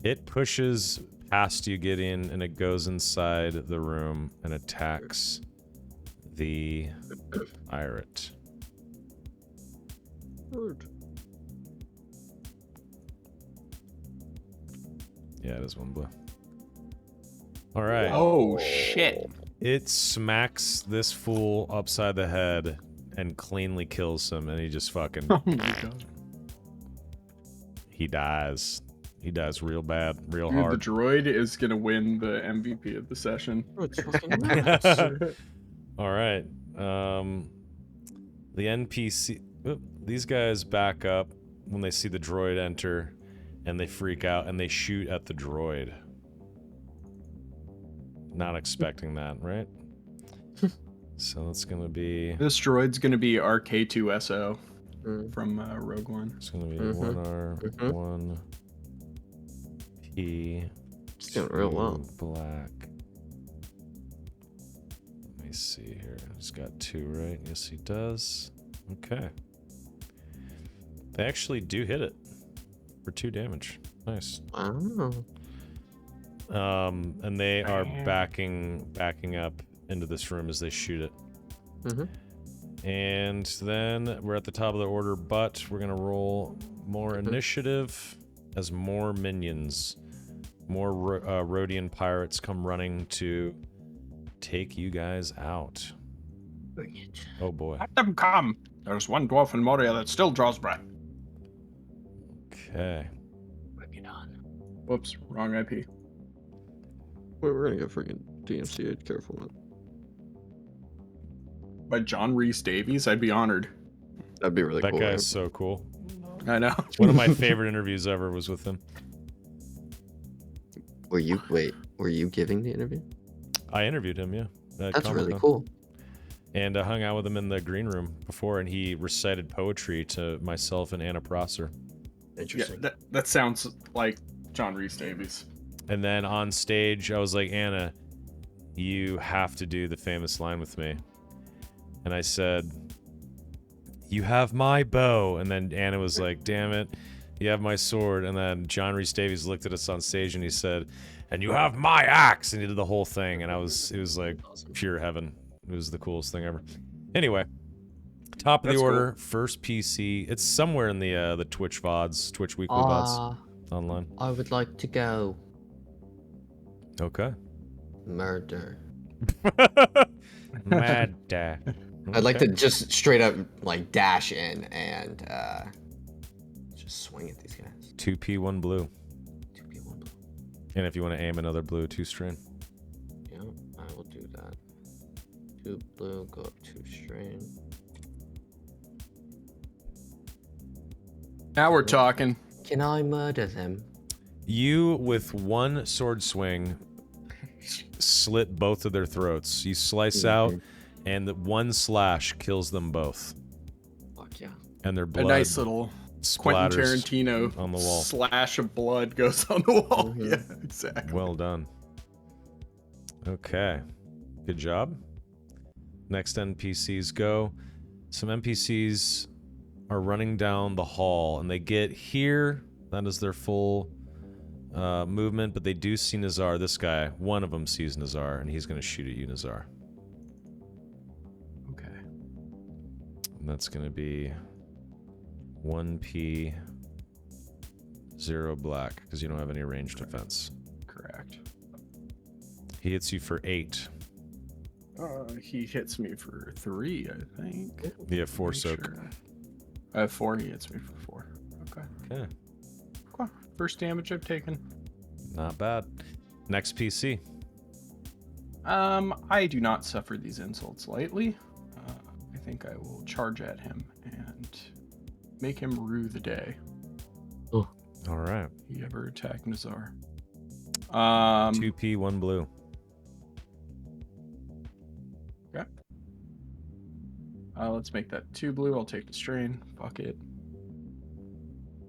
It pushes past you, Gideon, and it goes inside the room and attacks the pirate. Yeah, it is one blue. All right. Oh, shit. It smacks this fool upside the head and cleanly kills him, and he just fucking... Oh my god. He dies. He dies real bad, real Dude, the hard. droid is gonna win the MVP of the session. It's fucking nuts. All right. The NPC... Oop, these guys back up when they see the droid enter, and they freak out, and they shoot at the droid. Not expecting that, right? So that's gonna be... This droid's gonna be RK2SO Mm. from Rogue One. It's gonna be Mhm. 1R, Mhm. 1P, It's doing real well. 2 black. Let me see here. He's got 2, right? Yes, he does. Okay. They actually do hit it for 2 damage. Nice. Wow. And they are backing up into this room as they shoot it. Mm-hmm. And then we're at the top of the order, but we're gonna roll more initiative as more minions, more Rhodian pirates come running to take you guys out. Bring it. Oh boy. Let them come. There's one dwarf in Moria that still draws breath. Okay. Bring it on. Whoops, wrong IP. Wait, we're gonna get freaking DMCA'd. Careful, man. By John Rhys Davies, I'd be honored. That'd be really That cool. guy right? is so cool. I know. One of my favorite interviews ever was with him. Were you giving the interview? I interviewed him, yeah. at That's really Comic-Con. cool. And I hung out with him in the green room before, and he recited poetry to myself and Anna Prosser. Yeah, Interesting. that sounds like John Rhys Davies. And then on stage, I was like, Anna, you have to do the famous line with me. And I said, you have my bow. And then Anna was like, damn it, you have my sword. And then John Rhys Davies looked at us on stage and he said, and you have my axe. And he did the whole thing. And it was like pure heaven. It was the coolest thing ever. Anyway, top of That's the order, cool. first PC. It's somewhere in the Twitch VODs, Twitch weekly VODs online. I would like to go. Okay. Murder. Mad. I'd like to just straight up like dash in and just swing at these guys. 2P, 1 blue. 2P, 1 blue. And if you want to aim another blue, 2 strain. Yeah, I will do that. 2 blue, go up 2 strain. Now we're talking. Can I murder them? You, with one sword swing, slit both of their throats. You slice out, and the one slash kills them both. Fuck yeah. And their blood A nice little Quentin splatters Tarantino on the wall. slash of blood goes on the wall. Mhm. Yeah, exactly. Well done. Okay. Good job. Next NPCs go. Some NPCs are running down the hall, and they get here. That is their full movement, but they do see Nazar. This guy, one of them sees Nazar, and he's going to shoot at you, Nazar. Okay. And that's going to be 1P, 0 black, because you don't have any ranged defense. Correct. He hits you for 8. He hits me for 3, I think. You have 4 Make soak. sure. I have 4. He hits me for 4. Okay. Okay. Cool. First damage I've taken. Not bad. Next PC. I do not suffer these insults lightly. I think I will charge at him and make him rue the day All right. he ever attacked Nazar. 2P, 1 blue. Okay. Let's make that 2 blue. I'll take the strain. Fuck it.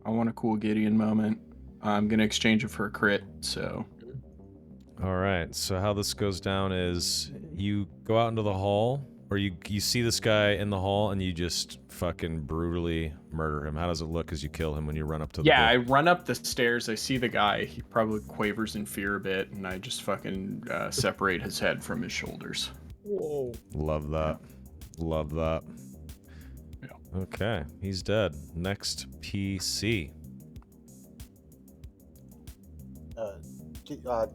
I want a cool Gideon moment. I'm gonna exchange it for a crit. So All right. So how this goes down is you go out into the hall, or you see this guy in the hall, and you just fucking brutally murder him. How does it look as you kill him when you run up to the yeah, I door? run up the stairs. I see the guy. He probably quavers in fear a bit, and I just fucking separate his head from his shoulders. Whoa. Love that. Love that. Yeah. Okay. He's dead. Next PC.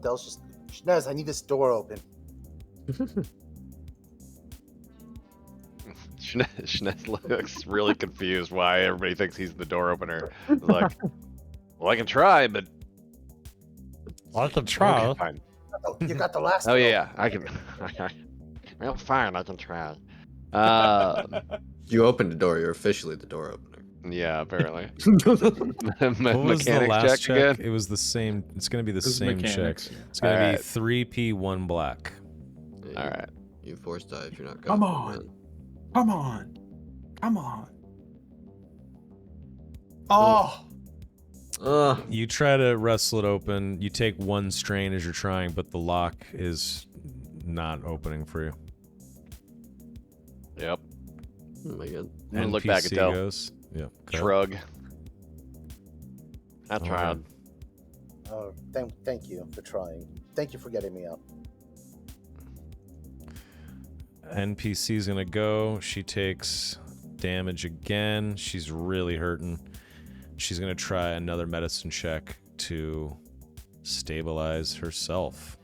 Del's just, Shnez, I need this door open. Schnez looks really confused why everybody thinks he's the door opener. He's like, well, I can try, but I can okay, fine. Oh, you got the last Oh one. yeah, I can. Well, fine, I can try. You opened the door, you're officially the door opener. Yeah, apparently. What was the Mechanics last check? again? It was the same. It's going to be the This is same mechanics. check. It's going to Alright. be 3P, 1 black. Yeah, All right. You force die if you're not Come confident. on. Come on. Come on. Oh. You try to wrestle it open. You take 1 strain as you're trying, but the lock is not opening for you. Yep. Oh my god. I'm gonna look back at NPC Del. goes. Yep. Okay. Shrug. I All tried. right. Oh, thank you for trying. Thank you for getting me up. NPC's gonna go. She takes damage again. She's really hurting. She's gonna try another medicine check to stabilize herself.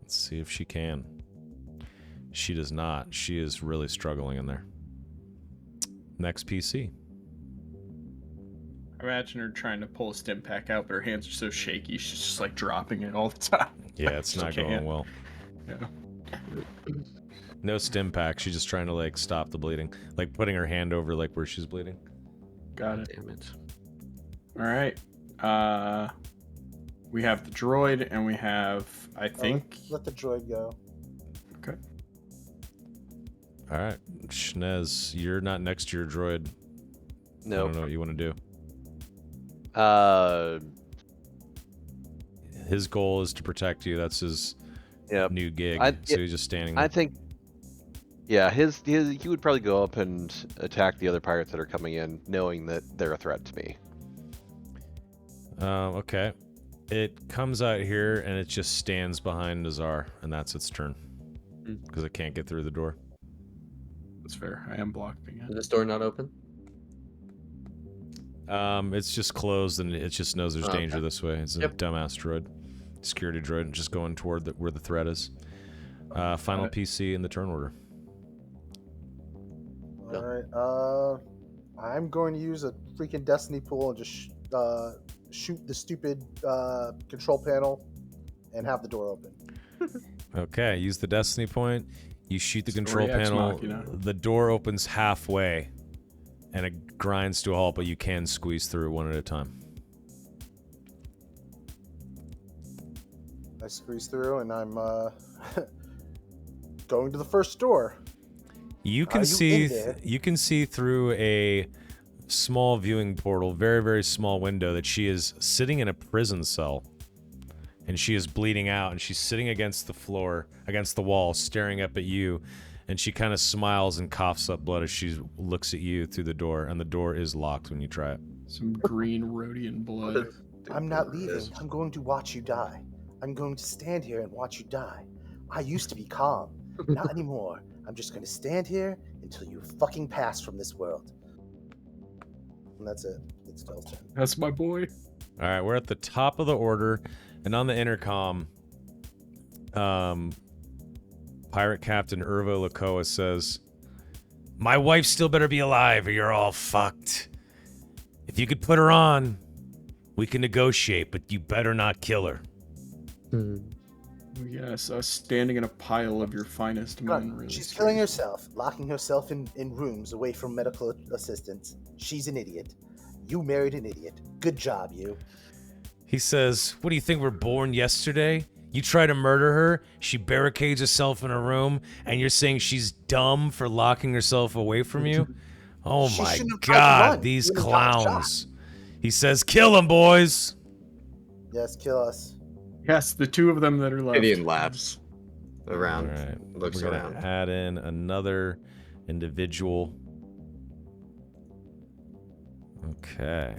Let's see if she can. She does not. She is really struggling in there. Next PC. I imagine her trying to pull a stim pack out, but her hands are so shaky, she's just like dropping it all the time. Yeah, it's not She going can't. well. Yeah. No stim pack. She's just trying to like stop the bleeding, like putting her hand over like where she's bleeding. Got it. Damn it. All right. We have the droid, and we have, I think. Let the droid go. Okay. All right, Shnez, you're not next to your droid. I Nope. don't know what you want to do. His goal is to protect you. That's his Yep. new gig. I- So he's just standing there. I think, yeah, he would probably go up and attack the other pirates that are coming in, knowing that they're a threat to me. Okay. It comes out here and it just stands behind Nazar, and that's its turn. Because it can't get through the door. That's fair. I am blocking Is it. this door not open? It's just closed and it just knows there's Oh, danger okay. this way. It's a Yep. dumbass droid. Security droid just going toward where the threat is. Final PC in the turn order. All right. I'm going to use a freaking destiny pool and just shoot the stupid control panel and have the door open. Okay, use the destiny point. You shoot the control Story Ex panel. Machina. The door opens halfway and it grinds to a halt, but you can squeeze through one at a time. I squeeze through and I'm going to the first door. You can Are you see in there? you can see through a small viewing portal, very, very small window, that she is sitting in a prison cell. And she is bleeding out, and she's sitting against the floor, against the wall, staring up at you. And she kind of smiles and coughs up blood as she looks at you through the door, and the door is locked when you try it. Some green Rhodian blood. I'm not leaving. I'm going to watch you die. I'm going to stand here and watch you die. I used to be calm. Not anymore. I'm just going to stand here until you fucking pass from this world. And that's it. It's Del's turn. That's my boy. All right, we're at the top of the order, and on the intercom, Pirate Captain Irvo Lakoa says, "My wife still better be alive or you're all fucked. If you could put her on, we can negotiate, but you better not kill her." Yes, us standing in a pile of your finest men. Really She's scares killing me. herself, locking herself in rooms away from medical assistance. She's an idiot. You married an idiot. Good job, you. He says, "What do you think, we're born yesterday? You try to murder her, she barricades herself in a room, and you're saying she's dumb for locking herself away from you? Oh She my shouldn't have tried to god, run. these She would've gotten clowns." He says, "Kill them, boys." Yes, kill us. Yes, the two of them that are left. Gideon laughs around, All right, looks we're gonna around. add in another individual. Okay.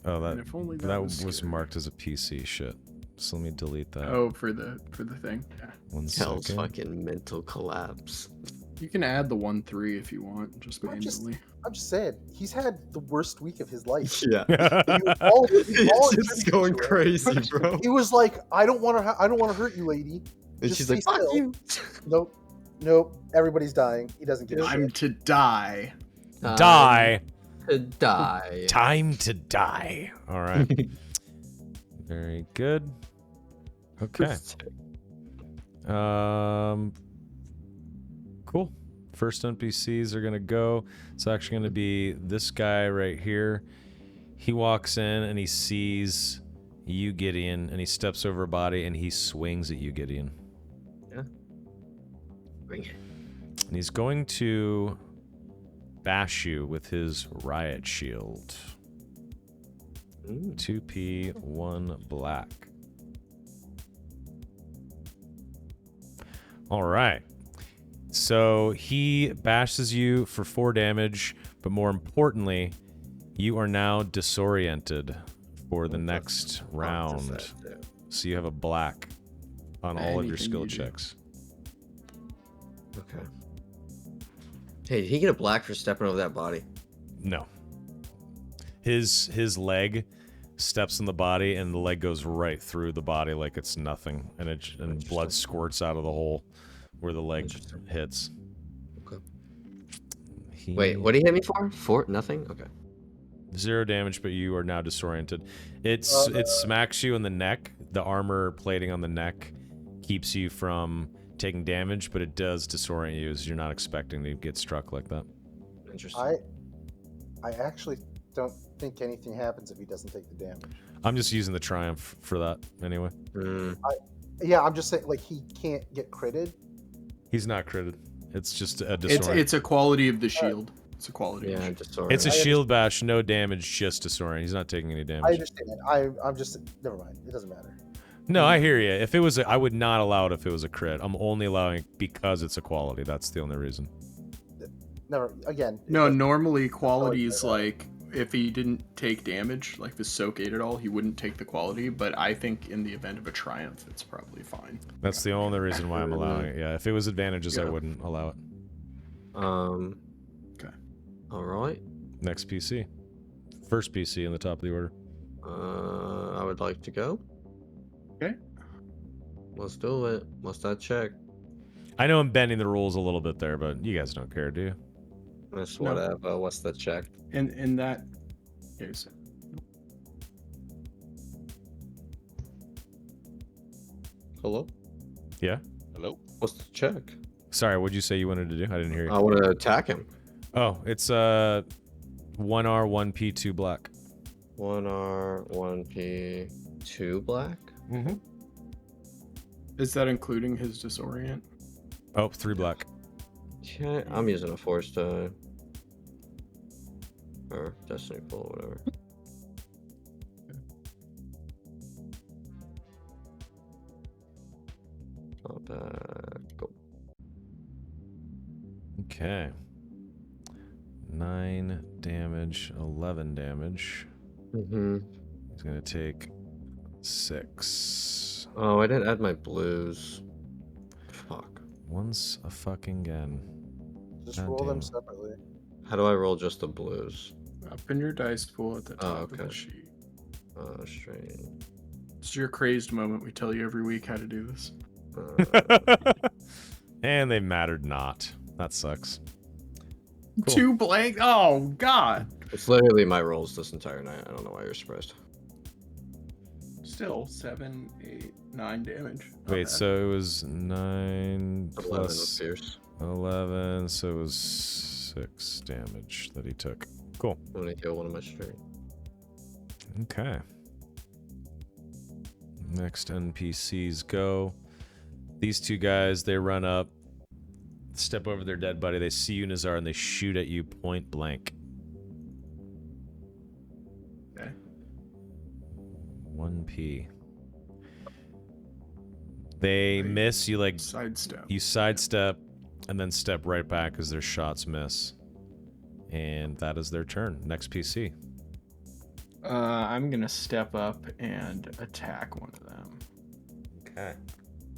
Oh, And if only that was was scary. marked as a PC. Shit. So let me delete that. Oh, for the thing. Yeah. 1 Hell's second. fucking mental collapse. You can add the 1-3 if you want, just I'm just- manually. I'm just saying, he's had the worst week of his life. Yeah. all It's just attributed going to it. crazy, bro. He was like, "I don't want to hurt you, lady." And Just she's stay like, fuck still. you. Nope. Everybody's dying. He doesn't give a I'm shit. to die. Die. To die. Time to die. All right. Very good. Okay. Cool. First NPCs are gonna go. It's actually gonna be this guy right here. He walks in and he sees you, Gideon, and he steps over a body and he swings at you, Gideon. Bring it. And he's going to bash you with his riot shield. 2p, 1 black. All right. So he bashes you for 4 damage, but more importantly, you are now disoriented for the next round. So you have a black on all of your Anything skill you do. checks. Okay. Hey, did he get a black for stepping over that body? No. His leg steps in the body, and the leg goes right through the body like it's nothing, and blood squirts out of the hole where the leg hits. Okay. Wait, what did he hit me for? 4? Nothing? Okay. 0 damage, but you are now disoriented. It smacks you in the neck. The armor plating on the neck keeps you from taking damage, but it does disorient you as you're not expecting to get struck like that. Interesting. I actually don't think anything happens if he doesn't take the damage. I'm just using the triumph for that anyway. Yeah, I'm just saying, like, he can't get critted. He's not critted. It's just a disorient. It's a quality of the shield. It's a quality of the Yeah, shield. disorient. It's a I shield bash, no damage, just disorient. He's not taking any I damage. understand. I'm just never mind. It doesn't matter. No, I hear you. If it was, I would not allow it if it was a crit. I'm only allowing it because it's a quality. That's the only reason. Never again. No, normally quality is like if he didn't take damage, like the soak ate at all, he wouldn't take the quality. But I think in the event of a triumph, it's probably fine. That's the only reason why I'm allowing it. Yeah, if it was advantages, I Yeah. wouldn't allow it. Okay. All right. Next PC. First PC in the top of the order. I would like to go. Okay. Let's do it. What's that check? I know I'm bending the rules a little bit there, but you guys don't care, do you? That's No. whatever. What's the check? In that case, Hello? Yeah? Hello? What's the check? Sorry, what'd you say you wanted to do? I didn't hear you. I want to attack him. Oh, it's 1R, 1P, 2 black. 1R, 1P, 2 black? Mm-hmm. is that including his disorient? Oh, 3 black. Okay, I'm using a force die. Or destiny pool, whatever. Not bad. Go. Okay. 9 damage, 11 damage. Mm-hmm. He's gonna take 6. Oh, I didn't add my blues. Fuck. Once a fucking again. Just God roll them damn. separately. How do I roll just the blues? Up in your dice pool at the top of okay. the sheet. Strain. It's your crazed moment. We tell you every week how to do this. And they mattered not. That sucks. Cool. 2 blank. Oh God. It's literally my rolls this entire night. I don't know why you're surprised. Still 7, 8, 9 damage. Not Wait, bad. so it was 9 11 plus with Pierce. 11, so it was 6 damage that he took. Cool. I'm gonna kill one of my strain. Okay. Next NPCs go. These two guys, they run up, step over their dead buddy. They see you, Nazar, and they shoot at you point blank. Okay. 1P. They miss. You like Sidestep. you sidestep and then step right back as their shots miss. And that is their turn. Next PC. I'm gonna step up and attack one of them. Okay.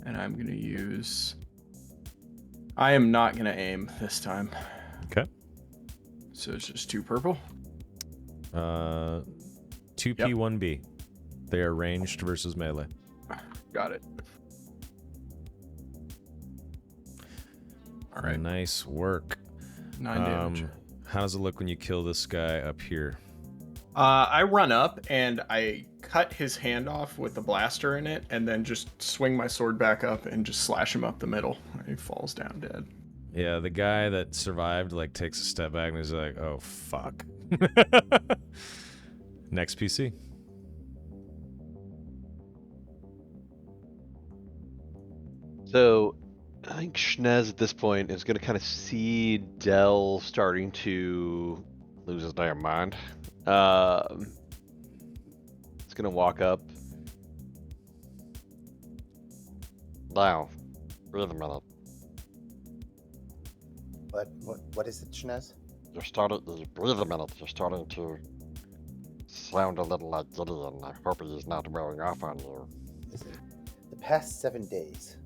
And I'm gonna use. I am not gonna aim this time. Okay. So it's just 2 purple. 2P, Yep. 1B. They are ranged versus melee. Got it. All right. Nice work. 9 damage. How does it look when you kill this guy up here? I run up and I cut his hand off with the blaster in it, and then just swing my sword back up and just slash him up the middle. He falls down dead. Yeah, the guy that survived like takes a step back and he's like, "Oh fuck." Next PC. So, I think Schnez at this point is going to kind of see Dell starting to lose his damn mind. It's going to walk up. Now, wait a minute. What is it, Shinez? You're starting. Wait a minute. You're starting to sound a little like Gideon. I hope he's not wearing off on you. Listen, the past 7 days,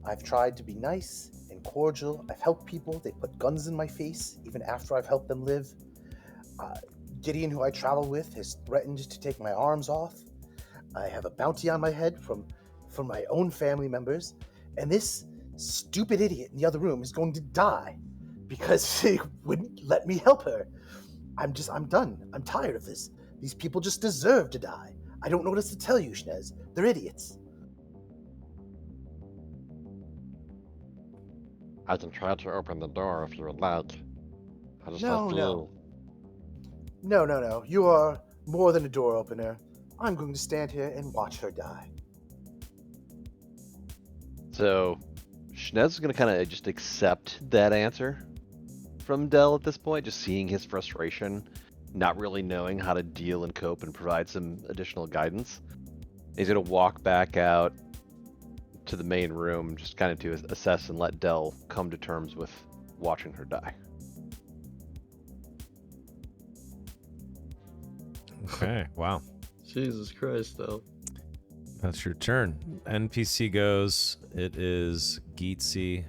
I've tried to be nice and cordial. I've helped people. They put guns in my face even after I've helped them live. Gideon, who I travel with, has threatened to take my arms off. I have a bounty on my head from my own family members, and this stupid idiot in the other room is going to die because he wouldn't let me help her. I'm done. I'm tired of this. These people just deserve to die. I don't know what else to tell you, Shnez. They're idiots. I can try to open the door if you would like. How does No, that no. feel? No. You are more than a door opener. I'm going to stand here and watch her die. So, Schnez is going to kind of just accept that answer from Dell at this point, just seeing his frustration, not really knowing how to deal and cope and provide some additional guidance. He's going to walk back out to the main room, just kind of to assess and let Dell come to terms with watching her die. Okay, wow. Jesus Christ, though. That's your turn. NPC goes. It is Geetsy.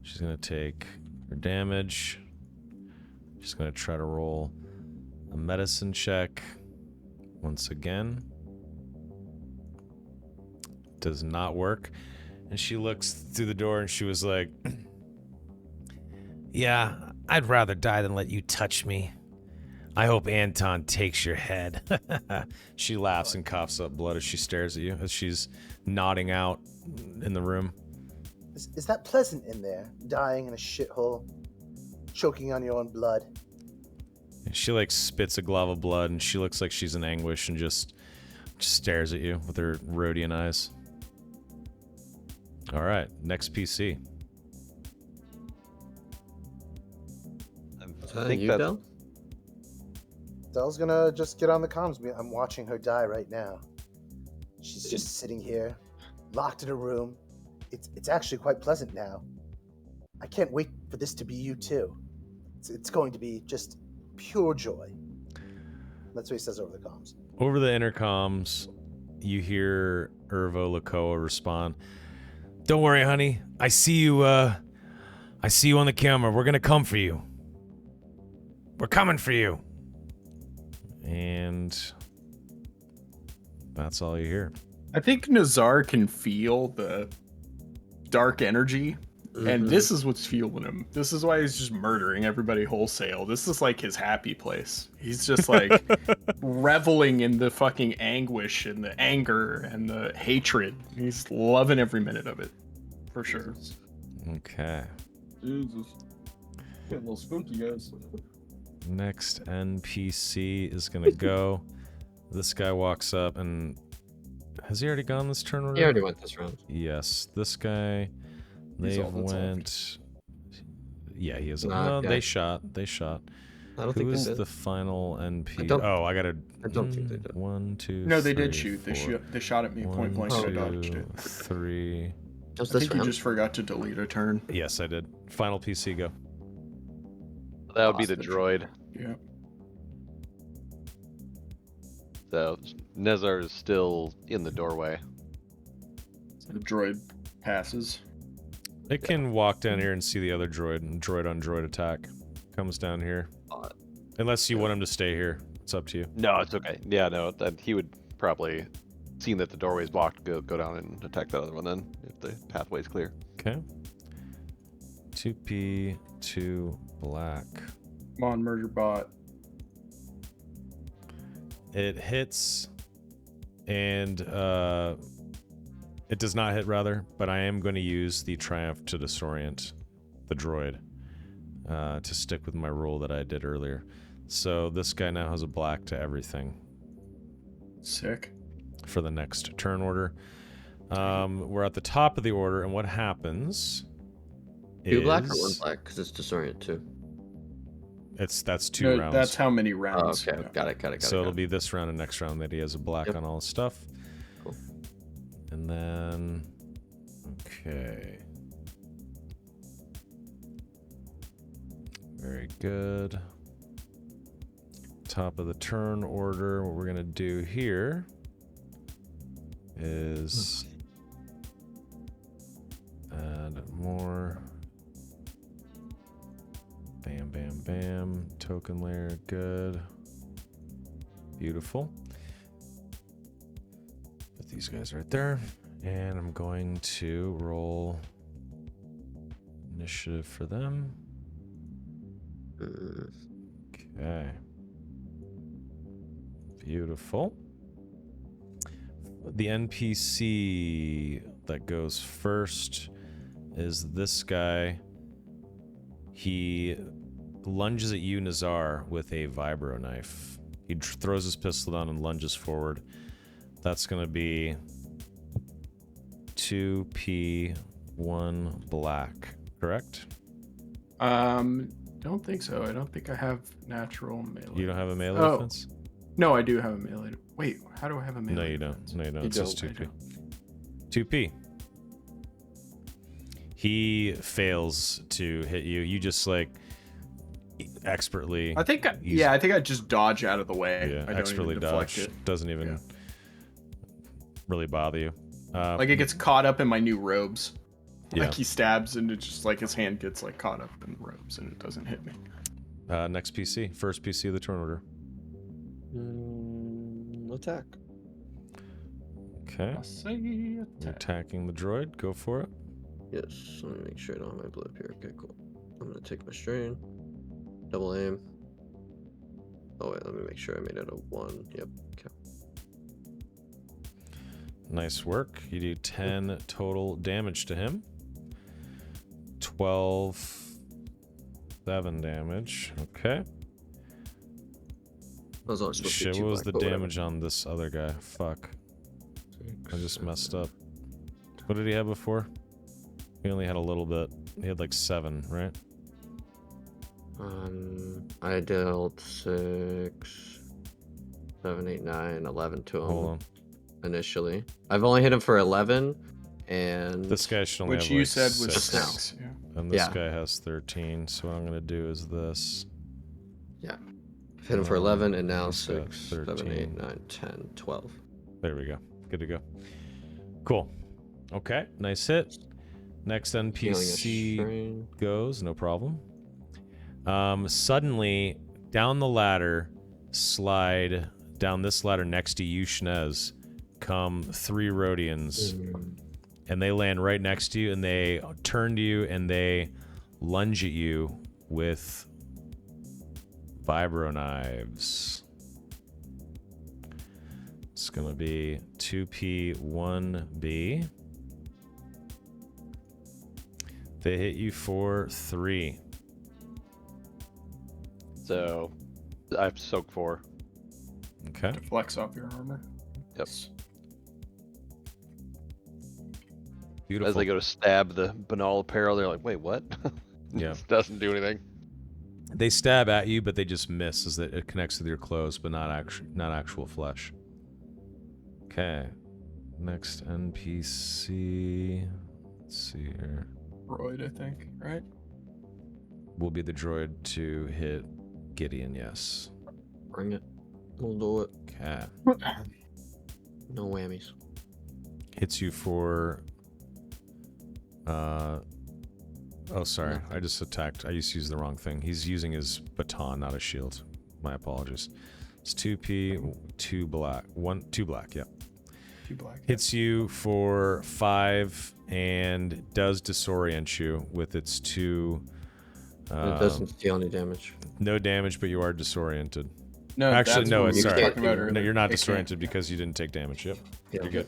She's going to take her damage. She's going to try to roll a medicine check once again. Does not work. And she looks through the door and she was like, yeah, I'd rather die than let you touch me. I hope Anton takes your head. She laughs and coughs up blood as she stares at you as she's nodding out in the room. Is that pleasant in there? Dying in a shithole? Choking on your own blood? She like spits a glob of blood and she looks like she's in anguish and just stares at you with her Rhodian eyes. All right, next PC. I think you, that's Del? Dell's gonna just get on the comms. I'm watching her die right now. She's just sitting here, locked in a room. It's actually quite pleasant now. I can't wait for this to be you too. It's going to be just pure joy. That's what he says over the comms. Over the intercoms, you hear Ervo Lakoa respond, "Don't worry, honey. I see you on the camera. We're gonna come for you. We're coming for you." And that's all you hear. I think Nazar can feel the dark energy, and this is what's fueling him. This is why he's just murdering everybody wholesale. This is like his happy place. He's just like reveling in the fucking anguish and the anger and the hatred. He's loving every minute of it, for sure. Okay. Jesus. Getting a little spooky, guys. Next NPC is gonna go. This guy walks up and has he already gone this turn order? He already went this round. Yes, this guy. They all that's went. Yeah, he is. Nah, No, okay. they shot. I don't Who think is they did. the final NP? don't- Oh, I gotta. I don't think they did. 1, 2. No, they did 3, shoot. 4. They shot at me point blank. One, I dodged two, it. 3. Just I this think you round? just forgot to delete a turn. Yes, I did. Final PC go. that would be the Hostage. droid. Yeah. So Nezar is still in the doorway. So the droid passes. It can walk down here and see the other droid, and droid on droid attack. Comes down here. Unless you want him to stay here. It's up to you. No, it's okay. Yeah, no, that he would probably, seeing that the doorway's blocked, go down and attack that other one then, if the pathway's clear. Okay. 2P, 2 black. Come on, murder bot. It hits, and it does not hit, rather, but I am going to use the Triumph to disorient the droid to stick with my rule that I did earlier. So this guy now has a black to everything Sick. for the next turn order. We're at the top of the order, and what happens Two is... black or one black? Because it's disorient too. That's 2 No, rounds. that's how many Oh, rounds. okay, Yeah. got it. So it'll be this round and next round that he has a black Yep. on all his stuff. Cool. And then, okay. Very good. Top of the turn order. What we're gonna do here is add more. Bam, bam, bam. Token layer, good. Beautiful. Put these guys right there. And I'm going to roll initiative for them. Okay. Beautiful. The NPC that goes first is this guy. He lunges at you, Nazar, with a vibro knife. He throws his pistol down and lunges forward. That's going to be 2P, 1 black, correct? Don't think so. I don't think I have natural melee. You don't have a melee Oh. defense? No, I do have a melee. Wait, how do I have a melee? No, you defense? don't. No, you don't. You It's just I 2P. don't. 2P. He fails to hit you. You just like expertly. I think I just dodge out of the way. Yeah, I don't expertly even deflect dodge. it. Doesn't even really bother you. Like it gets caught up in my new robes. Yeah. Like he stabs and it just like his hand gets like caught up in the robes and it doesn't hit me. Next PC. First PC of the turn order. Attack. Okay. I say You're attack. attacking the droid. Go for it. Yes, let me make sure I don't have my blip here. Okay, cool. I'm gonna take my strain. Double aim. Oh wait, let me make sure I made it a 1. Yep, okay. Nice work. You do 10 total damage to him. 12... 7 damage. Okay. That was only supposed to be Shit, 2 what was black, the but whatever. damage on this other guy? Fuck. I 6, just messed 7. up. What did he have before? He only had a little bit. He had like 7, right? I dealt 6, 7, 8, 9, 11 to him Hold on. initially. I've only hit him for 11, and This guy should only Which have you like said was 6. now. 6. Yeah. And this Yeah. guy has 13. So what I'm gonna do is this. I've hit him for 11, and now He's got 6, 7, 8, 13. 9, 10, 12. There we go. Good to go. Cool. Okay, nice hit. Next Healing a NPC strain. goes, no problem. Suddenly, down the ladder, slide down this ladder next to you, Shnez, come 3 Rhodians, and they land right next to you, and they turn to you, and they lunge at you with vibro knives. It's gonna be 2P, 1B. They hit you for 3. So I have soak 4. Okay. To flex off your armor. Yep. Beautiful. As they go to stab the banal apparel, they're like, "Wait, what?" Yeah. This doesn't do anything. They stab at you, but they just miss as that it connects with your clothes, but not actual flesh. Okay. Next NPC. Let's see here. Droid, I think, right? Will be the droid to hit Gideon, yes. Bring it. We'll do it. Okay. No whammies. Hits you for oh, sorry. I just attacked. I just used the wrong thing. He's using his baton, not a shield. My apologies. It's 2P, 2 black. 2 black, yeah. 2 black. Hits you for 5 and does disorient you with its 2. It doesn't deal any damage. No damage, but you are disoriented. No, Actually, that's no, what it's we were sorry. talking about No, earlier. you're not It can't. disoriented because you didn't take damage. Yep. Yeah. You're good.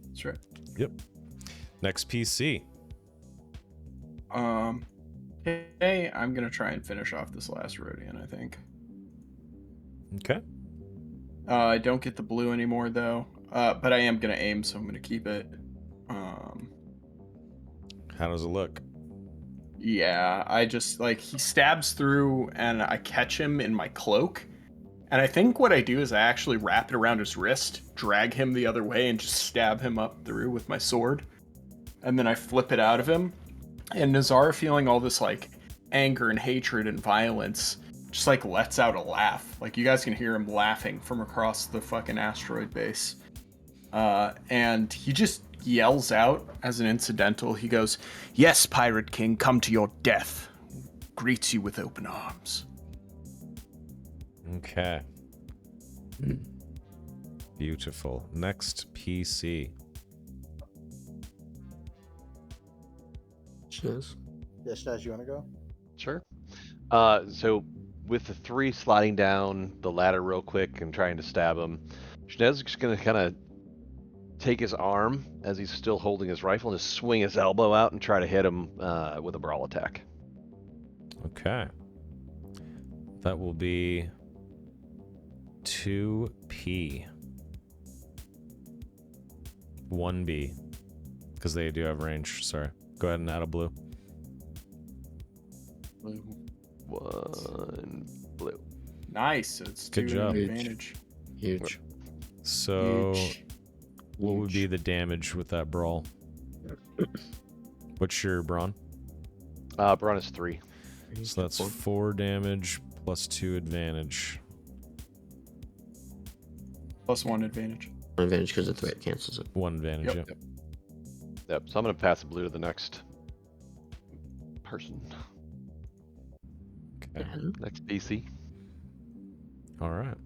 That's right. Yep. Next PC. Okay, I'm gonna try and finish off this last Rhodian, I think. Okay. I don't get the blue anymore though, but I am gonna aim, so I'm gonna keep it. How does it look? Yeah, I just like he stabs through, and I catch him in my cloak, and I think what I do is I actually wrap it around his wrist, drag him the other way, and just stab him up through with my sword, and then I flip it out of him. And Nazar, feeling all this like anger and hatred and violence, just like lets out a laugh. Like you guys can hear him laughing from across the fucking asteroid base. And he just yells out as an incidental. He goes, "Yes, Pirate King, come to your death. Greets you with open arms." Okay. Beautiful. Next PC. Cheers. Yeah, Shnaz, you want to go? Sure. So with the 3 sliding down the ladder real quick and trying to stab him, Shnez is just gonna kind of take his arm as he's still holding his rifle and just swing his elbow out and try to hit him with a brawl attack. Okay. That will be 2P. 1B. Because they do have range. Sorry. Go ahead and add a blue. Blue. 1 blue. Nice. It's Good 2 job. advantage. Huge. So, Huge. what would be Huge. the damage with that brawl? What's your brawn? Brawn is 3. So that's 4 damage plus 2 advantage. +1 advantage. Advantage because the threat cancels it. 1 advantage, Yep. yep. Yep, so I'm going to pass the blue to the next person. Okay. Next PC. All right.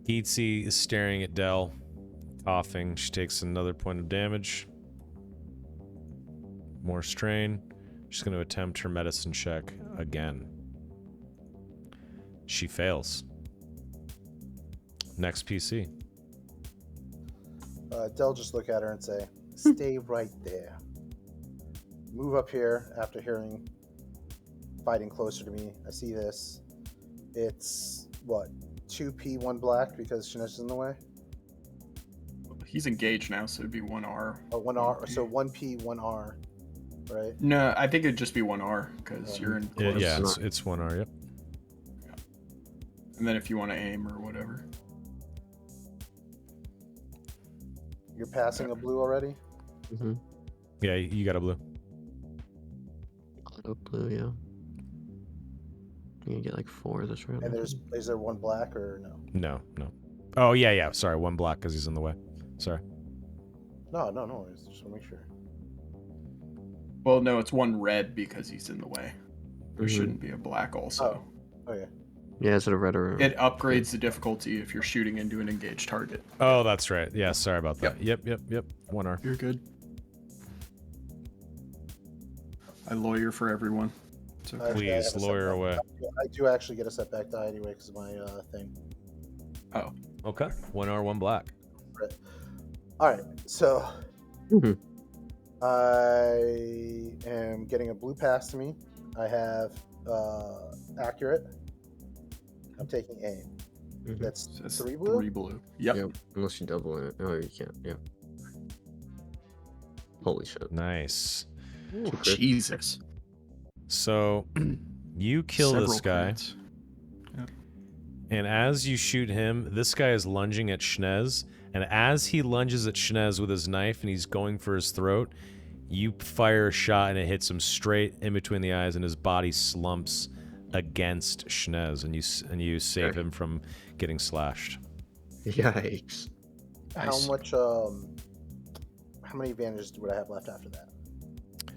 Geetsy is staring at Dell, coughing. She takes another point of damage. More strain. She's going to attempt her medicine check again. She fails. Next PC. Dell just look at her and say, "Stay right there." Move up here after hearing fighting closer to me. I see this. It's what, 2P, 1 black because Shinesh is in the way. He's engaged now, so it'd be 1R. Or 1R. So 1P, 1R, right? No, I think it'd just be 1R because you're in close. Yeah, it's 1R, yep. And then if you want to aim or whatever. You're passing a blue already. Mm-hmm. Yeah, you got a blue. Auto blue, yeah. You get like 4 this round. And is there 1 black or no? No. Oh, yeah. Sorry, 1 black because he's in the way. Sorry. No. Just want to make sure. Well, no, it's 1 red because he's in the way. There Mhm. shouldn't be a black also. Oh yeah. Yeah, is it a red or? It upgrades the difficulty if you're shooting into an engaged target. Oh, that's right. Yeah, sorry about that. Yep. 1R. You're good. I lawyer for everyone. It's okay. Actually, I Please, have a lawyer setback away. die. I do actually get a setback die anyway because of my thing. Oh, Okay. 1R, 1 black. All right, so Mhm. I am getting a blue pass to me. I have accurate. I'm taking aim. Mhm. That's that's 3 blue. 3 blue. Yep. Yep. Unless you double it. Oh, you can't. Yeah. Holy shit. Nice. Ooh, crits. Jesus. So, you kill this Several guy, crits. and as you shoot him, this guy is lunging at Schnez, and as he lunges at Schnez with his knife and he's going for his throat, you fire a shot and it hits him straight in between the eyes, and his body slumps against Schnez, and you save Okay. him from getting slashed. Yikes. Nice. How much? How many advantages would I have left after that?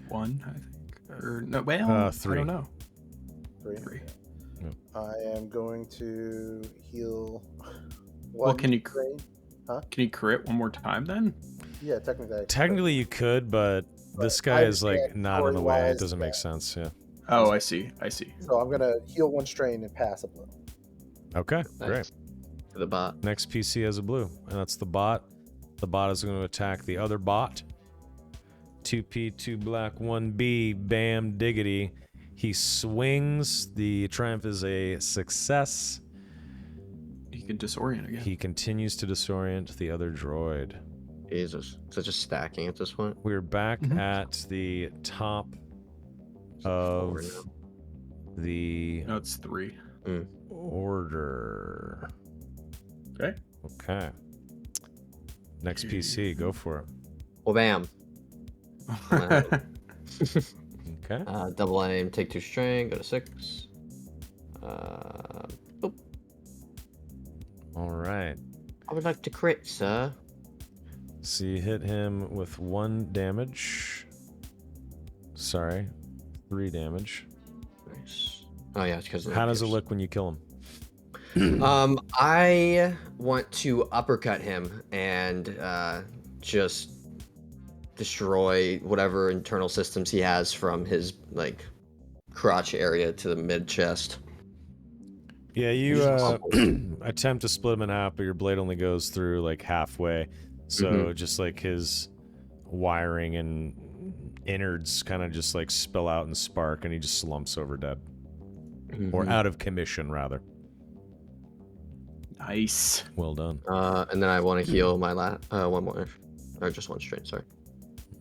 1, I think. Or no, well, 3. I don't know. 3. 3. Yeah. I am going to heal. Well, can you strain. Can you crit one more time then? Yeah, technically. I could. Technically, you could, but this But guy I is like understand not in the way. It story-wise, doesn't make yeah. sense. Yeah. Oh, I see. So I'm gonna heal 1 strain and pass a blue. Okay. Great. Nice. To the bot. Next PC has a blue, and that's the bot. The bot is going to attack the other bot. 2P, 2 black, 1B. Bam, diggity. He swings. The triumph is a success. You can disorient again. He continues to disorient the other droid. Jesus. Is it just stacking at this point? We're back Mhm. at the top Forward of now. the No, it's 3. order. Okay. Okay. Next PC, go for it. Well, bam. Okay. Double aim, take 2 strain, go to 6. Boop. All right. I would like to crit, sir. So you hit him with 1 damage. Sorry, 3 damage. Nice. Oh yeah, it's because. How does it look when you kill him? I want to uppercut him and just destroy whatever internal systems he has from his like crotch area to the mid chest. Yeah, you Just attempt to split him in half, but your blade only goes through like halfway. So Mhm. just like his wiring and innards kind of just like spill out and spark, and he just slumps over dead. Or Mhm. out of commission, rather. Nice. Well done. And then I want to heal my one more, or just one strain. Sorry.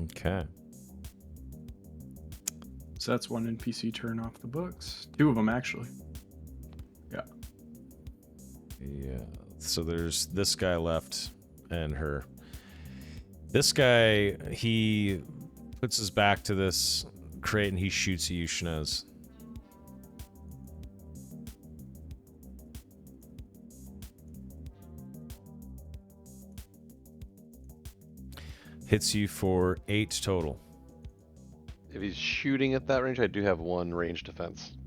Okay. So that's one NPC turn off the books. 2 of them, actually. Yeah. Yeah. So there's this guy left and her. This guy, he puts his back to this crate and he shoots at you, Shnez. Hits you for 8 total. If he's shooting at that range, I do have 1 range defense.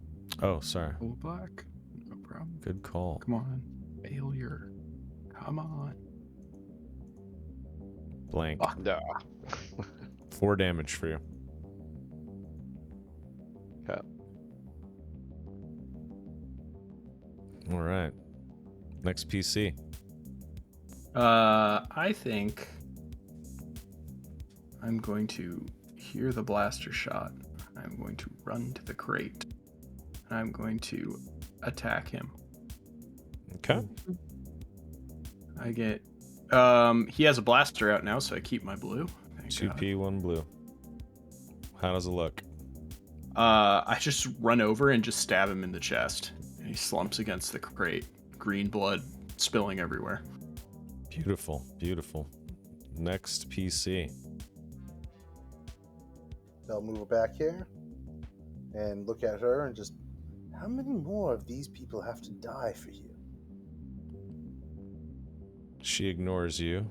Oh, sorry. Full black. No problem. Good call. Come on. Failure. Come on. Blank. Fuck. Nah. 4 damage for you. Okay. All right. Next PC. I think I'm going to hear the blaster shot. I'm going to run to the crate. And I'm going to attack him. Okay. I get he has a blaster out now, so I keep my blue. Thank 2P, 1 blue. How does it look? I just run over and just stab him in the chest. And he slumps against the crate. Green blood spilling everywhere. Beautiful. Beautiful. Next PC. I'll move her back here and look at her and just, how many more of these people have to die for you? She ignores you.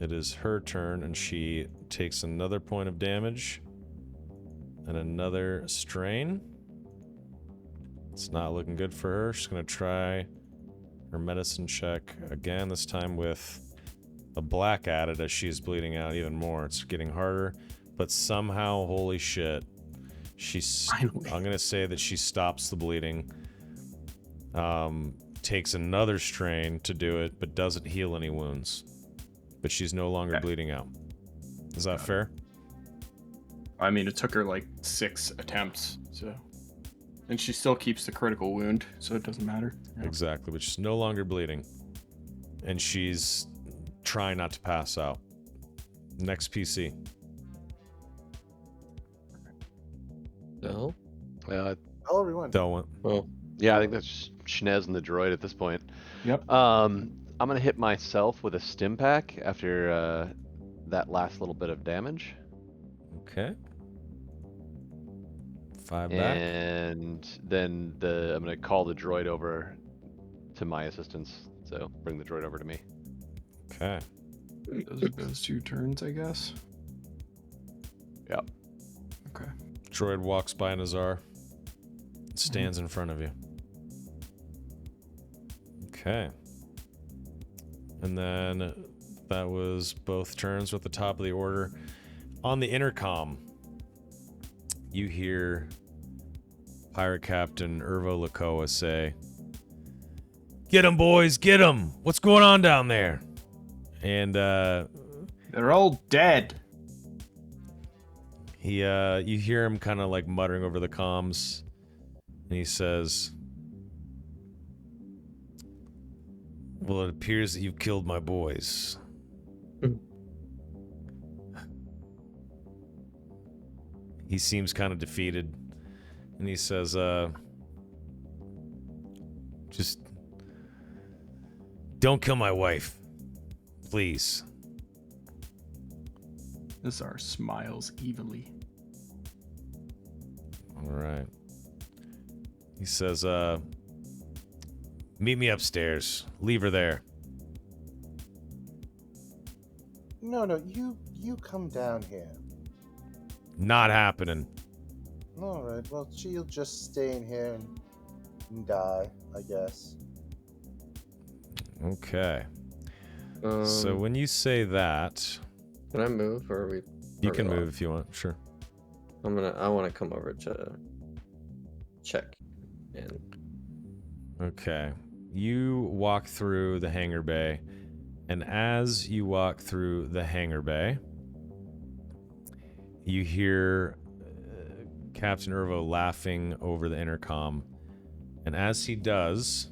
It is her turn, and she takes another point of damage and another strain. It's not looking good for her. She's going to try her medicine check again, this time with a black added as she's bleeding out even more. It's getting harder, but somehow, holy shit, Finally. I'm going to say that she stops the bleeding. Takes another strain to do it, but doesn't heal any wounds. But she's no longer Okay. bleeding out. Is that fair? I mean, it took her like 6 attempts, so. And she still keeps the critical wound, so it doesn't matter. Yeah. Exactly, but she's no longer bleeding. And she's trying not to pass out. Next PC. No. I'll rewind. Delwyn. Well, Yeah, I think that's Shnez and the droid at this point. Yep. I'm gonna hit myself with a stim pack after that last little bit of damage, Okay. 5 back. and then I'm gonna call the droid over to my assistance. So bring the droid over to me. Okay. Those 2 turns, I guess. Yep. Okay. Droid walks by Nazar. Stands in front of you. Okay. And then that was both turns with the top of the order. On the intercom, you hear Pirate Captain Irvo Lakoa say, "Get 'em, boys, get 'em! What's going on down there?" And They're all dead. you hear him kind of like muttering over the comms, and he says, "Well, it appears that you've killed my boys." He seems kind of defeated, and he says, "Just don't kill my wife, please." Nazar smiles evilly. All right. He says, "Meet me upstairs. Leave her there." No, you come down here. Not happening. All right, well, she'll just stay in here and die, I guess. Okay. So when you say that, can I move, or are we? you are can we move locked? if you want. Sure. I want to come over to check, and Okay. You walk through the hangar bay, and as you walk through the hangar bay, you hear Captain Irvo laughing over the intercom, And as he does,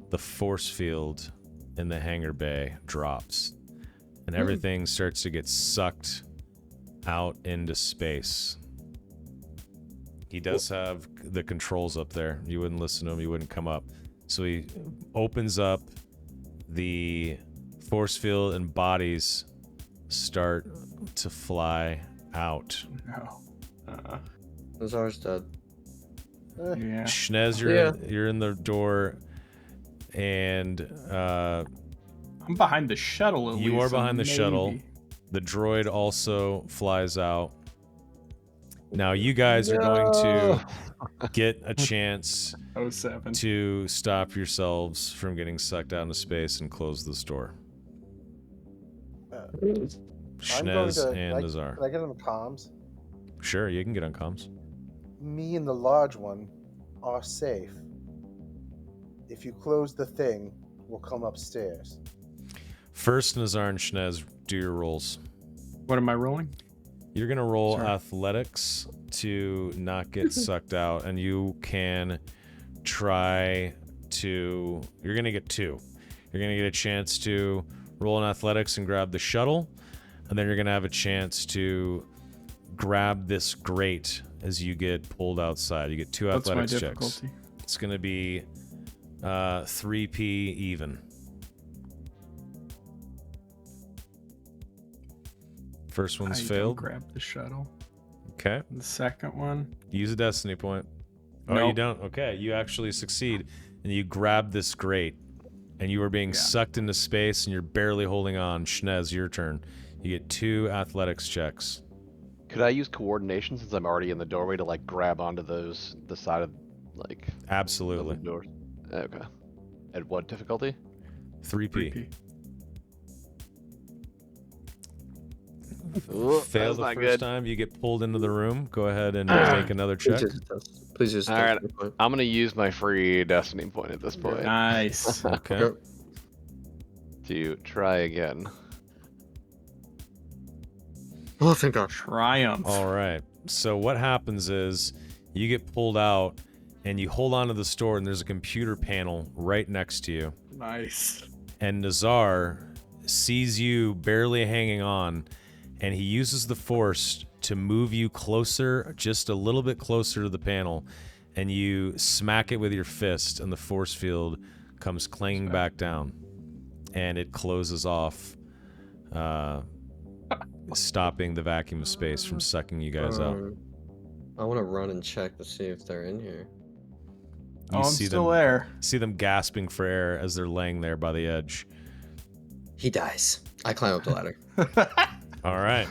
the force field in the hangar bay drops. And everything starts to get sucked out into space. He does have the controls up there. You wouldn't listen to him, you wouldn't come up. So he opens up the force field and bodies start to fly out. No. Nazar's dead. Yeah. Schnez, you're in the door, and I'm behind the shuttle at least. you are so behind the shuttle. maybe. The droid also flies out. Now you guys are going to get a chance 07. to stop yourselves from getting sucked out into space and close this door. I'm going Schnez to. and Can Nazar. I get on the comms? Sure, you can get on comms. Me and the large one are safe. If you close the thing, we'll come upstairs. First, Nazar and Schnez, do your rolls. What am I rolling? You're gonna roll Sorry. athletics to not get sucked out, and you can try to. You're gonna get 2. You're gonna get a chance to roll in athletics and grab the shuttle, and then you're gonna have a chance to grab this grate as you get pulled outside. You get 2 What's my athletics checks. difficulty? It's gonna be 3p even. First one's I don't failed. grab the shuttle. Okay. The second one. Use a destiny point. Oh, you Nope. don't? Okay, you actually succeed. And you grab this grate, and you are being sucked into space, and you're barely holding on. Schnez, your turn. You get 2 athletics checks. Could I use coordination since I'm already in the doorway to like grab onto the side of like Absolutely. the doors? Okay. At what difficulty? 3p. 3P. Ooh, Fail that's the not first good. time, you get pulled into the room. Go ahead and make another check. Please use a All right. destiny point. I'm gonna use my free destiny point at this point Nice. Okay. Go. to try again. Oh, thank God. Triumph. All right. So what happens is you get pulled out, and you hold on to the store, and there's a computer panel right next to you. Nice. And Nazar sees you barely hanging on, and he uses the force to move you closer, just a little bit closer to the panel, and you smack it with your fist, and the force field comes clanging back down, and it closes off, stopping the vacuum of space from sucking you guys out. I want to run and check to see if they're in here. You I'm see still them, there. see them gasping for air as they're laying there by the edge. He dies. I climb up the ladder. All right.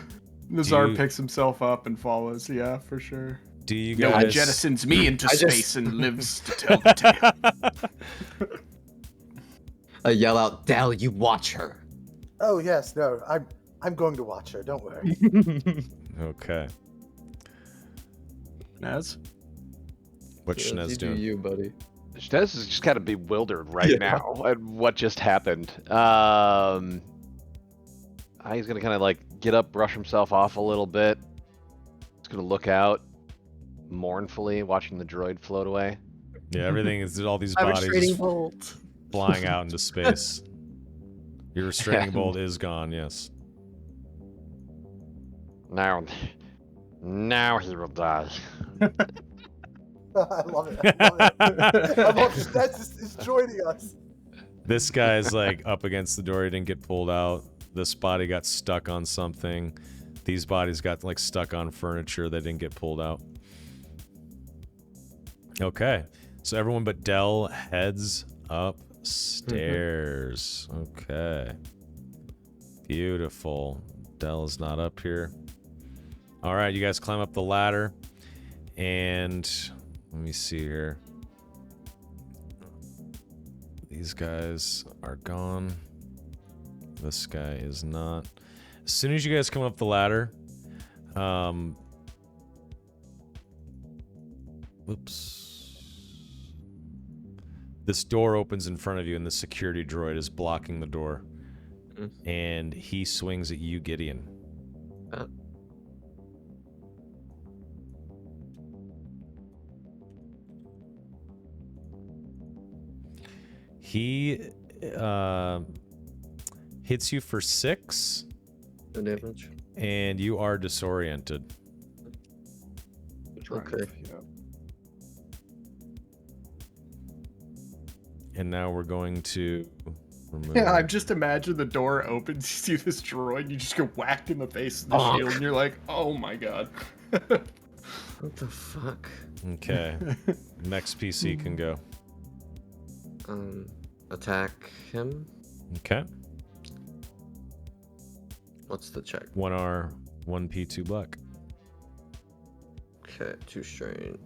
Nazar you- picks himself up and follows. Yeah, for sure. Do you No, guys... jettisons me into I just- space and lives to tell the tale. I yell out, Dal, you watch her. Oh yes, no, I'm going to watch her. Don't worry. Okay. Naz? What's Yeah, Schnez you do doing? you, buddy. Schnez is just kind of bewildered right Yeah. now at what just happened. He's gonna kind of like get up, brush himself off a little bit. He's gonna look out mournfully, watching the droid float away. Yeah, everything is all these I'm bodies restraining just bolt. flying out into space. Your restraining And- bolt is gone, yes. Now he will die. I love it. I love it. I love it. That's is joining us. This guy's like up against the door, he didn't get pulled out. This body got stuck on something. These bodies got like stuck on furniture that didn't get pulled out. Okay. So everyone but Dell heads upstairs. Okay. Beautiful. Dell is not up here. All right, you guys climb up the ladder. And let me see here. These guys are gone. This guy is not. As soon as you guys come up the ladder, whoops. This door opens in front of you, and the security droid is blocking the door. And he swings at you, Gideon. He hits you for 6, No damage. and you are disoriented. Okay. Yeah. And now we're going to remove. Yeah, I've just imagined the door opens, you see this droid, you just get whacked in the face with the Fuck. shield, and you're like, oh my god. What the fuck? Okay. Next PC can go. Attack him. Okay. What's the check? 1R, 1P, 2 black. Okay, 2 strain.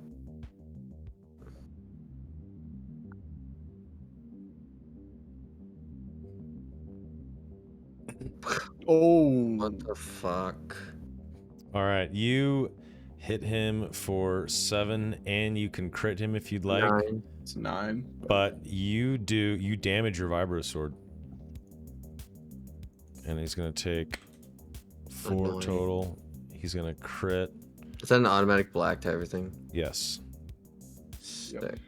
Oh. What the fuck? All right, you hit him for 7, and you can crit him if you'd like. 9. It's 9. But you damage your vibro sword. And he's gonna take 4 Annoying. total. He's gonna crit. Is that an automatic black to everything? Yes. Sick.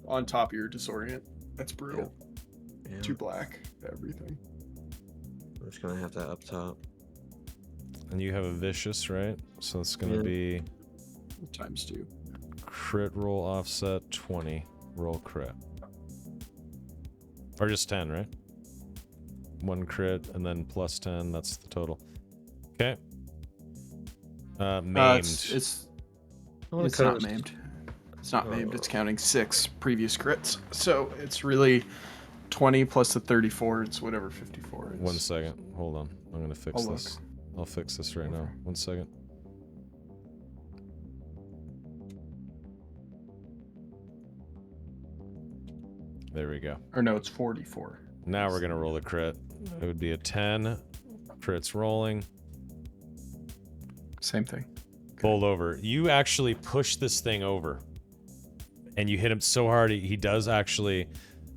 On top of your disorient. That's brutal. Yeah. 2 black to everything. I'm just gonna have that up top. And you have a vicious, right? So it's gonna Yeah. be Times 2. crit roll offset 20. Roll crit. Or just 10, right? 1 crit and then plus 10. That's the total. Okay. Maimed. It's I wanna It's cut not his- maimed. It's not maimed. It's counting 6 previous crits. So it's really 20 plus the 34. It's whatever 54 is. 1 second. Hold on. I'm gonna fix I'll this. I'll fix this right now. 1 second. There we go. Or no, it's 44. Now we're gonna roll a crit. It would be a 10. Crits rolling. Same thing. Fold over. You actually push this thing over. And you hit him so hard, he does actually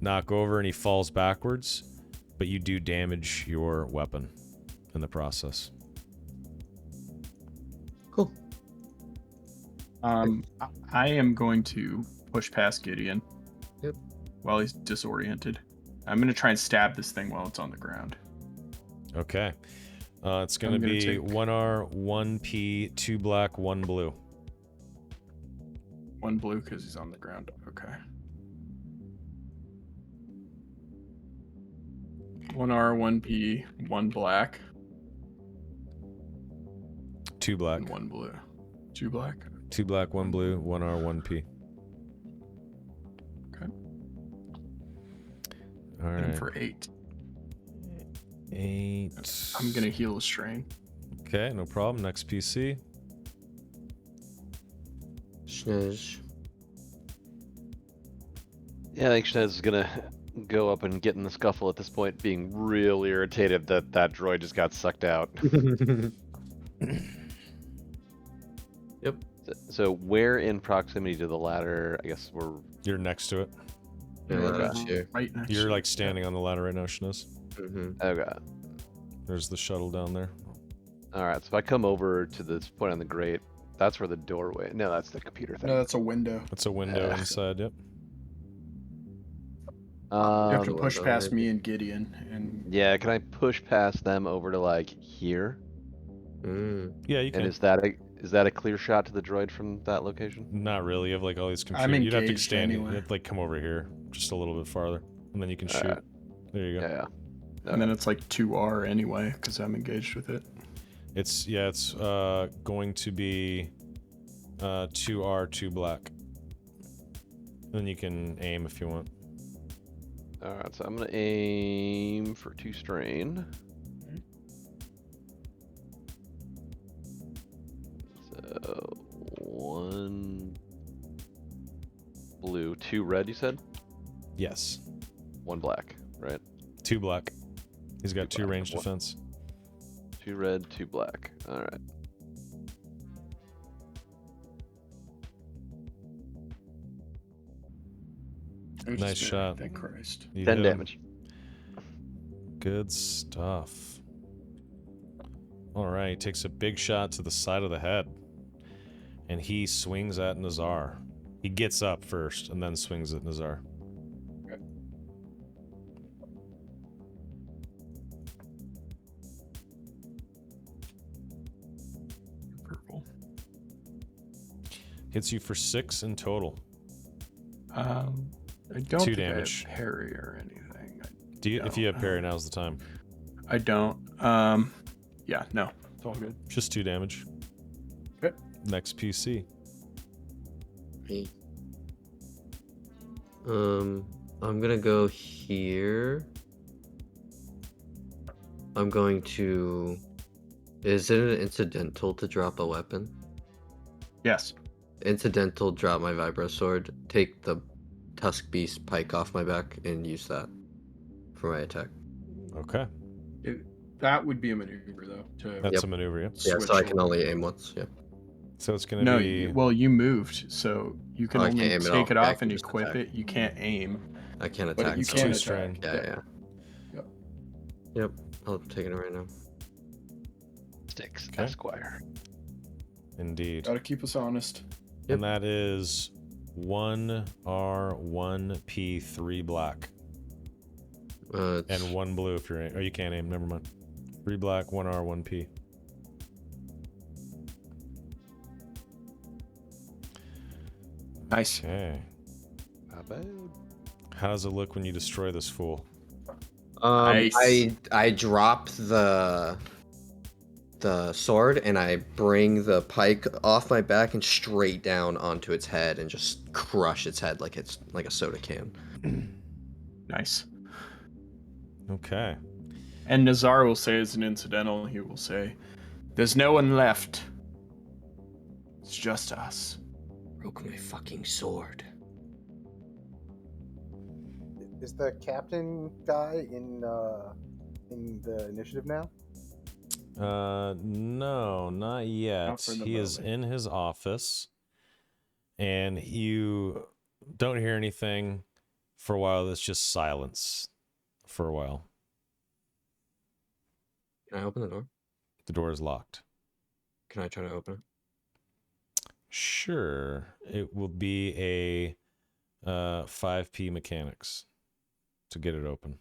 knock over and he falls backwards. But you do damage your weapon in the process. Cool. I am going to push past Gideon. Yep. While he's disoriented. I'm going to try and stab this thing while it's on the ground. Okay. It's going to I'm gonna be take- 1R, 1P, 2 black, 1 blue. 1 blue because he's on the ground. Okay. 1R, 1P, 1 black, 2 black. and 1 blue. 2 black. 2 black, 1 blue, 1R, 1P. Okay. All Hit him right. for 8. 8. I'm going to heal a strain. Okay, no problem. Next PC. Schniz. Yeah, I think Schnez is gonna go up and get in the scuffle at this point, being real irritated that that droid just got sucked out. Yep. So where in proximity to the ladder? I guess we're You're next to it. Yeah, Okay. that's you. Right next You're to like it. standing on the ladder right now, Shinez. Mm-hmm. okay. There's the shuttle down there. All right, so if I come over to this point on the grate, that's where the doorway. No, that's the computer thing. No, that's a window. That's a window Yeah. inside, yep. You have to Um, push window, past maybe. me and Gideon, and Yeah, can I push past them over to like here? Mm. Yeah, you And can. is that a clear shot to the droid from that location? Not really. You have like all these I'm computers. You'd have to engaged stand. anyway. You have to like come over here just a little bit farther, and then you can shoot. Alright. There you go. Yeah. and then it's like 2R anyway because I'm engaged with it. It's going to be 2R, 2 black. Then you can aim if you want. All right, so I'm gonna aim for 2 strain. So 1 blue, 2 red. You said Yes. 1 black, right? 2 black. He's got 2 black. range One- defense. 2 red, 2 black. All right. I was Nice just shot. Thank Christ. You 10 hit him. damage. Good stuff. All right, takes a big shot to the side of the head. And he swings at Nazar. He gets up first and then swings at Nazar. Hits you for 6 in total. I don't 2 think damage. I have parry or anything. Do you? If you have parry, now's the time. I don't. Yeah, no, it's all good. Just 2 damage. Okay. Next PC. Me. I'm gonna go here. I'm going to. Is it an incidental to drop a weapon? Yes. Incidental, drop my vibro sword, take the tusk beast pike off my back, and use that for my attack. Okay. That would be a maneuver, though. That's Yep. a maneuver, yeah. Yeah, so Switch I can order. only aim once. Yeah. So it's going to No, be... well, you moved, so you can Oh, I can't only aim at take all. it Yeah, I off can and just equip attack. it. You can't aim. I can't But attack. you It's can two attack. strain. Yeah. Yep. Yep. I'm taking it right now. Sticks, Okay. Esquire. Indeed. Gotta keep us honest. Yep. And that is 1R1P 3 black. It's And 1 blue if you're aim. Oh, you can't aim. Never mind. 3 black, 1R, 1P. Nice. Okay. Not bad. How does it look when you destroy this fool? Nice. I drop the sword and I bring the pike off my back and straight down onto its head and just crush its head like it's like a soda can. Nice. Okay. And Nazar will say as an incidental, he will say, "There's no one left. It's just us." Broke my fucking sword. Is the captain guy in the initiative now? No, not yet. Not for the He is moment. in his office, and you don't hear anything for a while. It's just silence for a while. Can I open the door? The door is locked. Can I try to open it? Sure. It will be a 5P mechanics to get it open.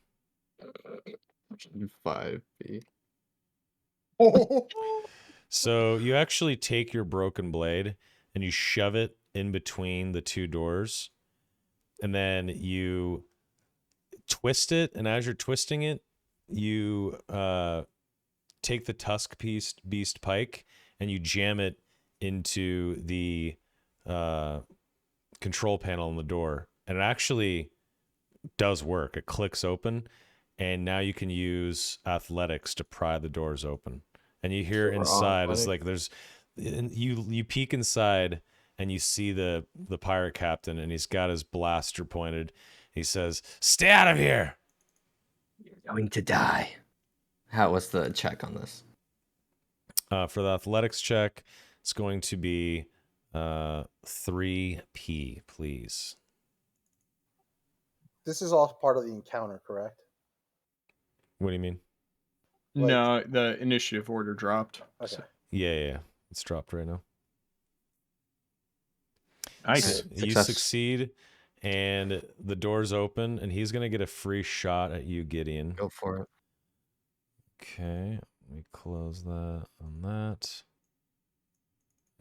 5B. So you actually take your broken blade and you shove it in between the two doors, and then you twist it. And as you're twisting it, you take the tusk beast pike and you jam it into the control panel on the door, and it actually does work. It clicks open, and now you can use athletics to pry the doors open. And you hear So we're all inside, it's athletic? like there's, you peek inside and you see the pirate captain, and he's got his blaster pointed. He says, "Stay out of here." You're going to die. What's the check on this? For the athletics check, it's going to be 3P, please. This is all part of the encounter, correct? What do you mean? No, the initiative order dropped. Okay. So- Yeah. It's dropped right now. nice. You Success. succeed, and the door's open, and he's going to get a free shot at you, Gideon. Go for it. Okay, let me close that on that.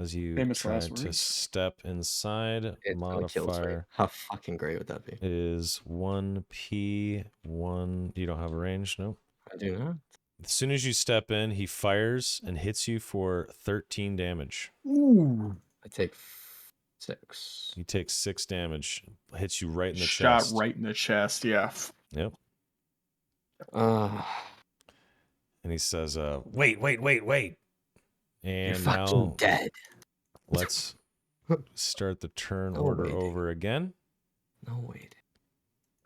As you Famous try last to words. step inside, It's gonna kill us, right? modifier How fucking great would that be? is 1P1. You don't have a range, no? I do not. As soon as you step in, he fires and hits you for 13 damage. Ooh. I take 6. He takes 6 damage, hits you right in the Shot chest. right in the chest. Yeah. Yep. Uh, And he says, wait. you're And fucking now dead. let's start the turn No order waiting. over again. No wait.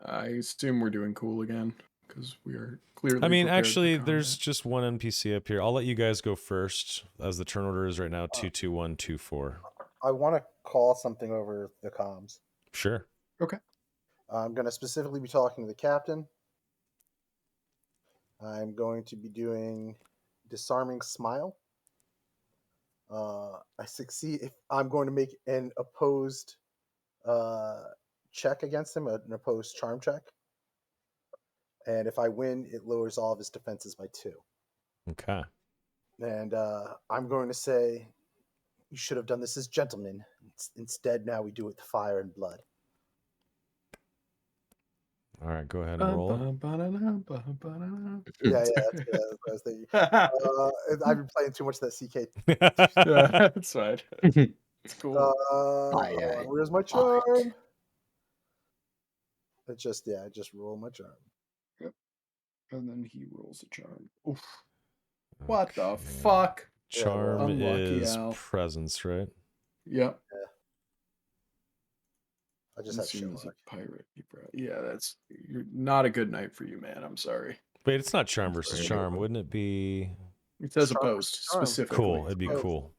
I assume we're doing cool again because we are clearly. I mean, prepared for actually, combat. there's just one NPC up here. I'll let you guys go first, as the turn order is right now 22124. I want to call something over the comms. Sure. I'm going to specifically be talking to the captain. I'm going to be doing disarming smile. I succeed if I'm going to make an opposed check against him, an opposed charm check. And if I win, it lowers all of his defenses by 2. Okay. And I'm going to say, You should have done this as gentlemen. Instead, now we do it with fire and blood. All right, go ahead and roll it. Yeah, that's what I was thinking. I've been playing too much of that CK. That's fine. It's cool. Aye. Where's my charm? I just roll my charm. And then he rolls a charm. Oof. What the Okay. fuck? Charm Unlucky is Al. presence, right? Yep. I just have Seen as Sherlock. a pirate. Yeah, you're not a good night for you, man. I'm sorry. Wait, it's not charm versus charm. Wouldn't it be It says Charm opposed versus charm. specifically. cool? It'd be cool.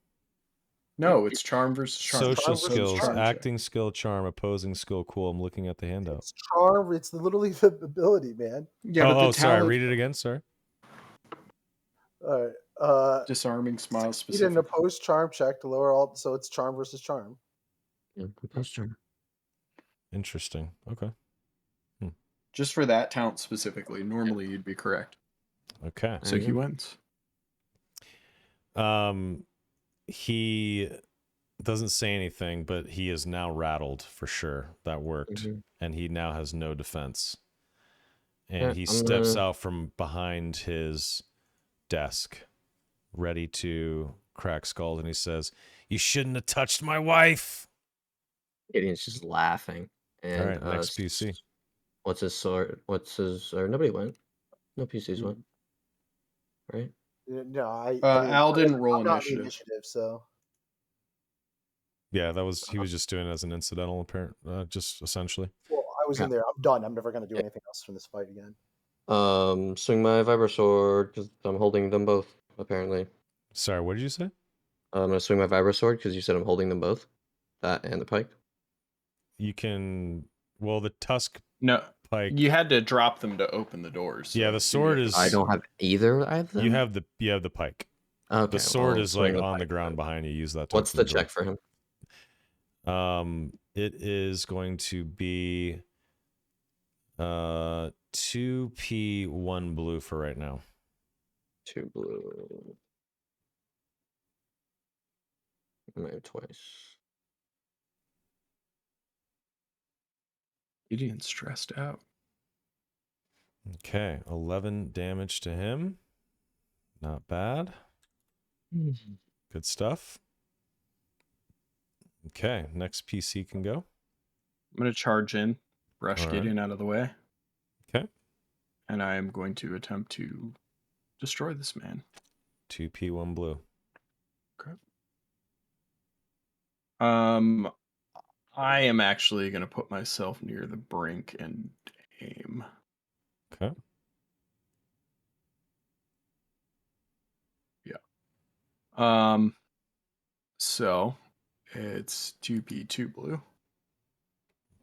No, it's charm versus charm. Social Charm versus skills, charm. acting skill, charm, opposing skill. Cool. I'm looking at the handout. It's charm. It's literally the ability, man. Yeah, but the sorry. talent, Read it again. Sorry. All right. disarming smile Succeed in an specific. opposed charm check to lower all. So it's charm versus charm. Yeah, opposed charm. Interesting. Okay. Just for that talent specifically. Normally you'd be correct. Okay. So he wins. He doesn't say anything, but he is now rattled for sure. That worked. And he now has no defense. And Yeah, he I'm steps gonna- out from behind his desk, ready to crack skulls, and he says, "You shouldn't have touched my wife." Gideon's just laughing. And, All right, next PC. What's his sword? Or nobody went. No PCs went. Right? No, I mean, Al didn't roll I'm not in the initiative. initiative, so Yeah, he was just doing it as an incidental, apparent, just essentially. well, I was in there. I'm done. I'm never going to do anything else from this fight again. Swing my vibro sword because I'm holding them both. Apparently, Sorry, what did you say? I'm gonna swing my vibro sword because you said I'm holding them both, that and the pike. You can. Well, the tusk No, pike. you had to drop them to open the doors. Yeah, the sword is. I don't have either of them. You have the pike. Okay, The sword well, is like swing on the pike ground then. behind you. Use that. To What's open the door. check for him? It is going to be 2p 1 blue for right now. 2 blue. Maybe twice. Gideon's stressed out. Okay, 11 damage to him. Not bad. Good stuff. Okay, next PC can go. I'm going to charge in, brush All right. Gideon out of the way. Okay. And I am going to attempt to destroy this man. 2p 1 blue. Okay. I am actually going to put myself near the brink and aim. Okay. Yeah. So it's 2p 2 blue.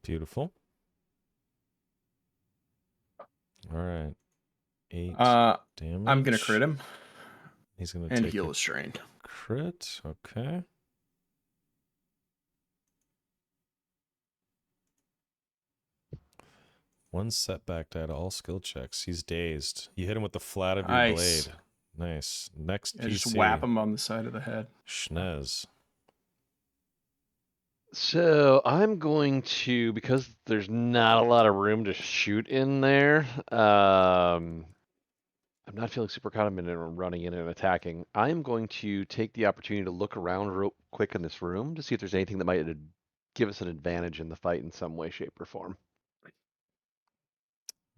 Beautiful. All right. 8 damage. I'm going to crit him He's going to and take heal a his strain. crit. Okay. One setback die to all skill checks. He's dazed. You hit him with the flat of your Nice. blade. Nice. Next Yeah, PC. just whap him on the side of the head. Schnez. So I'm going to, because there's not a lot of room to shoot in there, I'm not feeling super confident in running in and attacking. I'm going to take the opportunity to look around real quick in this room to see if there's anything that might give us an advantage in the fight in some way, shape, or form.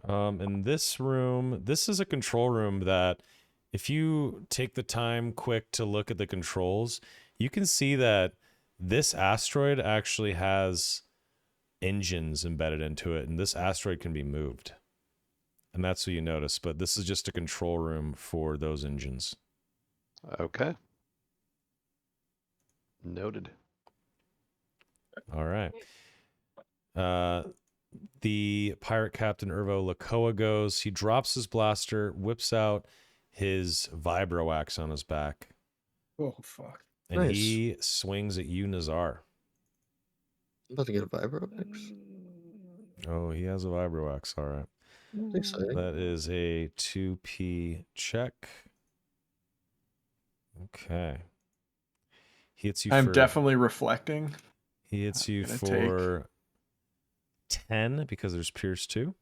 In this room, this is a control room that if you take the time quick to look at the controls, you can see that this asteroid actually has engines embedded into it, and this asteroid can be moved. And that's what you notice, but this is just a control room for those engines. Okay. Noted. All right. The pirate captain Ervo Lakoa goes. He drops his blaster, whips out his vibro axe on his back, Oh, fuck. and Nice. he swings at you, Nazar. I'm about to get a vibro axe. Oh, he has a vibro axe. All right. Exciting. That is a 2p check. Okay. He hits you I'm for definitely reflecting. he hits you gonna for 10 because there's Pierce 2.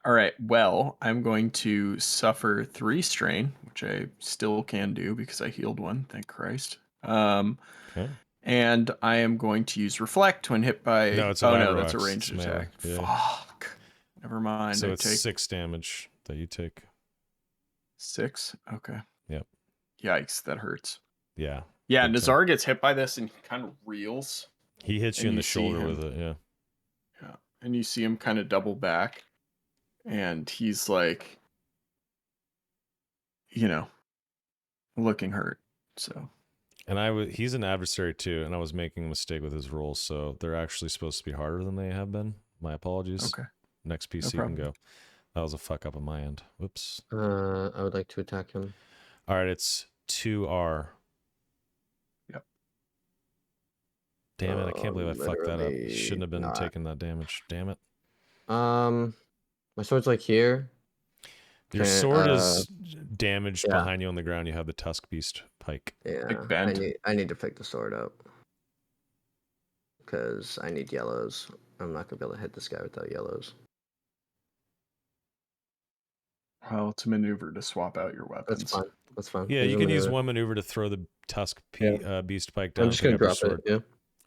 All right. Well, I'm going to suffer 3 strain, which I still can do because I healed 1. Thank Christ. Okay. And I am going to use reflect when hit by. No, it's a oh no, that's a Vibrox. ranged It's melee. attack. Yeah. Fuck. Never mind. So I it's take 6 damage that you take. 6. Okay. Yep. Yikes, that hurts. Yeah. Yeah, big time. Nazar gets hit by this and he kind of reels. He hits you and in you the see shoulder him. with it. Yeah. Yeah. And you see him kind of double back. And he's like, looking hurt. So. And he's an adversary too, and I was making a mistake with his rolls, so they're actually supposed to be harder than they have been. My apologies. Okay. Next PC can problem. go. That was a fuck up on my end. Whoops. I would like to attack him. All right, it's 2R. Yep. Damn it, I can't believe I fucked that up. Literally Shouldn't have been not. taking that damage. Damn it. My sword's like here. Your Okay, sword is damaged yeah. behind you on the ground. You have the Tusk Beast pike. Yeah, Big bend. I need to pick the sword up because I need yellows. I'm not gonna be able to hit this guy without yellows. Well, it's a maneuver to swap out your weapons. That's fine. That's fine. Yeah, Use you a can use maneuver. one maneuver to throw the Tusk Beast pike down. I'm just pick gonna up your drop sword, it. Yeah.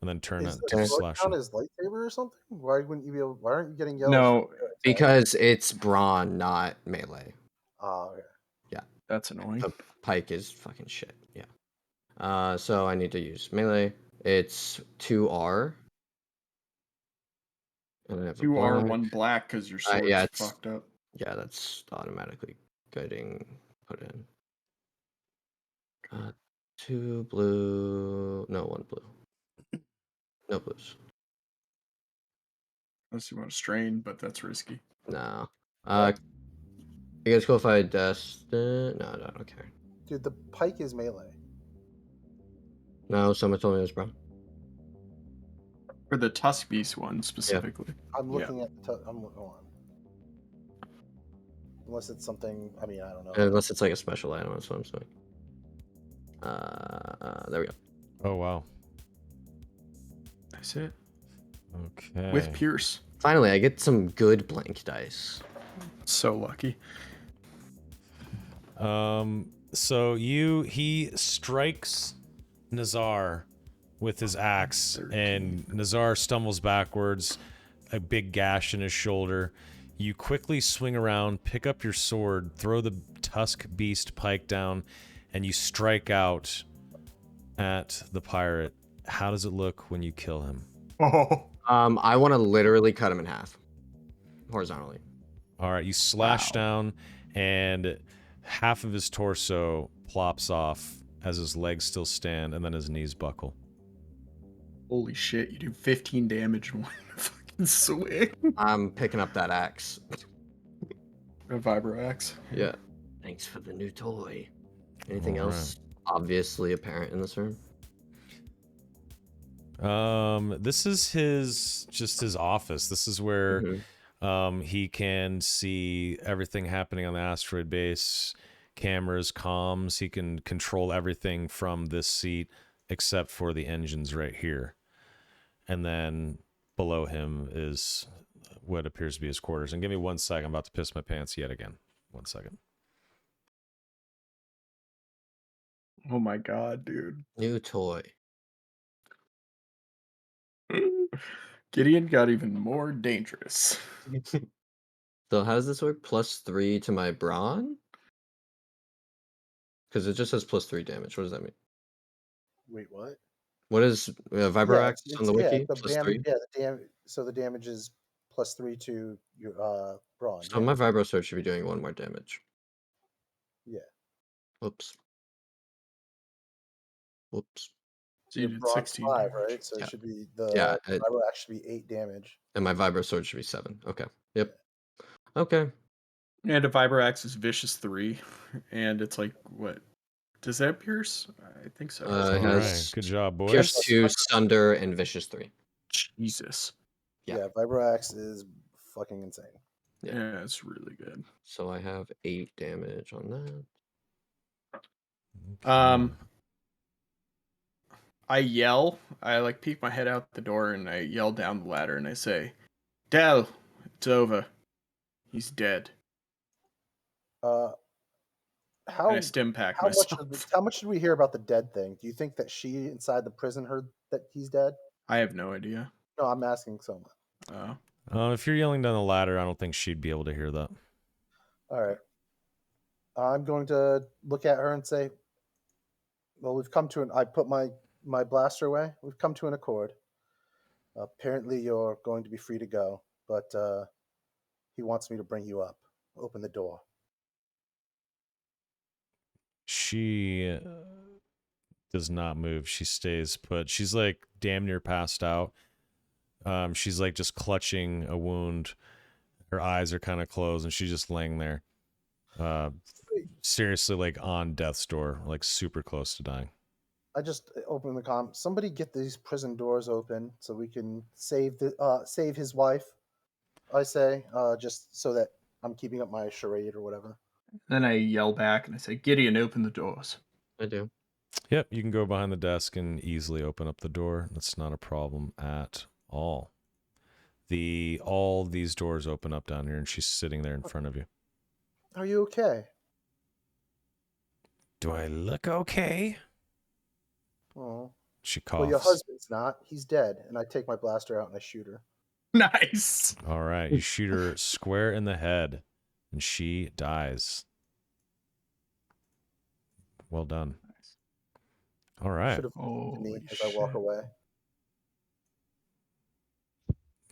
and then turn Is it the to sword slash count him. as lightsaber or something? Why wouldn't you be able? Why aren't you getting yellows? No, Because it's brawn, not melee. Oh, okay. that's annoying. The pike is fucking shit. Yeah. So I need to use melee. It's 2R. And I have a 2R, black. 1 black because your sword's Yeah, it's fucked up. yeah, that's automatically getting put in. 2 blue. No, 1 blue. No blues. Unless you want to strain, but that's risky. No. What? You guys cool if I destin? No, I don't care. Dude, the pike is melee. No, someone told me it was brown. For the Tusk Beast one specifically. I'm looking at the. I'm looking on. Unless it's something. I mean, I don't know. Unless it's like a special item, that's what I'm saying. There we go. Oh wow. That's it. Okay. With Pierce. Finally, I get some good blank dice. So lucky. So he strikes Nazar with his axe, and Nazar stumbles backwards, a big gash in his shoulder. You quickly swing around, pick up your sword, throw the Tusk Beast pike down, and you strike out at the pirate. How does it look when you kill him? Oh. I want to literally cut him in half, horizontally. All right, you slash down, and half of his torso plops off as his legs still stand, and then his knees buckle. Holy shit, you do 15 damage in one fucking swing. I'm picking up that axe. A vibro axe. Yeah. Thanks for the new toy. Anything All else obviously apparent in this room? This is his office. This is where he can see everything happening on the asteroid base, cameras, comms. He can control everything from this seat except for the engines right here. And then below him is what appears to be his quarters. And give me 1 second. I'm about to piss my pants yet again. 1 second. Oh my god, dude. New toy. Gideon got even more dangerous. So how does this work? +3 to my brawn? Because it just says +3 damage. What does that mean? Wait, what? What is Vibroax on the wiki? the +3? Yeah, the damage. So the damage is +3 to your brawn. So Yeah. my Vibro sword should be doing 1 more damage. Yeah. Whoops. Whoops. So you Your did brawn's 16 5, damage. right? So Yeah. it should be the Yeah, vibro axe should be 8 damage. And my Vibro sword should be 7. Okay. Yep. Okay. And a vibro axe is vicious 3. And it's like, what? Does that pierce? I think so. It All has right. Good job, boys. Pierce 2, Sunder, and Vicious 3. Jesus. Yeah. Yeah, vibro axe is fucking insane. Yeah. Yeah, it's really good. So I have 8 damage on that. Um, I yell. I like peek my head out the door and I yell down the ladder and I say, "Del, it's over. He's dead." Uh, And I how stim pack how much of myself. how much did we hear about the dead thing? Do you think that she inside the prison heard that he's dead? I have no idea. No, I'm asking someone. If you're yelling down the ladder, I don't think she'd be able to hear that. All right. I'm going to look at her and say, "Well, we've come to an." I put my blaster away. We've come to an accord. Apparently, you're going to be free to go, but he wants me to bring you up. Open the door. She does not move. She stays put. She's like damn near passed out. She's like just clutching a wound. Her eyes are kind of closed, and she's just laying there. Seriously, like on death's door, like super close to dying. I just open the comm. Somebody get these prison doors open so we can save his wife. I say, just so that I'm keeping up my charade or whatever. Then I yell back and I say, "Gideon, open the doors." I do. Yep, you can go behind the desk and easily open up the door. That's not a problem at all. All these doors open up down here, and she's sitting there in front of you. Are you okay? Do I look okay? Oh. She coughs. Well, your husband's not. He's dead. And I take my blaster out and I shoot her. Nice. All right, you shoot her square in the head, and she dies. Well done. All right. Should have to me Holy as I walk shit. away.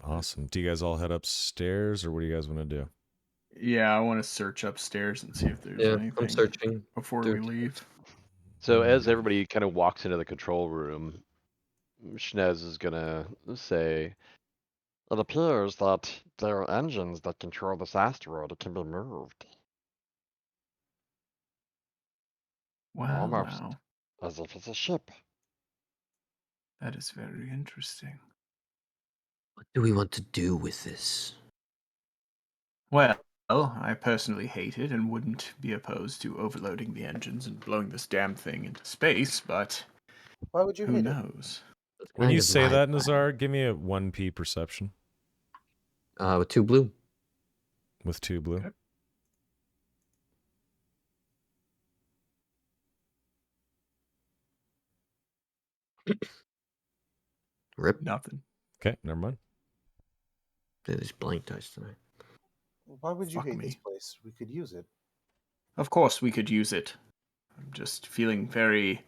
Awesome. Do you guys all head upstairs, or what do you guys want to do? Yeah, I want to search upstairs and see if there's Yeah, anything I'm searching. before through- we leave. So as everybody kind of walks into the control room, Schnez is gonna say, It appears that there are engines that control this asteroid. It can be moved. Wow, Almost. wow. As if it's a ship. That is very interesting. What do we want to do with this? Well, I personally hate it and wouldn't be opposed to overloading the engines and blowing this damn thing into space, but Why would you who hate it? knows? That's When kind you of say my that, plan. Nazar, give me a 1P perception With 2 blue. with 2 blue. Okay. Rip. Nothing. Okay, never mind. Did these blank dice tonight. Why would you Fuck hate me. this place? We could use it. Of course we could use it. I'm just feeling very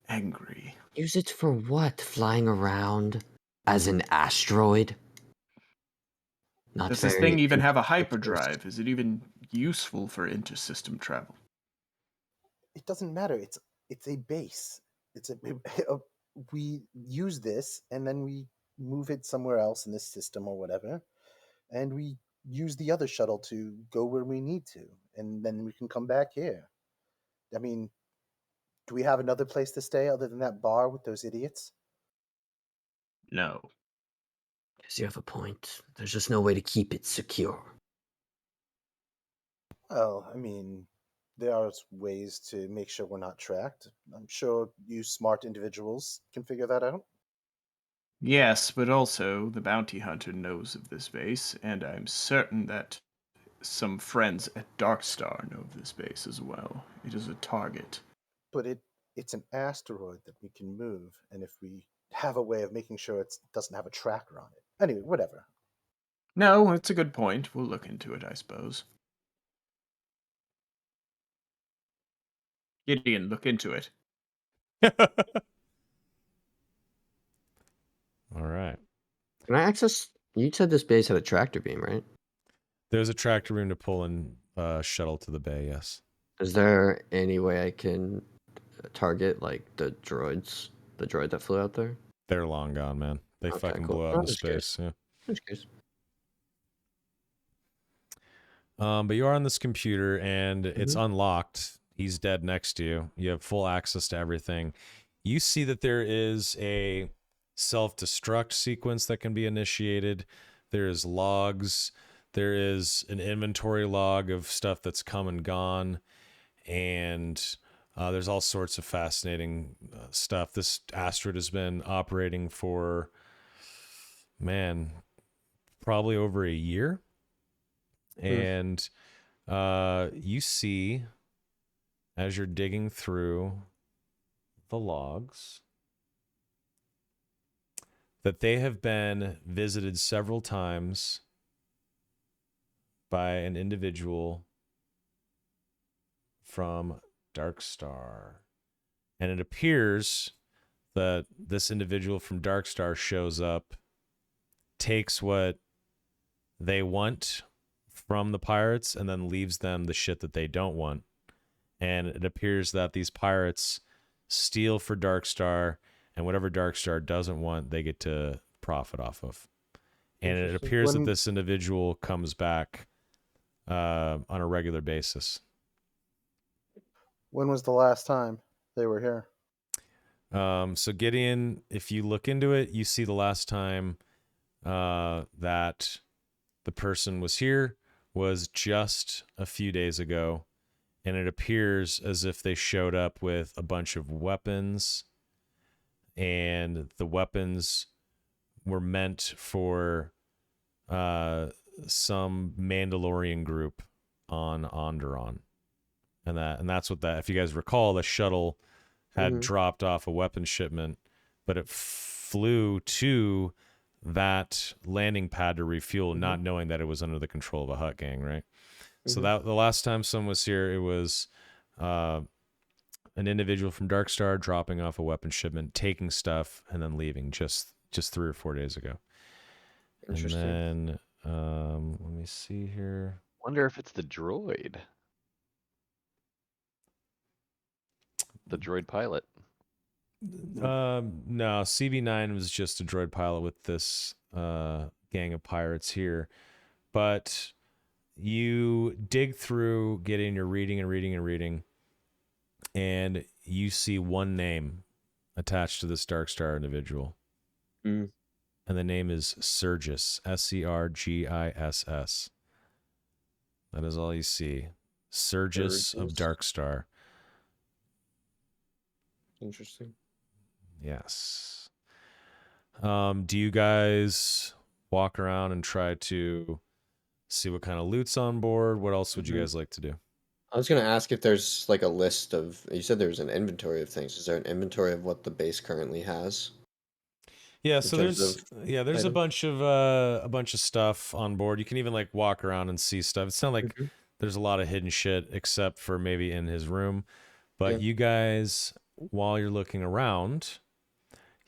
angry. Use it for what? Flying around as an asteroid? Not Does this very thing even have a intuitive. hyperdrive? Is it even useful for intersystem travel? It doesn't matter. It's a base. It's a we use this and then we move it somewhere else in this system or whatever, and we use the other shuttle to go where we need to, and then we can come back here. I mean, do we have another place to stay other than that bar with those idiots? No. Guess you have a point. There's just no way to keep it secure. Well, I mean, there are ways to make sure we're not tracked. I'm sure you smart individuals can figure that out. Yes, but also the bounty hunter knows of this base, and I'm certain that some friends at Darkstar know of this base as well. It is a target. But it's an asteroid that we can move, and if we have a way of making sure it doesn't have a tracker on it. Anyway, whatever. No, it's a good point. We'll look into it, I suppose. Gideon, look into it. All right. Can I access? You said this base had a tractor beam, right? There's a tractor room to pull in shuttle to the bay, yes. Is there any way I can target like the droids? The droid that flew out there? They're long gone, man. They Okay, fucking cool. blew out I'm into just curious. space. Yeah. I'm just curious. But you are on this computer, and it's Mhm. unlocked. He's dead next to you. You have full access to everything. You see that there is a self-destruct sequence that can be initiated. There's logs. There is an inventory log of stuff that's come and gone. And There's all sorts of fascinating stuff. This asteroid has been operating for, man, probably over a year. And you see, as you're digging through the logs, that they have been visited several times by an individual from Dark Star. And it appears that this individual from Dark Star shows up, takes what they want from the pirates, and then leaves them the shit that they don't want. And it appears that these pirates steal for Dark Star, and whatever Dark Star doesn't want, they get to profit off of. And it Interesting. appears that this individual comes back on a regular basis. When was the last time they were here? So Gideon, if you look into it, you see the last time that the person was here was just a few days ago, and it appears as if they showed up with a bunch of weapons, and the weapons were meant for some Mandalorian group on Onderon. And that's what that, if you guys recall, the shuttle had dropped off a weapons shipment, but it flew to that landing pad to refuel, not knowing that it was under the control of a Hutt gang, right? So that the last time someone was here, it was an individual from Dark Star dropping off a weapons shipment, taking stuff, and then leaving just 3 or 4 days ago. Interesting. And then let me see here. Wonder if it's the droid. The droid pilot. No, CB9 was just a droid pilot with this gang of pirates here. But you dig through, get in, you're reading and reading and reading, and you see one name attached to this Dark Star individual. Mm. And the name is Sergis, Sergiss. That is all you see. Sergis of Sergis. Dark Star. Interesting. Yes. Do you guys walk around and try to see what kind of loot's on board? What else would you guys like to do? I was gonna ask if there's like a list of. You said there was an inventory of things. Is there an inventory of what the base currently has? Yeah, so terms there's of there's items? a bunch of stuff on board. You can even like walk around and see stuff. It's not like Mhm. there's a lot of hidden shit except for maybe in his room. But Yeah. you guys, while you're looking around,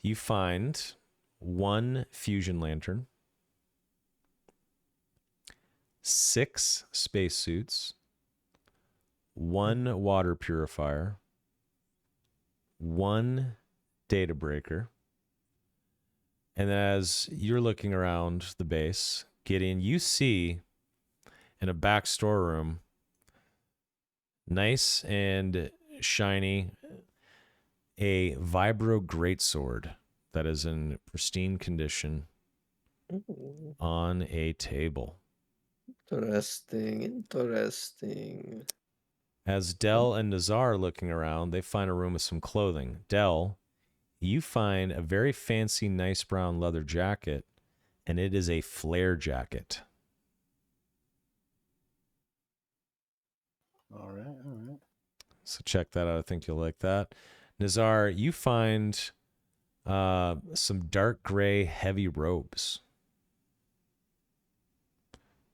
you find one fusion lantern, 6 spacesuits, 1 water purifier, 1 data breaker. And as you're looking around the base, Gideon, you see in a back storeroom, nice and shiny, a vibro greatsword that is in pristine condition Ooh, on a table. interesting. As Dell and Nazar are looking around, they find a room with some clothing. Dell, you find a very fancy, nice brown leather jacket, and it is a flare jacket. All right. So check that out. I think you'll like that. Nazar, you find some dark gray heavy robes.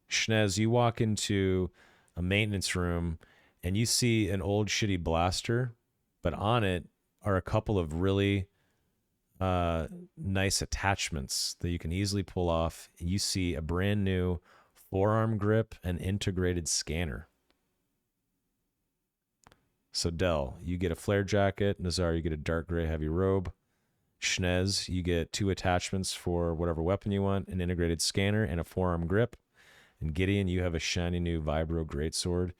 Shnez, you walk into a maintenance room and you see an old shitty blaster, but on it are a couple of really nice attachments that you can easily pull off. You see a brand new forearm grip and integrated scanner. So Dell, you get a flare jacket. Nazar, you get a dark gray heavy robe. Shnez, you get 2 attachments for whatever weapon you want, an integrated scanner, and a forearm grip. And Gideon, you have a shiny new vibro greatsword.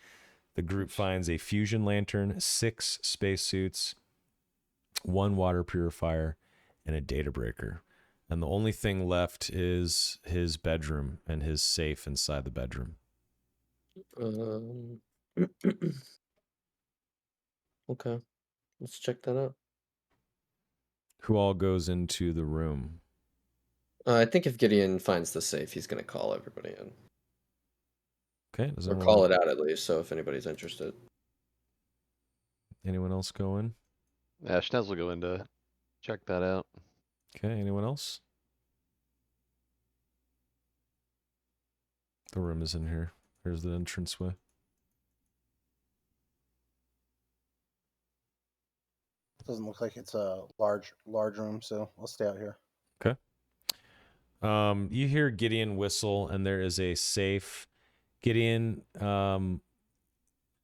The group finds a fusion lantern, 6 spacesuits, 1 water purifier, and a data breaker. And the only thing left is his bedroom and his safe inside the bedroom. Okay. Let's check that out. Who all goes into the room? I think if Gideon finds the safe, he's gonna call everybody in. Okay, does Or anyone, call it out at least, so if anybody's interested. anyone else go in? Yeah, Schnez will go in to check that out. Okay, anyone else? The room is in here. Here's the entranceway. Doesn't look like it's a large room, so I'll stay out here. Okay. You hear Gideon whistle, and there is a safe. Gideon,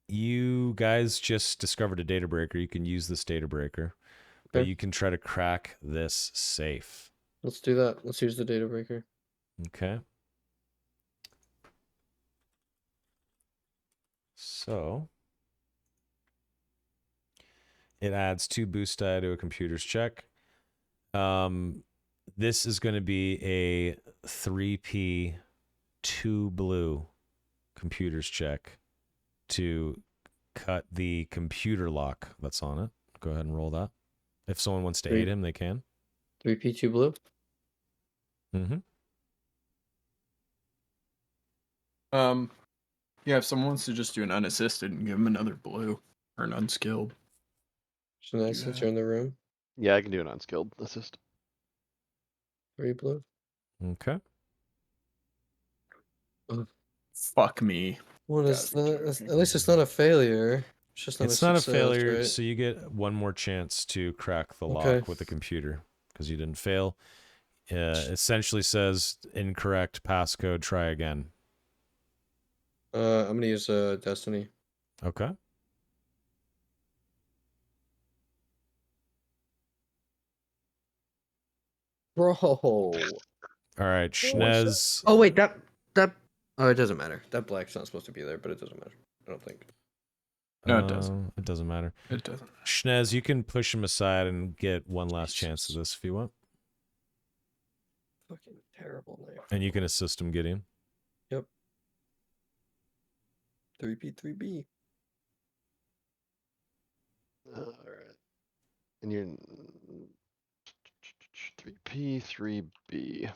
you guys just discovered a data breaker. You can use this data breaker, but Okay. you can try to crack this safe. Let's do that. Let's use the data breaker. Okay. So it adds 2 boost die to a computer's check. This is going to be a 3p 2 blue computer's check to cut the computer lock that's on it. Go ahead and roll that. If someone wants to aid him, they can. 3P2 blue. Mm-hmm. Yeah, if someone wants to just do an unassisted and give him another blue or an unskilled. So nice since you're in the room. Yeah, I can do an unskilled assist. 3 blue. Okay. Fuck me. What is Gotta be that? joking. At least it's not a failure. It's just not It's a not a success, failure, right? so you get one more chance to crack the Okay. lock with the computer because you didn't fail. Essentially says incorrect passcode, try again. I'm gonna use Destiny. Okay. Bro. All right, Schnez. Oh wait, that oh, it doesn't matter. That black's not supposed to be there, but it doesn't matter. I don't think. No, it doesn't. It doesn't matter. It doesn't. Schnez, you can push him aside and get one last chance at this if you want. Fucking terrible name. And you can assist him, Gideon. Yep. 3P3B. All right. And you're 3P, 3B.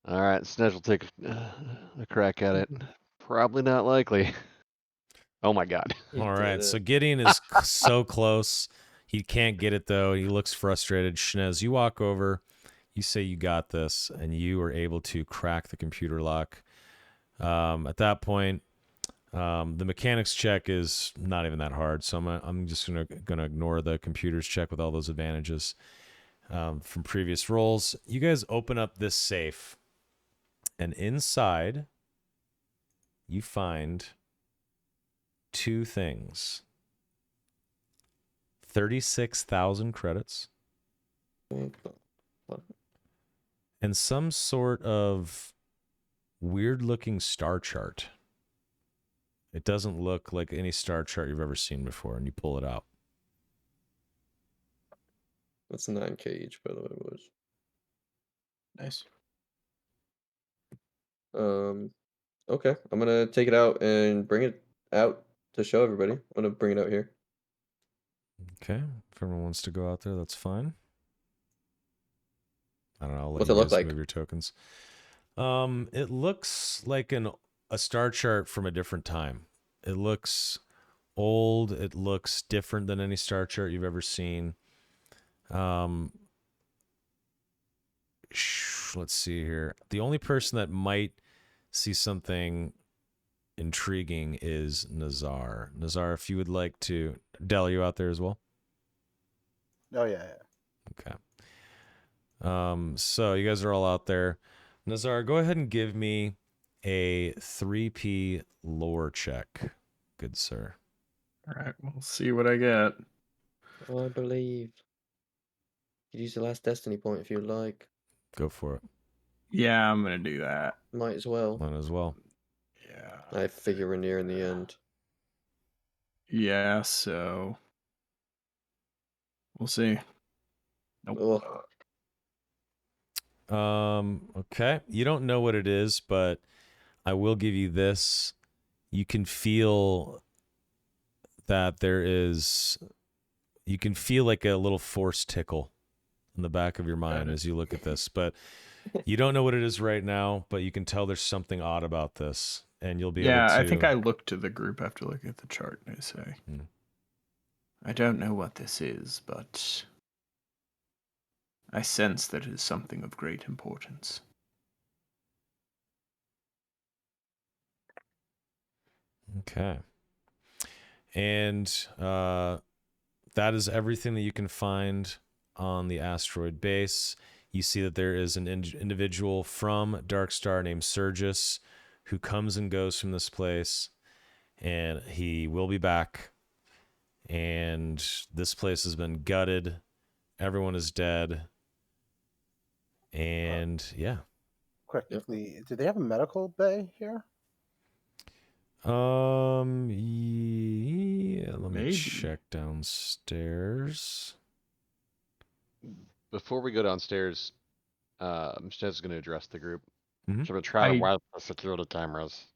All right, Snedge will take a crack at it. Probably not likely. Oh my god. All right, so Gideon is so close. He can't get it, though. He looks frustrated. Schnez, you walk over. You say you got this, and you are able to crack the computer lock. At that point, the mechanics check is not even that hard, so I'm just gonna ignore the computer's check with all those advantages from previous rolls. You guys open up this safe, and inside you find 2 things: 36,000 credits and some sort of weird-looking star chart. It doesn't look like any star chart you've ever seen before, and you pull it out. That's 9K each, by the way, boys. Nice. Okay. I'm gonna take it out and bring it out to show everybody. I'm gonna bring it out here. Okay, if everyone wants to go out there, that's fine. I don't know. I'll let What's you it look guys like? move your tokens. It looks like a star chart from a different time. It looks old. It looks different than any star chart you've ever seen. Let's see here. The only person that might see something intriguing is Nazar. Nazar, if you would like to... Del, are you out there as well? Oh yeah. Okay. So you guys are all out there. Nazar, go ahead and give me a 3P lore check, good sir. All right, we'll see what I get. I believe. You can use the last Destiny point if you'd like. Go for it. Yeah, I'm gonna do that. Might as well. Mine as well. Yeah. I figure we're near in the end. Yeah, so we'll see. Nope. Okay. You don't know what it is, but I will give you this. You can feel that you can feel like a little force tickle in the back of your mind as you look at this, but you don't know what it is right now, but you can tell there's something odd about this, and you'll be able to... I think I look to the group after looking at the chart and I say, I don't know what this is, but I sense that it is something of great importance. Okay. And that is everything that you can find on the asteroid base. You see that there is an individual from Darkstar named Sergis who comes and goes from this place, and he will be back. And this place has been gutted. Everyone is dead. And yeah. Quickly, do they have a medical bay here? Yeah, let me Maybe. check downstairs. Before we go downstairs, Sned's going to address the group. Mhm. Should we try to I- wipe the security cameras?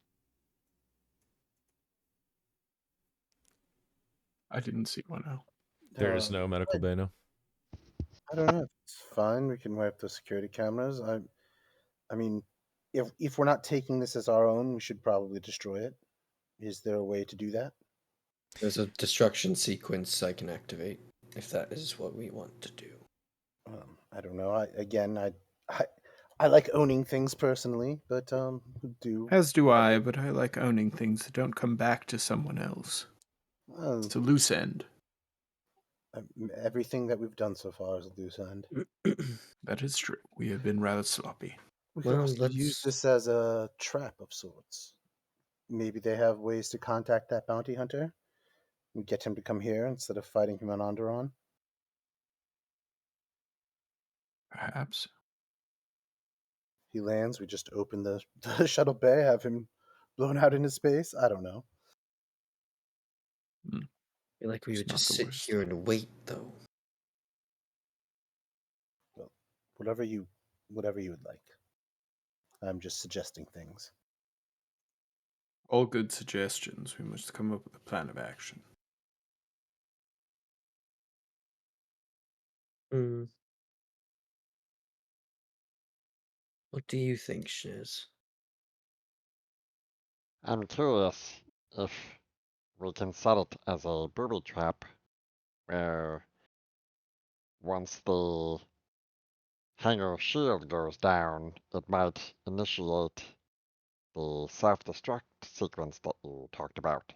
I didn't see one out. There is no medical bay, no? I don't know. It's fine. We can wipe the security cameras. I mean, if we're not taking this as our own, we should probably destroy it. Is there a way to do that? There's a destruction sequence I can activate if that is what we want to do. I don't know. I like owning things personally, but do As do I, but I like owning things that don't come back to someone else. It's a loose end. everything that we've done so far is a loose end. That is true. We have been rather sloppy. We could also use this as a trap of sorts. Maybe they have ways to contact that bounty hunter and get him to come here instead of fighting him on Onderon. Perhaps. He lands, we just open the shuttle bay, have him blown out into space. I don't know. I feel like we It's would not just the sit worst. here and wait, though. Well, whatever you would like. I'm just suggesting things. All good suggestions. We must come up with a plan of action. What do you think, Shiz? I'm curious if we can set it as a booby trap where once the hangar shield goes down, it might initiate the self-destruct sequence that you talked about.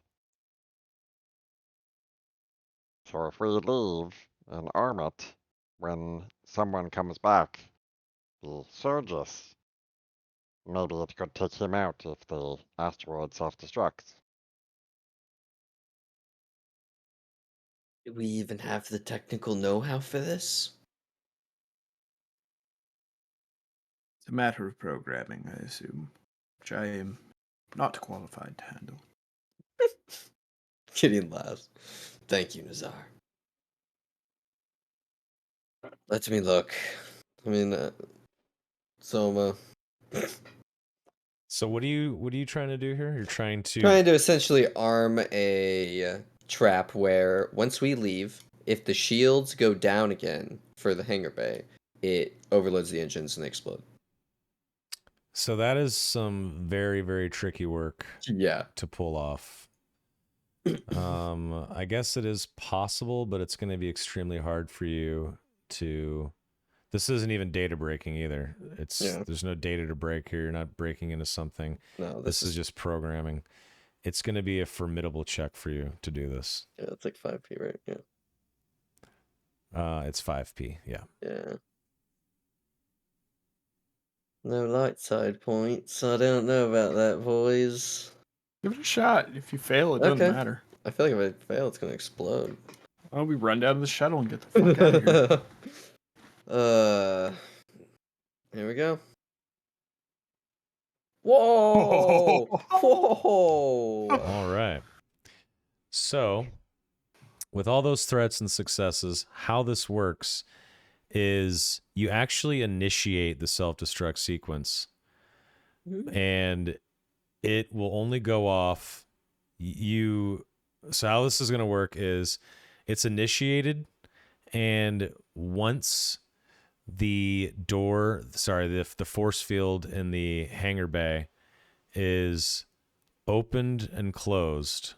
So if we leave and arm it, when someone comes back, the Surges, maybe it could take him out if the asteroid self-destructs. Do we even have the technical know-how for this? It's a matter of programming, I assume, which I am not qualified to handle. Gideon laughs. Thank you, Nazar. Let me look. I mean, Soma. So what are you trying to do here? You're trying to... Trying to essentially arm a trap where once we leave, if the shields go down again for the hangar bay, it overloads the engines and they explode. So that is some very, very tricky work Yeah. to pull off. I guess it is possible, but it's going to be extremely hard for you to... This isn't even data breaking either. There's no data to break here. You're not breaking into something. No, this is just programming. It's going to be a formidable check for you to do this. Yeah, it's like 5p, right? Yeah. It's 5p, yeah. Yeah. No light side points. I don't know about that, boys. Give it a shot. If you fail, it doesn't matter. I feel like if I fail, it's gonna explode. Oh, we run down to the shuttle and get the fuck out of here. Here we go. Whoa! Whoa! All right. So, with all those threats and successes, how this works is you actually initiate the self-destruct sequence, and it will only go off. You how this is going to work is it's initiated, and once the force field in the hangar bay is opened and closed,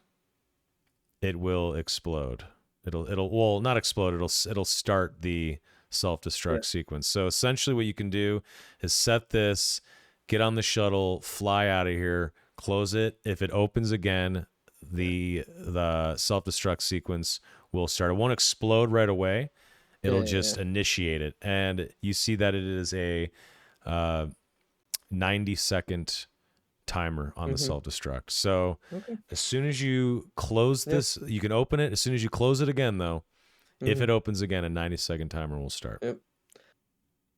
it will explode. It'll not explode. It'll start the self-destruct sequence. So essentially what you can do is set this, get on the shuttle, fly out of here, close it. If it opens again, the self-destruct sequence will start. It won't explode right away. It'll just initiate it. And you see that it is a 90-second timer on the self-destruct. So as soon as you close this, you can open it. As soon as you close it again, though, if it opens again, a 90-second timer will start. Yep.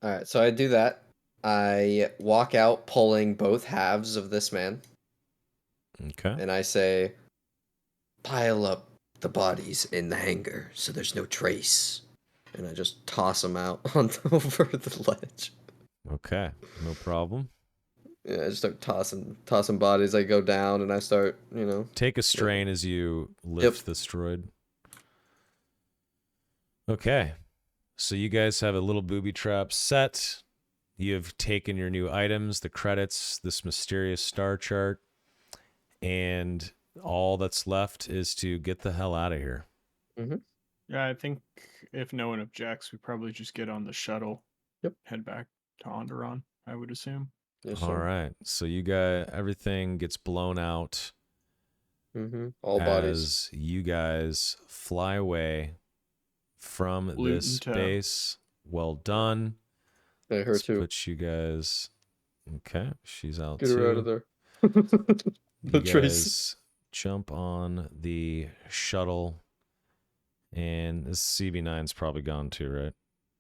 All right, so I do that. I walk out pulling both halves of this man. Okay. And I say, pile up the bodies in the hangar so there's no trace. And I just toss them out over the ledge. Okay, no problem. Yeah, I just start tossing bodies. I go down and I start, Take a strain as you lift the droid. Okay, so you guys have a little booby trap set. You have taken your new items, the credits, this mysterious star chart, and all that's left is to get the hell out of here. Yeah, I think if no one objects, we probably just get on the shuttle. Yep. Head back to Onderon, I would assume. Yes, All right, so you guys, everything gets blown out. All bodies. As you guys fly away from this base. Well done. Hey, her Let's too. put you guys. Okay, she's out Get too. her out of there. You guys jump on the shuttle, and this CB9's probably gone too, right?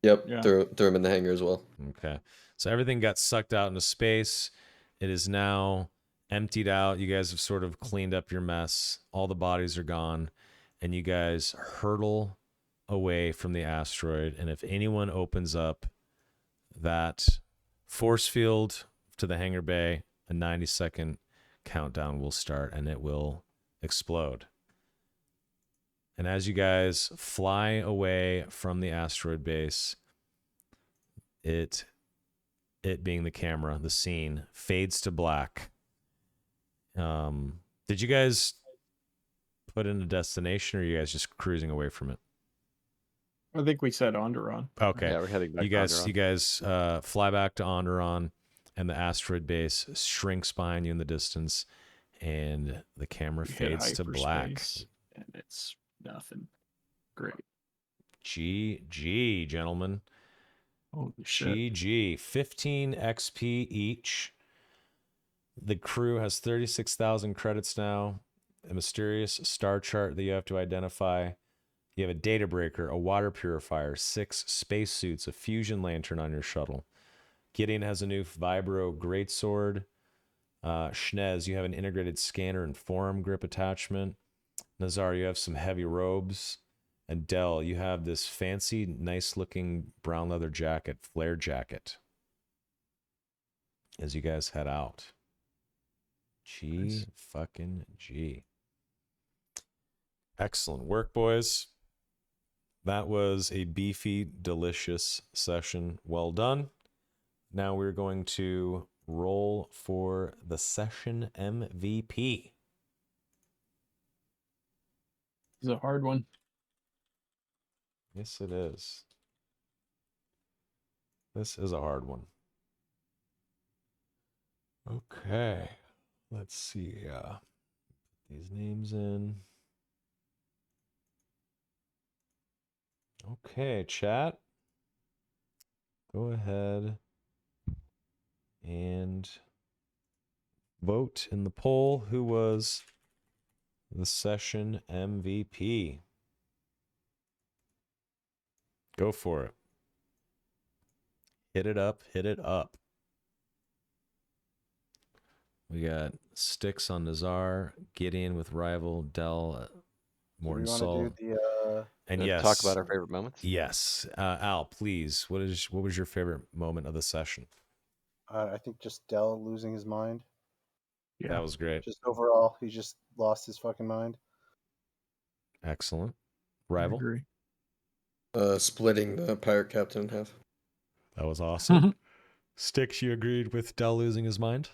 Yep. Yeah. Throw him in the hangar as well. Okay, so everything got sucked out into space. It is now emptied out. You guys have sort of cleaned up your mess. All the bodies are gone, and you guys hurtle away from the asteroid. And if anyone opens up that force field to the hangar bay, a 90-second countdown will start, and it will explode. And as you guys fly away from the asteroid base, it being the camera, the scene fades to black. Did you guys put in a destination, or are you guys just cruising away from it? I think we said Onderon. Okay. Yeah, we're heading back You to guys, Onderon. you guys fly back to Onderon, and the asteroid base shrinks behind you in the distance, and the camera We hit fades to black. hyperspace, and it's nothing. Great. GG, gentlemen. Holy shit. GG. 15 XP each. The crew has 36,000 credits now. A mysterious star chart that you have to identify. You have a data breaker, a water purifier, 6 spacesuits, a fusion lantern on your shuttle. Gideon has a new vibro greatsword. Schnez, you have an integrated scanner and forearm grip attachment. Nazar, you have some heavy robes. And Dell, you have this fancy, nice-looking brown leather jacket, flare jacket. As you guys head out. Fucking G. Excellent work, boys. That was a beefy, delicious session. Well done. Now we're going to roll for the session MVP. It's a hard one. Yes, it is. This is a hard one. Okay. Let's see. Put these names in. Okay, chat. Go ahead and vote in the poll who was the session MVP. Go for it. Hit it up, hit it up. We got Sticks on Nazar, Gideon with Rival, Dell, Morton Sol. And yes, talk about our favorite moments. Yes, Al, please. What was your favorite moment of the session? I think just Dell losing his mind. Yeah. That was great. Just overall, he just lost his fucking mind. Excellent. I Rival? agree. Splitting the pirate captain in half. That was awesome. Sticks, you agreed with Dell losing his mind?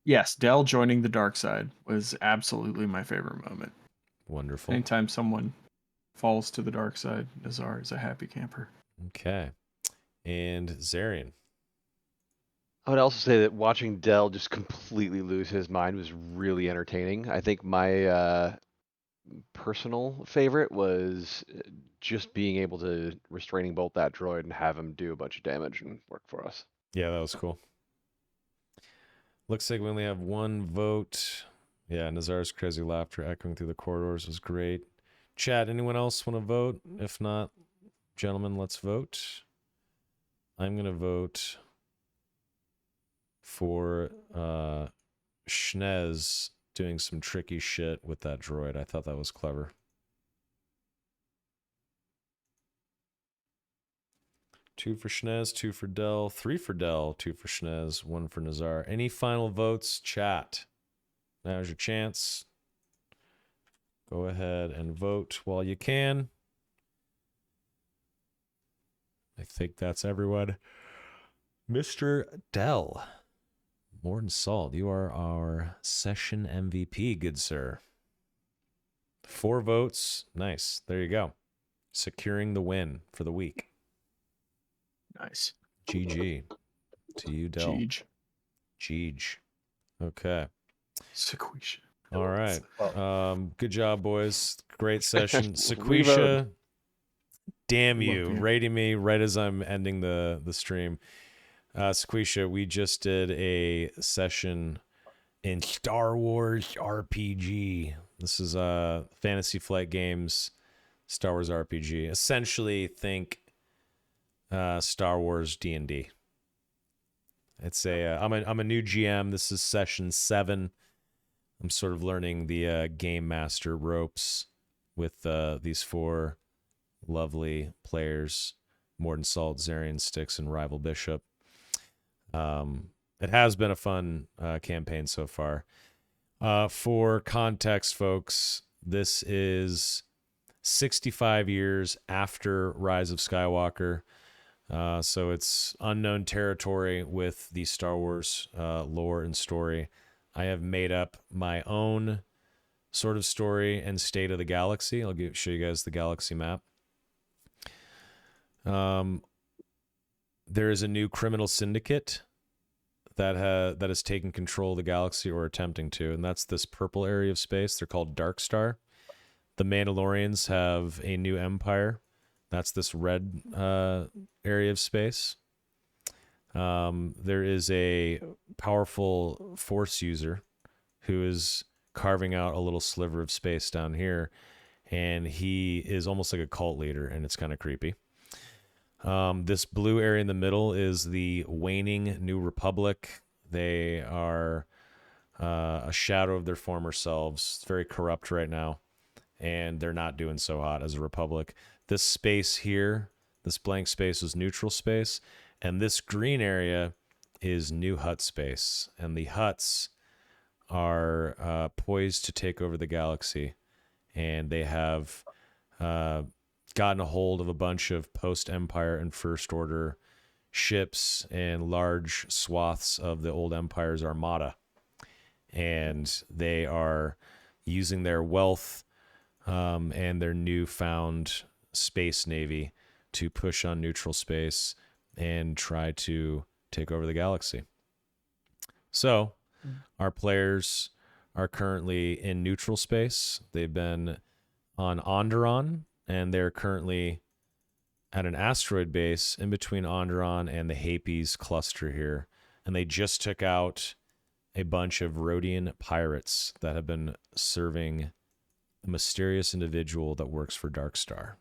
Yes, Dell joining the dark side was absolutely my favorite moment. Wonderful. Anytime someone falls to the dark side, Nazar is a happy camper. Okay. And Zarian? I would also say that watching Dell just completely lose his mind was really entertaining. I think my personal favorite was just being able to restraining bolt that droid and have him do a bunch of damage and work for us. Yeah, that was cool. Looks like we only have one vote. Yeah, Nazar's crazy laughter echoing through the corridors was great. Chat, anyone else want to vote? If not, gentlemen, let's vote. I'm going to vote for Schnez doing some tricky shit with that droid. I thought that was clever. Two for Schnez, two for Dell, three for Dell, two for Schnez, one for Nazar. Any final votes? Chat. Now's your chance. Go ahead and vote while you can. I think that's everyone. Mr. Dell, Morton Salt, you are our session MVP, good sir. 4 votes. Nice. There you go. Securing the win for the week. Nice. GG. To you, Dell. Jeej. Jeej. Okay. Sequisha. All right. Good job, boys. Great session. Reverb. Sequisha, damn Love you. you. Rating me right as I'm ending the stream. Sequisha, we just did a session in Star Wars RPG. This is Fantasy Flight Games Star Wars RPG. Essentially, think Star Wars D&D. It's I'm a new GM. This is session 7. I'm sort of learning the game master ropes with these 4 lovely players: Morton Salt, Zarian Styx, and Rival Bishop. It has been a fun campaign so far. For context, folks, this is 65 years after Rise of Skywalker. So it's unknown territory with the Star Wars lore and story. I have made up my own sort of story and state of the galaxy. I'll show you guys the galaxy map. There is a new criminal syndicate that has taken control of the galaxy, or attempting to, and that's this purple area of space. They're called Dark Star. The Mandalorians have a new empire. That's this red area of space. There is a powerful Force user who is carving out a little sliver of space down here, and he is almost like a cult leader, and it's kind of creepy. This blue area in the middle is the waning New Republic. They are a shadow of their former selves. It's very corrupt right now, and they're not doing so hot as a republic. This space here, this blank space, is neutral space, and this green area is new Hutt space, and the Hutts are poised to take over the galaxy, and they have gotten a hold of a bunch of post-Empire and First Order ships and large swaths of the old Empire's armada, and they are using their wealth and their newfound space navy to push on neutral space and try to take over the galaxy. So our players are currently in neutral space. They've been on Onderon, and they're currently at an asteroid base in between Onderon and the Hapes cluster here. And they just took out a bunch of Rhodian pirates that have been serving a mysterious individual that works for Dark Star.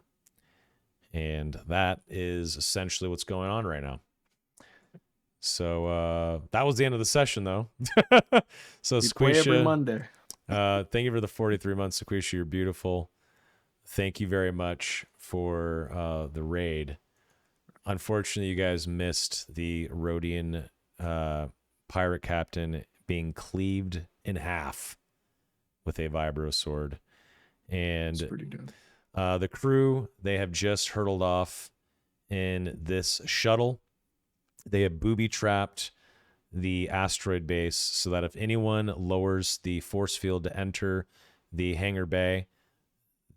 And that is essentially what's going on right now. So that was the end of the session, though. So We play every Sequisha, Monday. thank you for the 43 months, Sequisha. You're beautiful. Thank you very much for the raid. Unfortunately, you guys missed the Rhodian pirate captain being cleaved in half with a vibro sword. And It's pretty good. the crew, they have just hurtled off in this shuttle. They have booby-trapped the asteroid base so that if anyone lowers the force field to enter the hangar bay,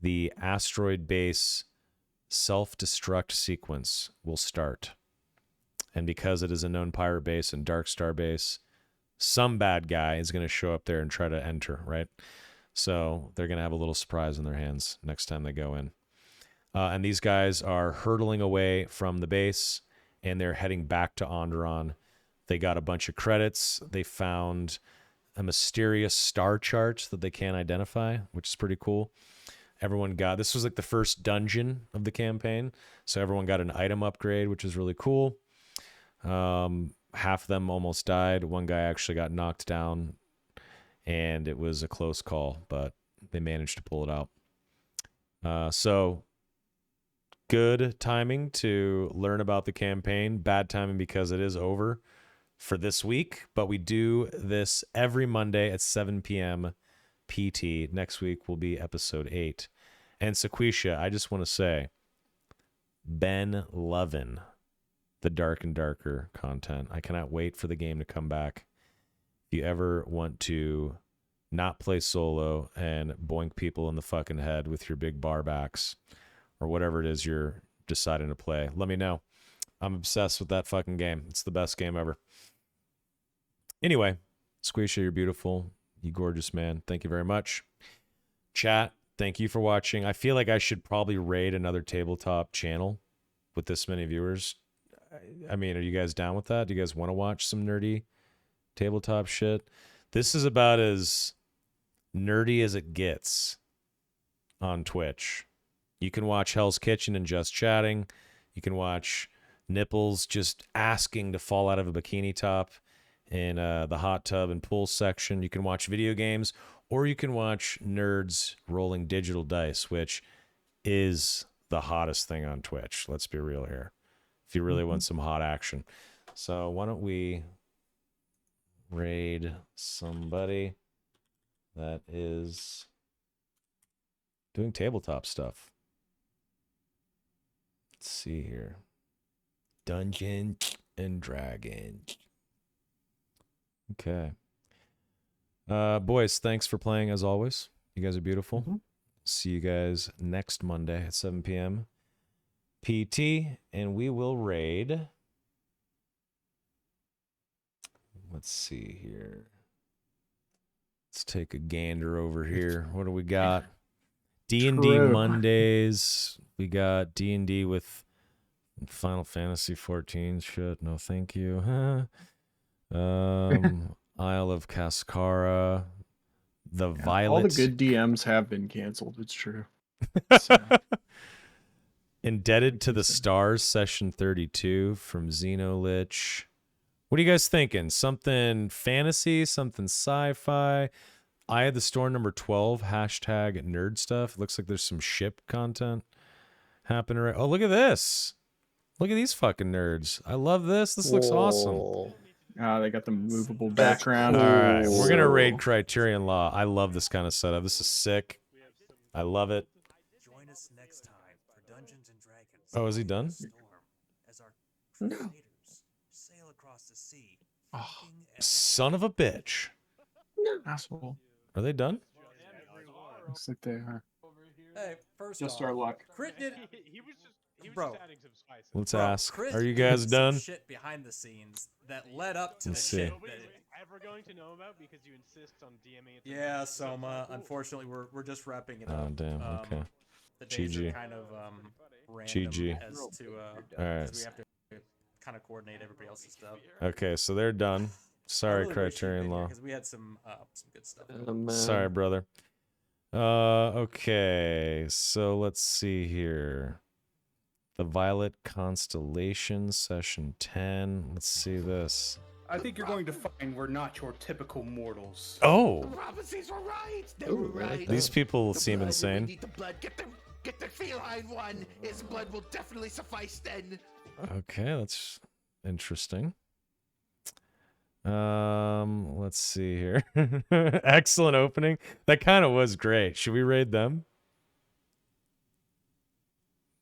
the asteroid base self-destruct sequence will start. And because it is a known pirate base and dark star base, some bad guy is going to show up there and try to enter, right? So they're going to have a little surprise in their hands next time they go in. And these guys are hurtling away from the base, and they're heading back to Onderon. They got a bunch of credits. They found a mysterious star chart that they can't identify, which is pretty cool. This was like the first dungeon of the campaign, so everyone got an item upgrade, which is really cool. Half of them almost died. One guy actually got knocked down, and it was a close call, but they managed to pull it out. So good timing to learn about the campaign. Bad timing because it is over for this week, but we do this every Monday at 7 p.m. PT. Next week will be episode 8. And Sequisha, I just want to say, been loving the Dark and Darker content. I cannot wait for the game to come back. If you ever want to not play solo and boink people in the fucking head with your big barbacks or whatever it is you're deciding to play, let me know. I'm obsessed with that fucking game. It's the best game ever. Anyway, Squisha, you're beautiful. You gorgeous man. Thank you very much. Chat, thank you for watching. I feel like I should probably raid another tabletop channel with this many viewers. I mean, are you guys down with that? Do you guys want to watch some nerdy tabletop shit? This is about as nerdy as it gets on Twitch. You can watch Hell's Kitchen and just chatting. You can watch Nipples just asking to fall out of a bikini top in the hot tub and pool section. You can watch video games, or you can watch nerds rolling digital dice, which is the hottest thing on Twitch. Let's be real here. If you really want some hot action. So why don't we raid somebody that is doing tabletop stuff. Let's see here. Dungeons and Dragons. Okay. Boys, thanks for playing as always. You guys are beautiful. See you guys next Monday at 7 p.m. PT, and we will raid. Let's see here. Let's take a gander over here. What do we got? D&D True. Mondays. We got D&D with Final Fantasy 14 shit. No, thank you. Isle of Cascara. The Violet. All the good DMs have been canceled. It's true. Sad. Indebted to the Stars, session 32 from Xenolich. What are you guys thinking? Something fantasy, something sci-fi? Eye of the Storm number 12, hashtag nerd stuff. Looks like there's some ship content happening. Right. Oh, look at this. Look at these fucking nerds. I love this. This looks awesome. They got the movable That's background. cool. All right, we're going to raid Criterion Law. I love this kind of setup. This is sick. I love it. Join us next time for Dungeons and Dragons. Oh, is he done? Storm, as our crusaders sail across the sea. Son of a bitch. Asshole. Are they done? Looks like they are. Hey, first Just off, our luck. Crit did. He was just Bro. adding some spice. Let's Bro, ask. Crit Are you did guys some done? Shit behind the scenes that led up to Let's the see. shit. Nobody's ever going to know about because you insist on DMing it. to Yeah, me. Soma. Unfortunately, we're just repping it Oh, up. damn. Okay. The days GG. are kind of random GG. as to All right. 'cause we have to kind of coordinate everybody else's stuff. Okay, so they're done. Sorry, Criterion Law. Because we had some good stuff. Sorry, brother. Okay, so let's see here. The Violet Constellation, session 10. Let's see this. I think you're going to find we're not your typical mortals. Oh, Prophecies were right. They Ooh, were really? right. these people The seem blood, we insane. need the blood. Get the feline one. His blood will definitely suffice then. Okay, that's interesting. Let's see here. Excellent opening. That kind of was great. Should we raid them?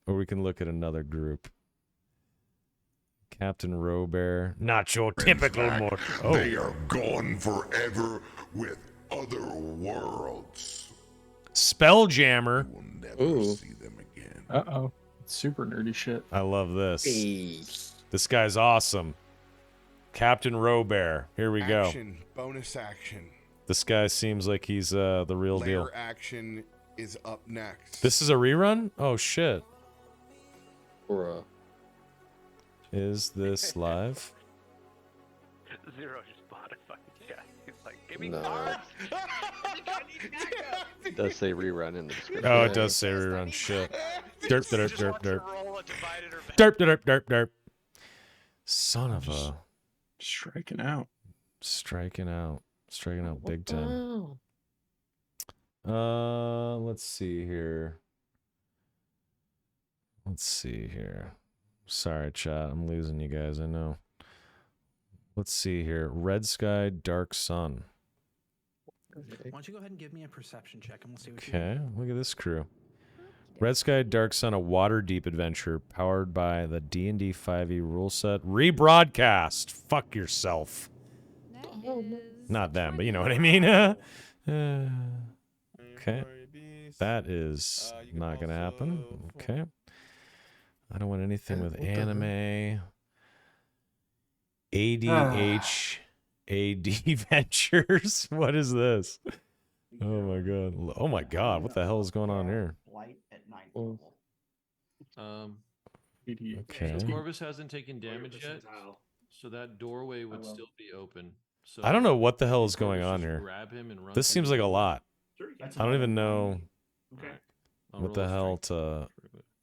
Or we can look at another group. Captain Robert. Not your typical mortal. Oh. They are gone forever with other worlds. Spelljammer. You will never Ooh. see them again. Uh-oh. Super nerdy shit. I love this. Hey. This guy's awesome. Captain Robert. Here we go. Action, bonus action. This guy seems like he's the real deal. Layer action is up next. This is a rerun? Oh shit. Bruh. Is this live? Zero just bought a fucking chest. He's like, give me No. cards. It does say rerun in the description. Oh, it does say rerun. Shit. Derp, derp, Just derp, wants to derp. roll a divided or Derp, derp, derp, derp. Son of a. Striking out. Striking out. Striking out big the time. Let's see here. Let's see here. Sorry, chat. I'm losing you guys. I know. Let's see here. Red Sky, Dark Sun. Why don't you go ahead and give me a perception check and we'll see what you Okay, look at this crew. Red Sky, Dark Sun, a water-deep adventure powered by the D&D 5e rule set. Rebroadcast. Fuck yourself. Not them, but you know what I mean. Okay. That is not going to happen. Okay. I don't want anything with anime. ADH AD Ventures. What is this? Oh my god. Oh my god. What the hell is going on here? Light at 9th Oh. level. Okay. Corvus hasn't taken damage yet, so that doorway would still be open. So I don't know what the hell is going on just here. grab him and run This through seems the like a door. lot. That's I don't even know Okay. I'll what roll the a hell strength.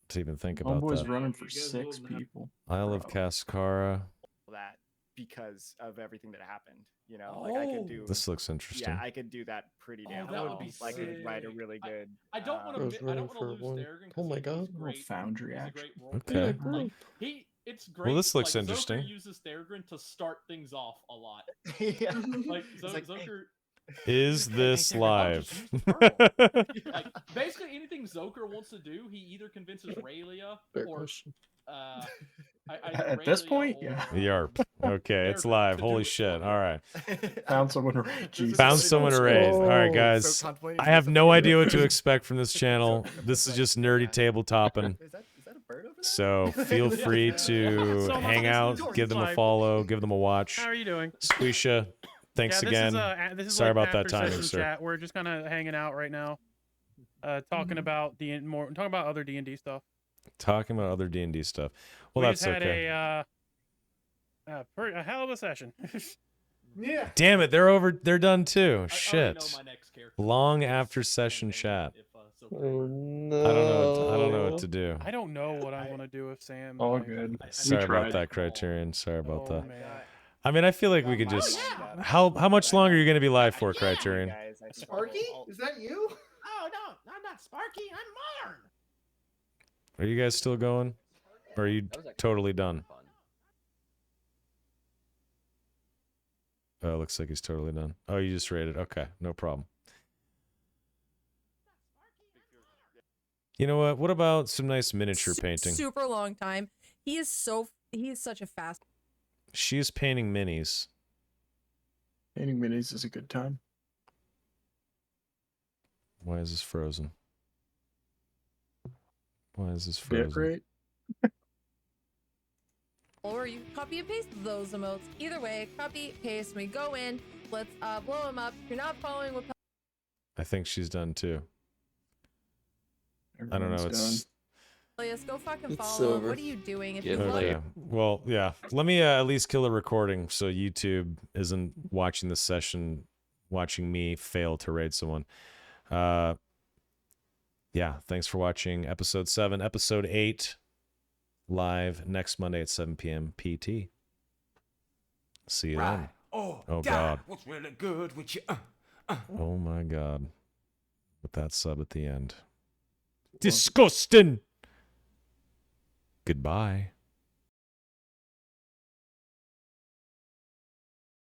to even think My about boy's that. running for 6 people. Isle of Cascara. That because of everything that happened, you know, like I could do. This looks interesting. Yeah, I could do that pretty damn that would well. be Like, sick. write a really good. I don't want to. I don't want to lose Theragon. Oh my god. Great Foundry he's a action. great role Okay. player. Like, it's great. Well, this looks like, interesting. Zoker uses Theragon to start things off a lot. Yeah. Like, like, Zoker. Is this live? Like, basically anything Zoker wants to do, he either convinces Raylia or At this point, yeah. Yarp. Okay, it's live. Holy shit. All right. Found someone to raid. Jesus. Found someone to raise. All right, guys. So contemplating I have no idea what to expect from this channel. This is just nerdy tabletopping. Is that a bird over there? So feel free to hang out, give them a follow, give them a watch. How are you doing? Squisha, thanks again. This is Sorry like about that after timing, session sir. chat. We're just kind of hanging out right now, talking about other D&D stuff. Talking about other D&D stuff. Well, we that's just had okay. a hell of a session. Yeah. Damn it, they're done too. I already know Shit. my next character. Long after session chat. Oh no. I don't know what to do. I don't know what I want to do with Sam. All like- good. Sorry tried. about that, Criterion. Sorry about Oh, that. man. I mean, I feel like we could just. How much longer are you going to be live for, Criterion? Guys, I Sparky? Is that you? Oh no, I'm not Sparky. I'm Marn. Are you guys still going? Or are you totally done? Oh, it looks like he's totally done. Oh, you just raided. Okay, no problem. You know what? What about some nice miniature painting? Super long time. He is such a fast. She is painting minis. Painting minis is a good time. Why is this frozen? Why is this Bit frozen? rate. Or you copy and paste those emotes. Either way, copy, paste. We go in. Let's blow him up. If you're not following what I think she's done too. I don't know. Everyone's It's Elias, go fucking It's follow him. over. What are you doing? If Get you late. okay. Well, yeah. Let me at least kill a recording so YouTube isn't watching the session, watching me fail to raid someone. Yeah. Thanks for watching episode 7, episode 8, live next Monday at 7 p.m. PT. See you then. Oh, Oh, God. God. What's really good with you? Oh my God. With that sub at the end. Disgusting. Goodbye.